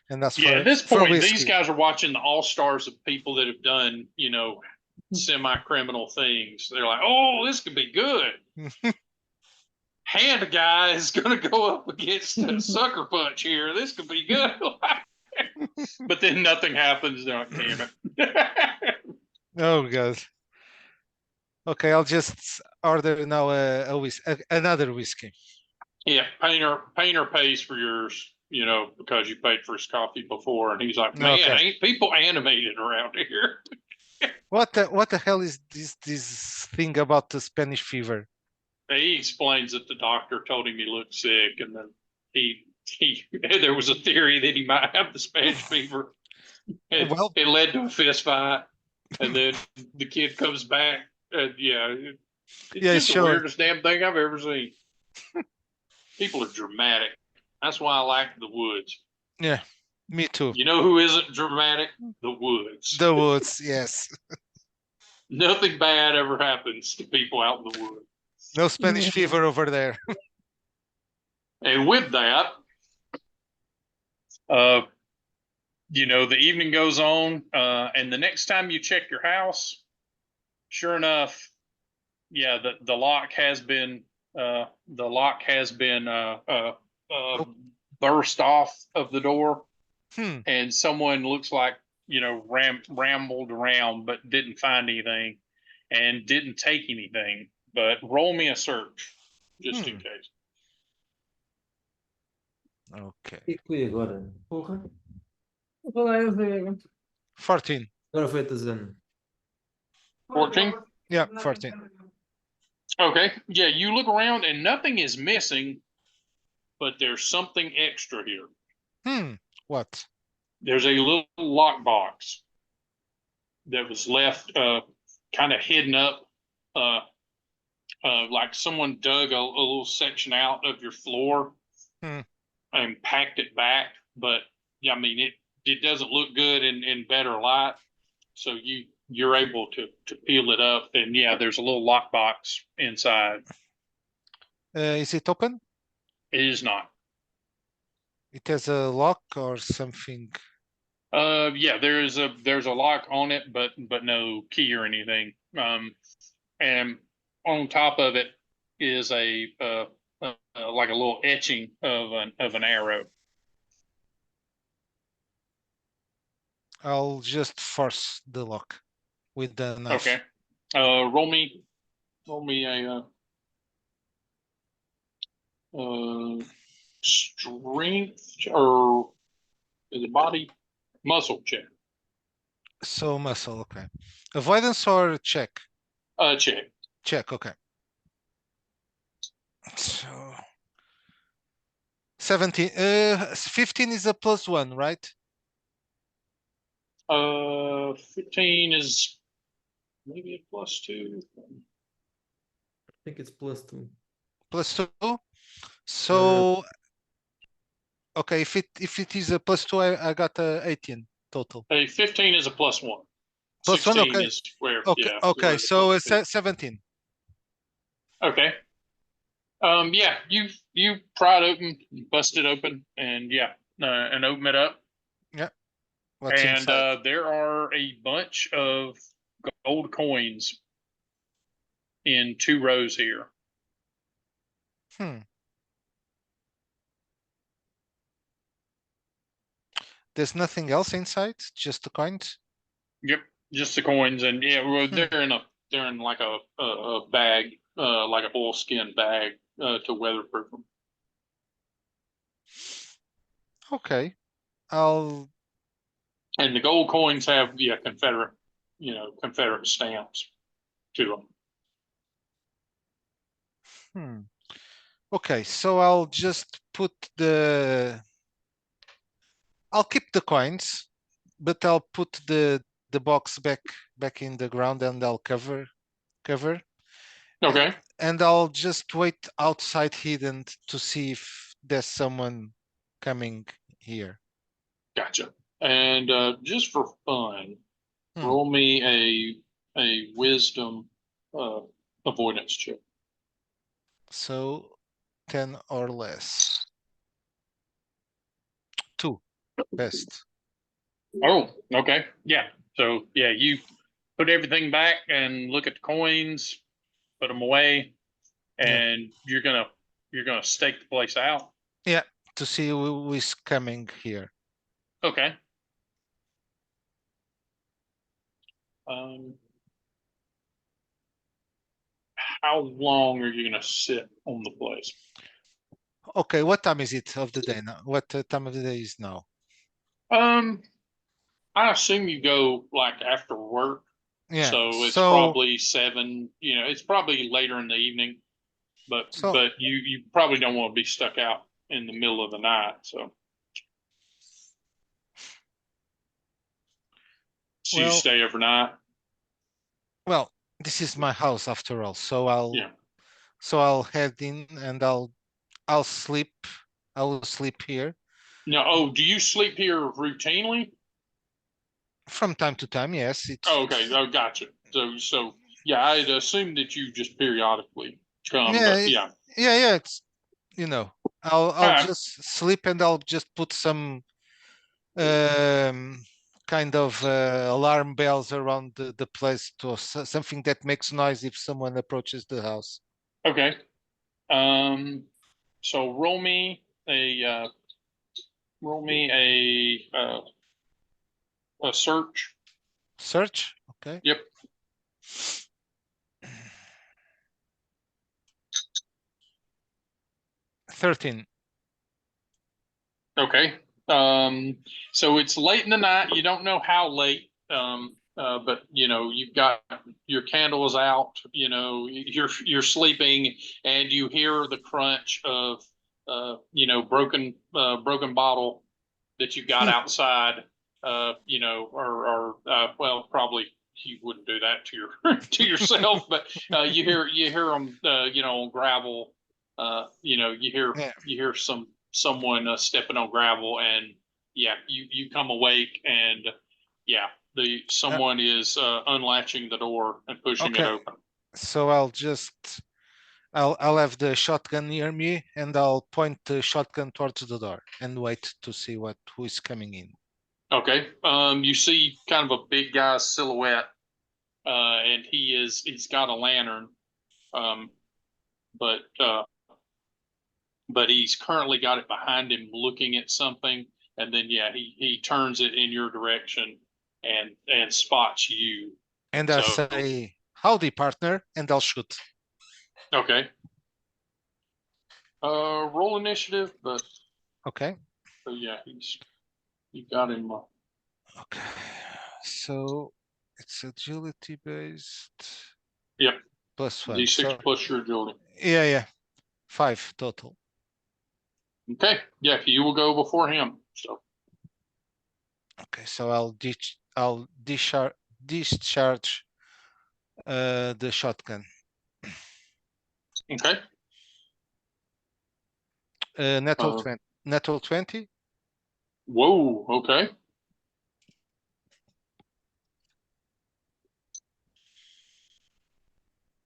that's Yeah, for at this for point, whiskey. these guys are watching the all stars of people that have done, semi-criminal things. They're like, "Oh, this could be good." Hand guy is going to go up against a sucker punch here. This could be good. But then nothing happens. They're like, "Damn it." Oh god. Okay, I'll just order now another whiskey. Yeah, Painter pays for yours, because you paid for his coffee before, and he's like, "Man, Okay. ain't people animated around here?" What the hell is this thing about the Spanish fever? He explains that the doctor told him he looked sick, and then he there was a theory that he might have the Spanish fever. And Well- it led to a fist fight. And then the kid comes back. And yeah, it's Yeah, just the sure. weirdest damn thing I've ever seen. People are dramatic. That's why I like the woods. Yeah, me too. You know who isn't dramatic? The woods. The woods, yes. Nothing bad ever happens to people out in the woods. No Spanish Yeah. fever over there. And with that, the evening goes on, and the next time you check your house, sure enough, yeah, the lock has been burst off of the door, and someone looks like rambled around but didn't find anything, and didn't take anything. But roll me a search, just in case. Ok. E fui agora. Porra. Vou lá eu ver. 14. Agora foi a Tazana. 14? Yeah, 14. Okay. Yeah, you look around and nothing is missing, but there's something extra here. What? There's a little lockbox that was left kind of hidden up, like someone dug a little section out of your floor and packed it back. But yeah, I mean it doesn't look good in better light. So you're able to peel it up, and yeah, there's a little lockbox inside. Is it open? It is not. It has a lock or something? Yeah, there's a lock on it, but no key or anything. And on top of it is a like a little etching of an arrow. I'll just force the lock with the knife. Okay. Roll me a strength or is it body muscle check? So muscle, okay. Avoidance or check? Check. Check, okay. So 17. 15 is a +1, right? 15 is maybe a +2. I think it's +2. +2. So okay, if it is a +2, I got 18 total. A 15 is a +1. +1, 16 okay. is where, Okay, yeah. okay. where the So +2. 17. Okay. Yeah, you pry it open, bust it open, and yeah, and open it up. Yeah. What's And inside? there are a bunch of gold coins in 2 rows here. There's nothing else inside, just the coins. Yep, just the coins, and yeah, well, they're in like a bag, like a oilskin bag, to weatherproof them. Okay. And the gold coins have Confederate stamps to them. Okay, so I'll just put I'll keep the coins, but I'll put the box back in the ground, and I'll cover. Okay. And I'll just wait outside hidden to see if there's someone coming here. Gotcha. And just for fun, roll me a wisdom avoidance check. So 10 or less. 2. Best. Oh, okay. Yeah. So yeah, you put everything back and look at the coins, put them away, and you're gonna stake the place out. Yeah, to see who is coming here. Okay. How long are you gonna sit on the place? Okay, what time is it of the day now? What time of the day is now? I assume you go like after work. Yeah. So it's probably 7. It's probably later in the evening, but you probably don't want to be stuck out in the middle of the night. So you Well, stay overnight? well, this is my house after all, so Yeah. I'll head in and I'll sleep. I will sleep here No. Oh, do you sleep here routinely? from time to time. Yes, Oh, okay. Oh, gotcha. So yeah, I'd assume that you just periodically come, yeah, but yeah. yeah. It's I'll All right. just sleep and I'll just put some kind of alarm bells around the place to something that makes noise if someone approaches the house. Okay. So roll me a search. Search. Okay. Yep. 13. Okay. So it's late in the night. You don't know how late. But you've got your candles out. You're sleeping, and you hear the crunch of broken bottle that you got outside. Well, probably you wouldn't do that to your to yourself, but you hear them, on gravel. Yeah. You hear someone stepping on gravel, and yeah, you come awake, and yeah, someone is unlatching the door and pushing it Okay. open. So I'll have the shotgun near me and I'll point the shotgun towards the door and wait to see who is coming in. Okay. You see kind of a big guy's silhouette, and he's got a lantern, um, but he's currently got it behind him, looking at something, and then yeah, he turns it in your direction and spots you. And I So say, "Howdy, partner," and I'll shoot. okay. Roll initiative, but Okay. yeah, you got him. Okay. So it's agility based. Yep. +1. D6 So plus your agility. yeah. 5 total. Okay. Yeah, you will go before him. So Okay. So I'll discharge the shotgun. okay. Natural 20. Natural 20. Whoa. Okay.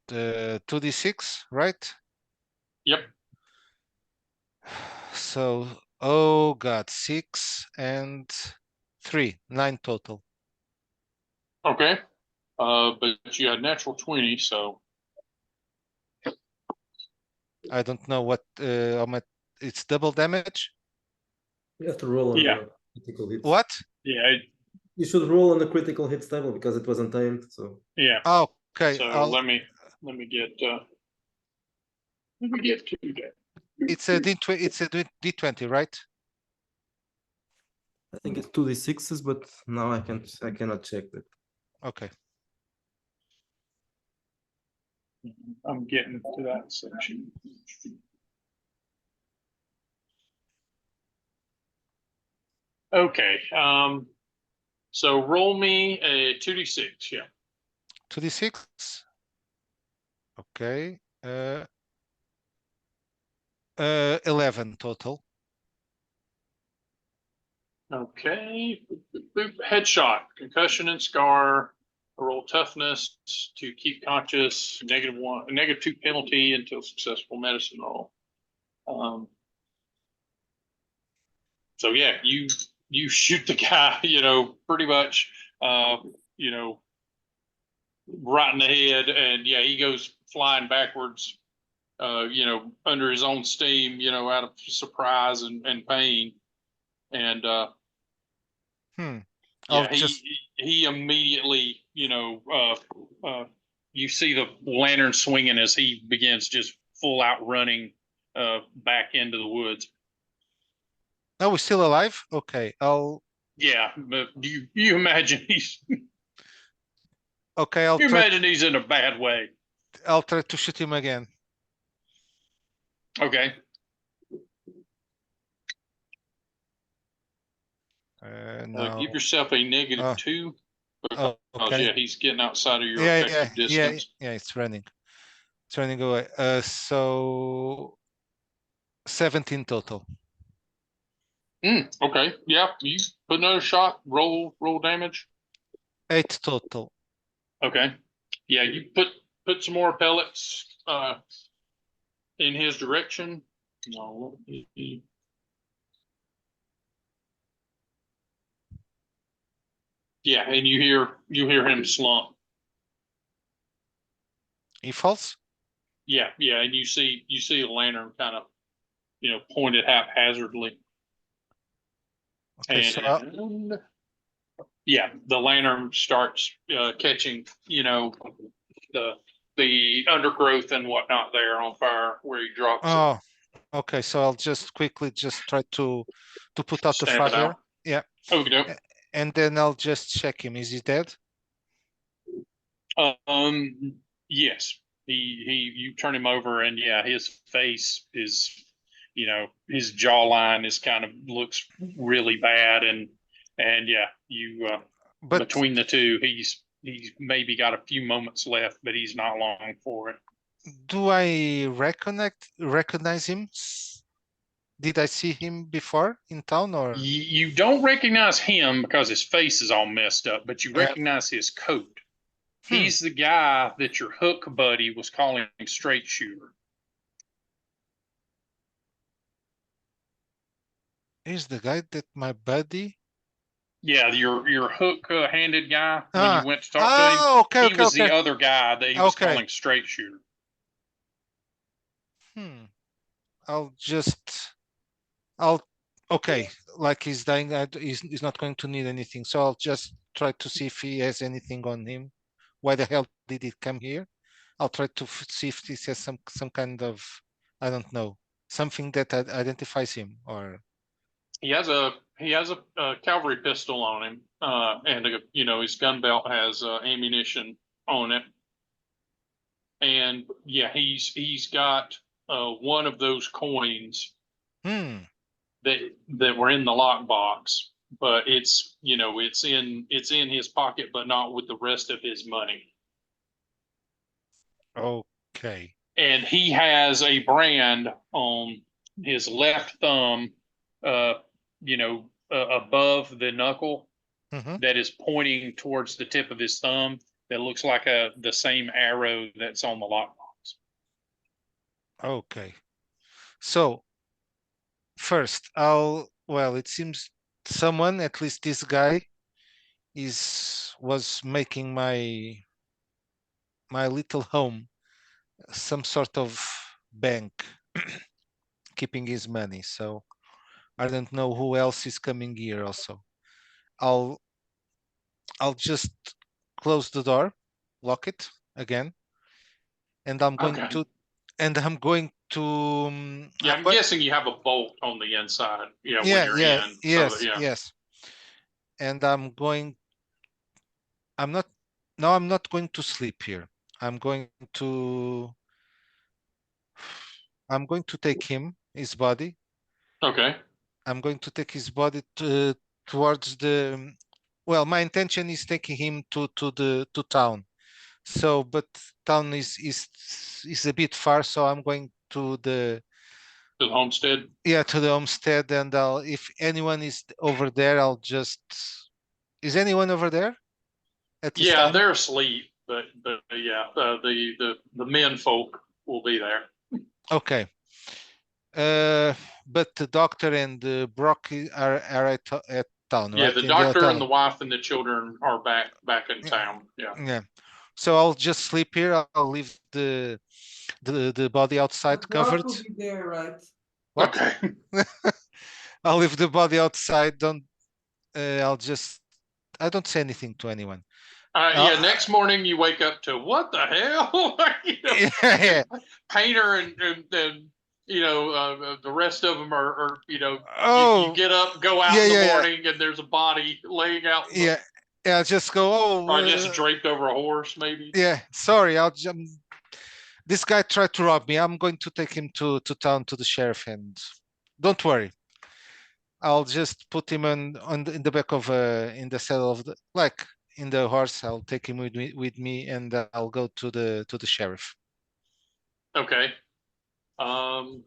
The 2d6, right? Yep. So, oh god, 6 and 3, 9 total. Okay. But you had natural 20, so I don't know what how much. It's double damage. You have to roll on yeah, the critical hits. What? yeah, You should roll on the critical hits table because it wasn't aimed. So yeah. Okay, So let me get to that. it's a D20, right? I think it's 2d6s, but now I cannot check that. Okay. I'm getting to that section. Okay. So roll me a 2d6. Yeah. 2d6. Okay. 11 total. Okay. Boop. Headshot, concussion and scar. Roll toughness to keep conscious. -1, -2 penalty until successful medicine roll. So yeah, you shoot the guy, pretty much, right in the head, and yeah, he goes flying backwards, under his own steam, out of surprise and pain, and I'll yeah, just he immediately, you see the lantern swinging as he begins just full out running back into the woods. Oh, we're still alive? Okay. Yeah, but you imagine Okay, you imagine he's in a bad way. I'll try to shoot him again. Okay. No. Give yourself a negative Oh, 2. oh, Because, okay. yeah, he's getting outside of your Yeah, effective distance. yeah, it's running. It's running away. So 17 total. Okay, yeah, you put another shot, roll damage. 8 total. Okay. Yeah, you put some more pellets in his direction. No. Yeah, and you hear him slump. He falls? Yeah, and you see the lantern kind of, pointed haphazardly. Okay, so And yeah, the lantern starts catching, the undergrowth and whatnot there on fire where he drops it. oh, okay, so I'll just quickly just try to put out the Stamp it fire. out. Yeah. Okay. And then I'll just check him. Is he dead? Yes. You turn him over and yeah, his face is, his jawline is kind of looks really bad and yeah, But between the two, he's maybe got a few moments left, but he's not long for it. do I recognize him? Did I see him before in town or? You don't recognize him because his face is all messed up, but you Yeah. recognize his coat. He's the guy that your hook buddy was calling straight shooter. He's the guy that my buddy. Yeah, your hook handed guy when you went to talk to him. Oh, okay, He was the other guy that he was Okay. calling straight shooter. Okay, like he's dying, he's not going to need anything. So I'll just try to see if he has anything on him. Why the hell did he come here? I'll try to see if he has some kind of, I don't know, something that identifies him or. He has a cavalry pistol on him, and his gun belt has ammunition on it. And yeah, he's got one of those coins that were in the lockbox, but it's in his pocket, but not with the rest of his money. Okay. And he has a brand on his left thumb, above the knuckle that is pointing towards the tip of his thumb. That looks like the same arrow that's on the lockbox. Okay. So first, well, it seems someone, at least this guy, was making my little home some sort of bank, keeping his money. So I don't know who else is coming here also. I'll just close the door, lock it again, and I'm going to Yeah, I'm guessing you have a bolt on the inside. Yeah, when you're in. Yes. And I'm not going to sleep here. I'm going to take his body. Okay. I'm going to take his body towards the. Well, my intention is taking him to town. So, but town is a bit far, so I'm going to the homestead. Yeah, to the homestead, and if anyone is over there, I'll just. Is anyone over there? Yeah, they're asleep, but yeah, the men folk will be there. Okay. But the doctor and Brock are at town, yeah, right? the doctor and the wife and the children are back in town. Yeah. So I'll just sleep here. I'll leave the body outside covered. Will be there, right? What? Okay. I'll leave the body outside. I don't say anything to anyone. Yeah, next morning you wake up to what the hell? Yeah. Painter and the rest of them are you get up, go out in the morning, and there's a body laying out. Yeah, just go. I guess draped over a horse, maybe. Yeah, sorry. This guy tried to rob me. I'm going to take him to town to the sheriff, and don't worry. I'll just put him in the back of in the saddle of the like in the horse. I'll take him with me, and I'll go to the sheriff. Okay. All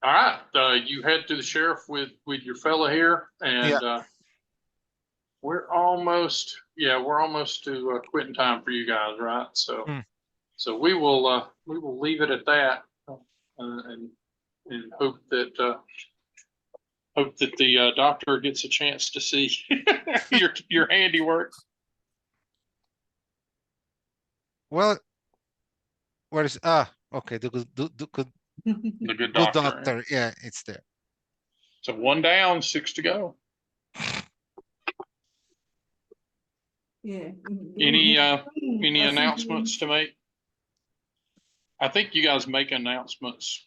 right. You head to the sheriff with your fella here, and we're almost to quitting time for you guys, right? So Mm. so we will leave it at that, and hope that the doctor gets a chance to see your handiwork. Well, where is okay, the good The good good doctor. doctor. Yeah, it's there. So 1 down, 6 to go. Yeah. Any I think announcements to make? I think you guys make announcements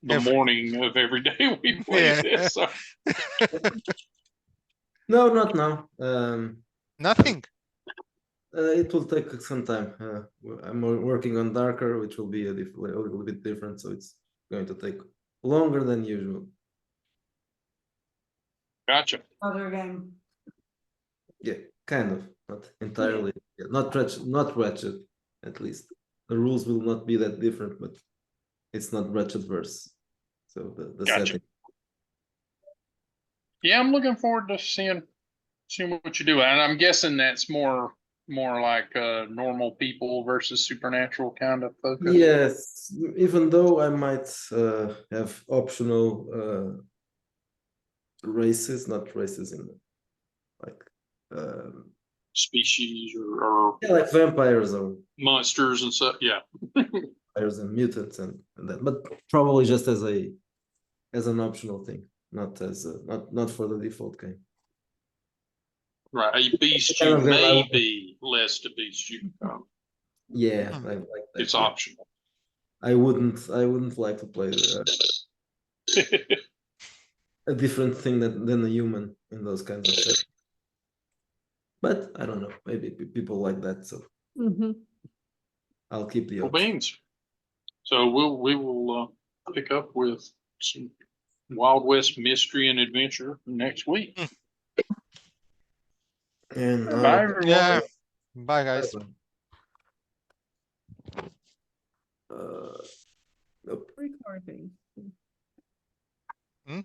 the Every- morning of every day we play Yeah. this. So. No, not now. Nothing. It will take some time. I'm working on Darker, which will be a little bit different, so it's going to take longer than usual. Gotcha. Other game. Yeah, kind of, not entirely. Yeah, not Wretched, at least. The rules will not be that different, but it's not Wretched verse. So the Gotcha. setting. Yeah, I'm looking forward to seeing what you do, and I'm guessing that's more like normal people versus supernatural kind of focus. Yes, even though I might have optional races, not races in like Species or yeah, like vampires or monsters and stuff. Yeah. vampires and mutants and that, but probably just as an optional thing, not as not for the default game. Right. A beast Kind you of game I may would- be, lest a beast you become. Yeah, Hmm. like that. It's yeah. optional. I wouldn't like to play a different thing than a human in those kinds of settings. But I don't know, maybe people like that, so I'll keep the Cool option. beans. So we will pick up with some Wild West mystery and adventure next week. And Bye, everyone. Yeah. Bye, guys. Nope. Recording. Hmm?